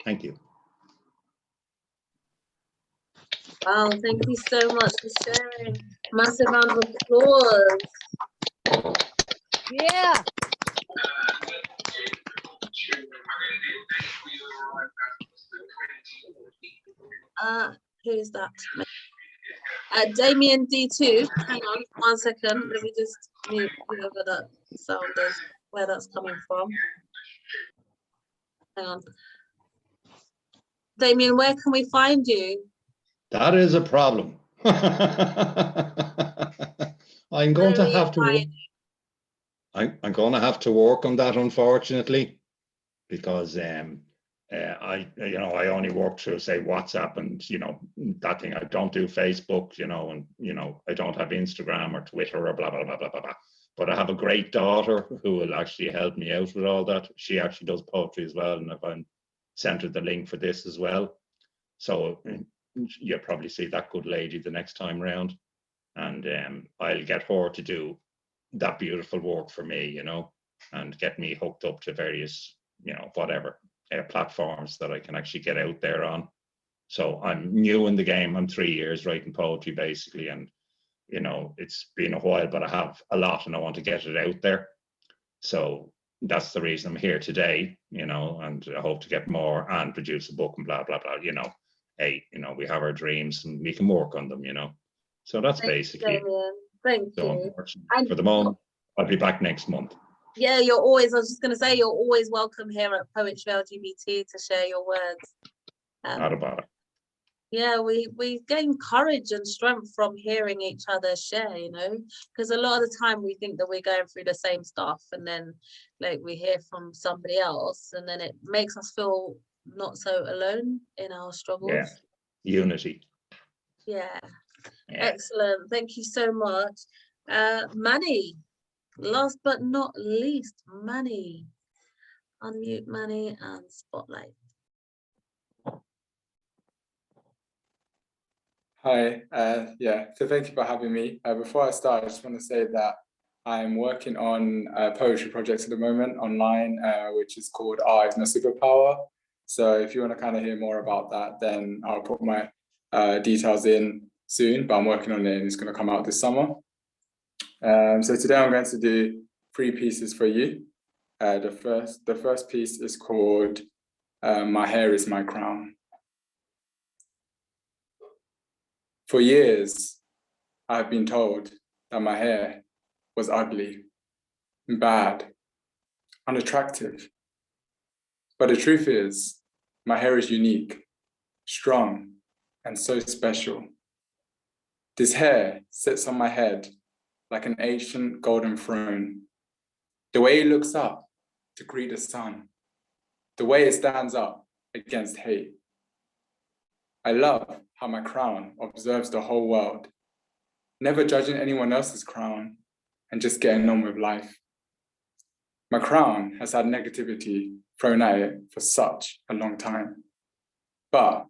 Thank you. Wow, thank you so much for sharing. Massive round of applause. Yeah. Who's that? Damien D2. Hang on 1 second. Let me just mute whoever that sound is, where that's coming from. Hang on. Damien, where can we find you? That is a problem. I'm going to have to. I'm going to have to work on that, unfortunately, because I only work through, say, WhatsApp and that thing. I don't do Facebook, and I don't have Instagram or Twitter or blah blah blah blah blah blah. But I have a great daughter who will actually help me out with all that. She actually does poetry as well, and I've sent her the link for this as well. So you'll probably see that good lady the next time round, and I'll get her to do that beautiful work for me, and get me hooked up to various, whatever platforms that I can actually get out there on. So I'm new in the game. I'm 3 years writing poetry basically, and it's been a while, but I have a lot and I want to get it out there. So that's the reason I'm here today, and I hope to get more and produce a book and blah blah blah. Hey, we have our dreams and we can work on them, So that's basically it. Thank you. And for the moment, I'll be back next month. Yeah, I was just going to say, you're always welcome here at Poetry LGBT to share your words. Not about it. Yeah, we gain courage and strength from hearing each other share, because a lot of the time we think that we're going through the same stuff, and then we hear from somebody else, and then it makes us feel not so alone in our struggles. Yeah, unity. Yeah. Excellent. Thank you so much. Manny, last but not least, Manny. Unmute Manny and spotlight. Hi, so thank you for having me. Before I start, I just want to say that I'm working on a poetry project at the moment online, which is called Art is No Superpower. So if you want to kind of hear more about that, then I'll put my details in soon, but I'm working on it and it's going to come out this summer. So today I'm going to do 3 pieces for you. The first piece is called My Hair is My Crown. For years, I've been told that my hair was ugly, bad, unattractive. But the truth is, my hair is unique, strong, and so special. This hair sits on my head like an ancient golden throne. The way it looks up to greet the sun, the way it stands up against hate. I love how my crown observes the whole world, never judging anyone else's crown and just getting on with life. My crown has had negativity thrown at it for such a long time. But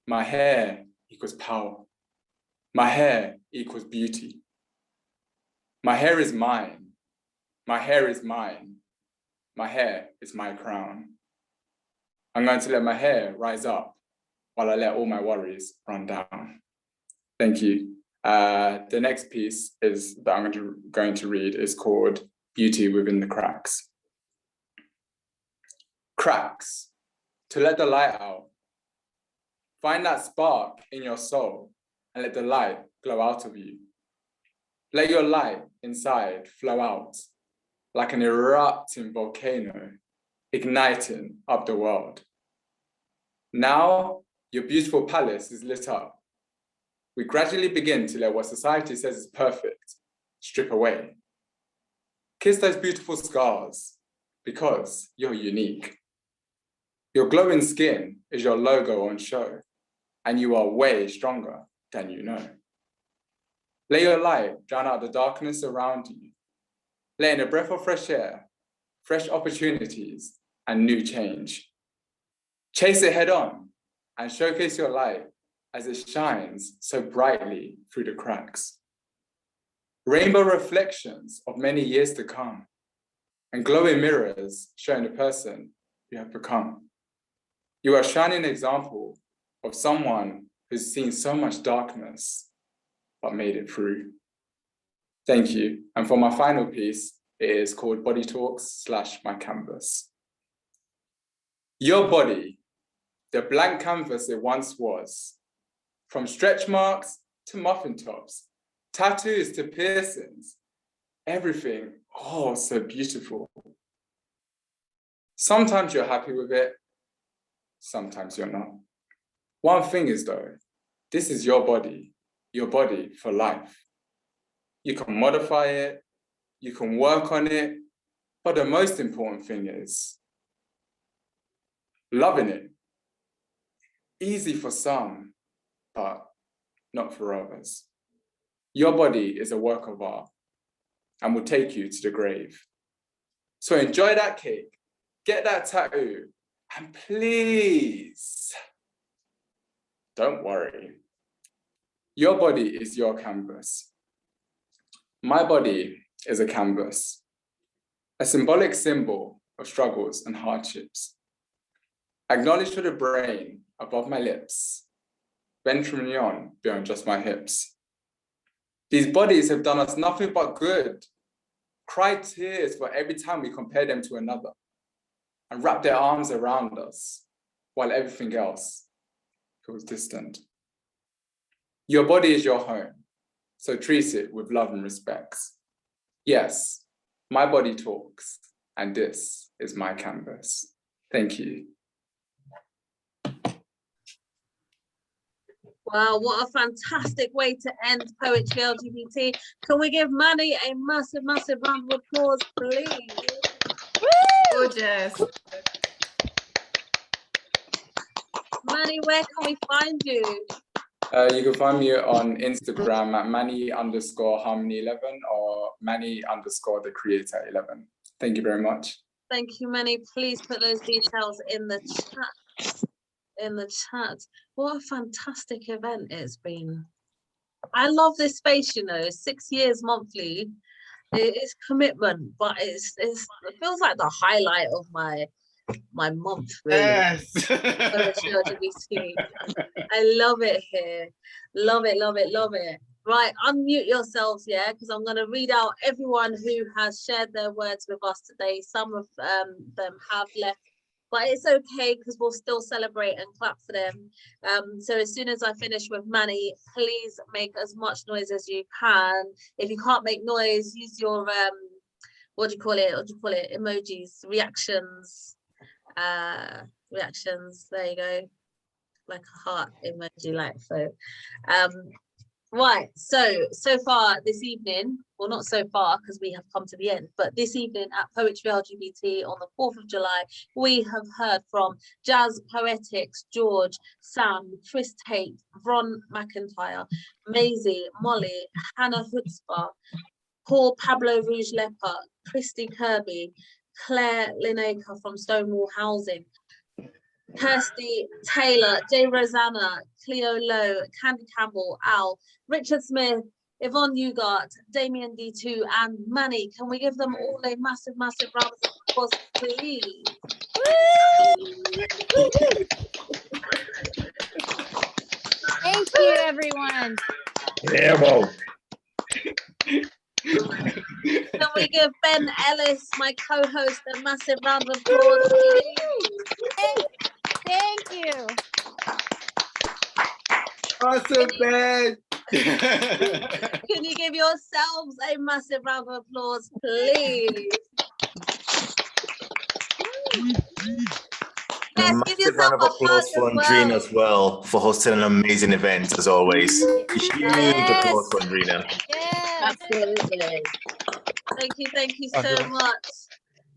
my hair equals power. My hair equals beauty. My hair is mine. My hair is mine. My hair is my crown. I'm going to let my hair rise up while I let all my worries run down. Thank you. The next piece that I'm going to read is called Beauty Within the Cracks. Cracks, to let the light out. Find that spark in your soul and let the light glow out of you. Let your light inside flow out. like an erupting volcano, igniting up the world. Now, your beautiful palace is lit up. We gradually begin to let what society says is perfect strip away. Kiss those beautiful scars, because you're unique. Your glowing skin is your logo on show, and you are way stronger than you know. Let your light drown out the darkness around you, letting a breath of fresh air, fresh opportunities, and new change. Chase it head on and showcase your light as it shines so brightly through the cracks. Rainbow reflections of many years to come, and glowing mirrors showing the person you have become. You are a shining example of someone who's seen so much darkness, but made it through. Thank you. And for my final piece, it is called Body Talks / My Canvas. Your body, the blank canvas it once was, from stretch marks to muffin tops, tattoos to piercings, everything, oh, so beautiful. Sometimes you're happy with it, sometimes you're not. One thing is though, this is your body for life. You can modify it, you can work on it, but the most important thing is loving it. Easy for some, but not for others. Your body is a work of art and will take you to the grave. So enjoy that cake, get that tattoo, and please, don't worry. Your body is your canvas. My body is a canvas, a symbolic symbol of struggles and hardships. Acknowledged with the brain above my lips, venturing on beyond just my hips. These bodies have done us nothing but good, cried tears for every time we compare them to another, and wrap their arms around us while everything else feels distant. Your body is your home, so treat it with love and respect. Yes, my body talks, and this is my canvas. Thank you. Wow, what a fantastic way to end Poetry LGBT. Can we give Manny a massive, massive round of applause, please? Woo! Gorgeous. Manny, where can we find you? You can find me on Instagram at Manny_Harmony11 or Manny_the_creator11. Thank you very much. Thank you, Manny. Please put those details in the chat. What a fantastic event it's been. I love this space, you know, 6 years monthly. It's commitment, but it feels like the highlight of my month, really. Yes. Poetry LGBT. I love it here. Love it, love it, love it. Right, unmute yourselves, yeah, because I'm going to read out everyone who has shared their words with us today. Some of them have left, but it's okay because we'll still celebrate and clap for them. So as soon as I finish with Manny, please make as much noise as you can. If you can't make noise, use your what do you call it? Emojis, reactions. Reactions. There you go. Like a heart emoji, like so. Right, so far this evening, well, not so far because we have come to the end, but this evening at Poetry LGBT on the 4th of July, we have heard from Jazz Poetics, George, Sam, Chris Tate, Ron McIntyre, Maisie, Molly, Hannah Hutzpah, Paul Pablo Rouge Leper, Christy Kirby, Claire Lineker from Stonewall Housing, Kirsty Taylor, Jay Rosanna, Cleo Lowe, Candy Campbell, Al, Richard Smith, Yvonne Ugart, Damien D2, and Manny. Can we give them all a massive, massive round of applause, please? Thank you, everyone. Yeah, well. Can we give Ben Ellis, my co-host, a massive round of applause, please? Thank you. Awesome, Ben. Can you give yourselves a massive round of applause, please? A massive round of applause for Andrina as well for hosting an amazing event as always. A huge applause for Andrina. Absolutely. Thank you so much.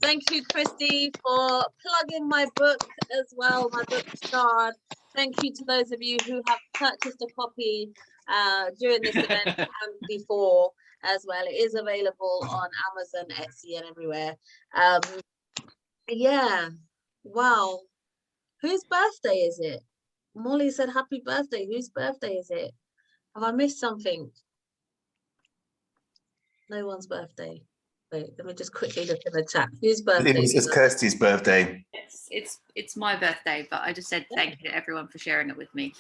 Thank you, Christy, for plugging my book as well, my book Shard. Thank you to those of you who have purchased a copy during this event and before as well. It is available on Amazon, Etsy, and everywhere. Yeah, wow. Whose birthday is it? Molly said happy birthday. Whose birthday is it? Have I missed something? No one's birthday. Wait, let me just quickly look in the chat. Whose birthday? It's Kirsty's birthday. It's my birthday, but I just said thank you to everyone for sharing it with me.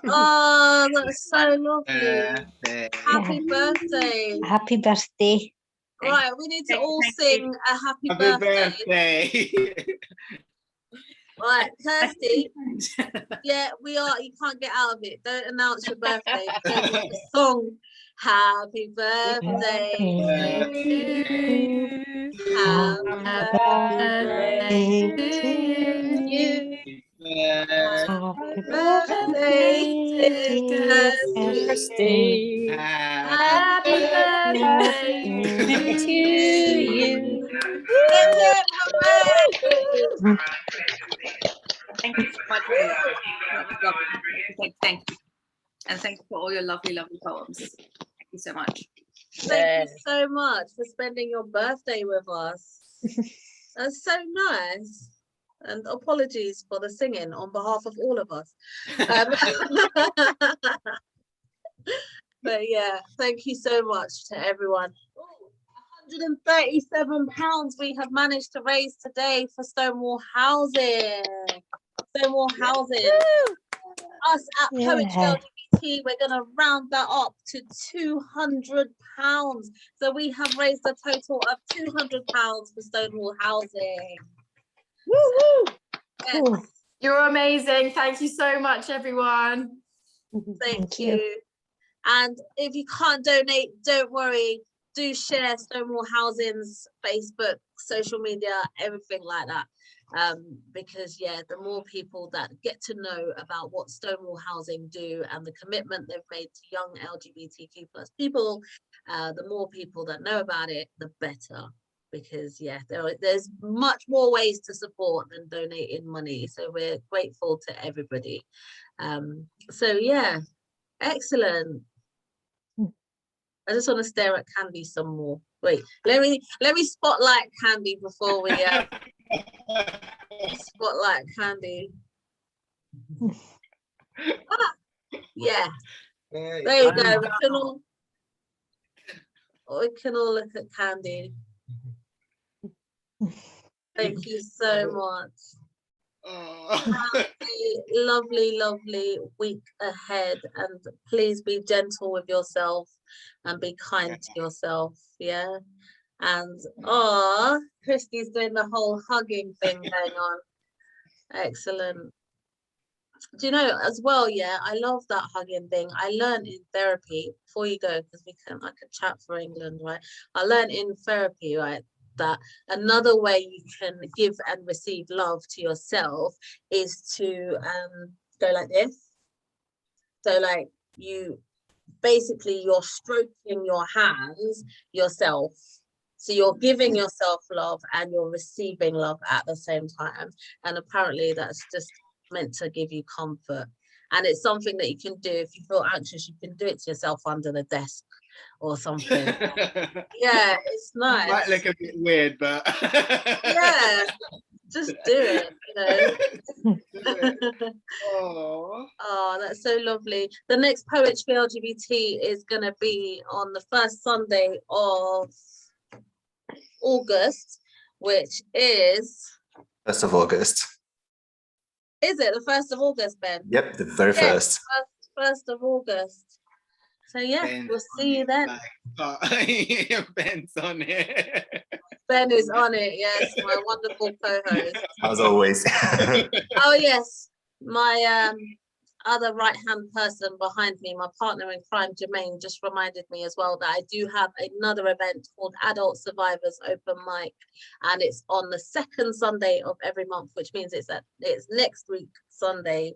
Oh, that's so lovely. Happy birthday. Happy birthday. Right, we need to all sing a happy birthday. Right, Kirsty. Yeah, we are. You can't get out of it. Don't announce your birthday. Because it's the song. Happy birthday to you. Happy birthday to you. Happy birthday, dear Kirsty. Happy birthday to you. Thank you so much. That was lovely. Thank you. And thank you for all your lovely, lovely poems. Thank you so much. Thank you so much for spending your birthday with us. That's so nice. And apologies for the singing on behalf of all of us. But yeah, thank you so much to everyone. £137 we have managed to raise today for Stonewall Housing. Stonewall Housing. Us at Poetry LGBT, we're going to round that up to £200. So we have raised a total of £200 for Stonewall Housing. Woo! Yes. You're amazing. Thank you so much, everyone. Thank you. And if you can't donate, don't worry. Do share Stonewall Housing's Facebook, social media, everything like that. Because yeah, the more people that get to know about what Stonewall Housing do and the commitment they've made to young LGBTQ+ people, the more people that know about it, the better. Because yeah, there's much more ways to support than donating money. So we're grateful to everybody. So yeah, excellent. I just want to stare at Candy some more. Wait, let me spotlight Candy before we spotlight Candy. Yeah, there you go. We can all look at Candy. Thank you so much. Have a lovely, lovely week ahead, and please be gentle with yourself and be kind to yourself. Yeah. And Christy's doing the whole hugging thing going on. Excellent. Do you know as well? Yeah, I love that hugging thing. I learned in therapy, before you go, because I could chat for England, right? I learned in therapy, right, that another way you can give and receive love to yourself is to go like this. So like you're stroking your hands yourself. So you're giving yourself love and you're receiving love at the same time. And apparently that's just meant to give you comfort. And it's something that you can do if you feel anxious. You can do it to yourself under the desk or something. Yeah, it's nice. Might look a bit weird, but yeah, just do it, Oh, that's so lovely. The next Poetry LGBT is going to be on the first Sunday of August, which is 1st of August. Is it the 1st of August, Ben? Yep, the very first. 1st of August. So yeah, we'll see you then. Ben's on it. Ben is on it, yes, my wonderful co-host. As always. Oh yes, my other right-hand person behind me, my partner in crime, Jermaine, just reminded me as well that I do have another event called Adult Survivors Open Mic, and it's on the second Sunday of every month, which means it's next week Sunday.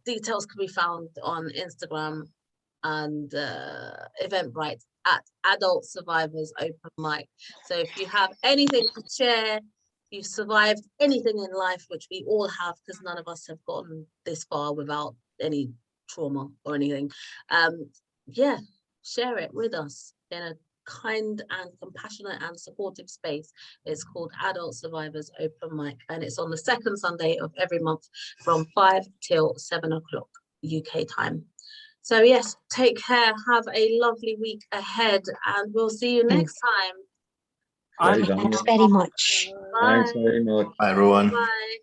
Details can be found on Instagram and Eventbrite at Adult Survivors Open Mic. So if you have anything to share, you've survived anything in life, which we all have, because none of us have gotten this far without any trauma or anything. Yeah, share it with us in a kind and compassionate and supportive space. It's called Adult Survivors Open Mic, and it's on the second Sunday of every month from 5 till 7 o'clock UK time. So yes, take care, have a lovely week ahead, and we'll see you next time. Thanks very much. Bye. Thanks very much. Bye, everyone. Bye.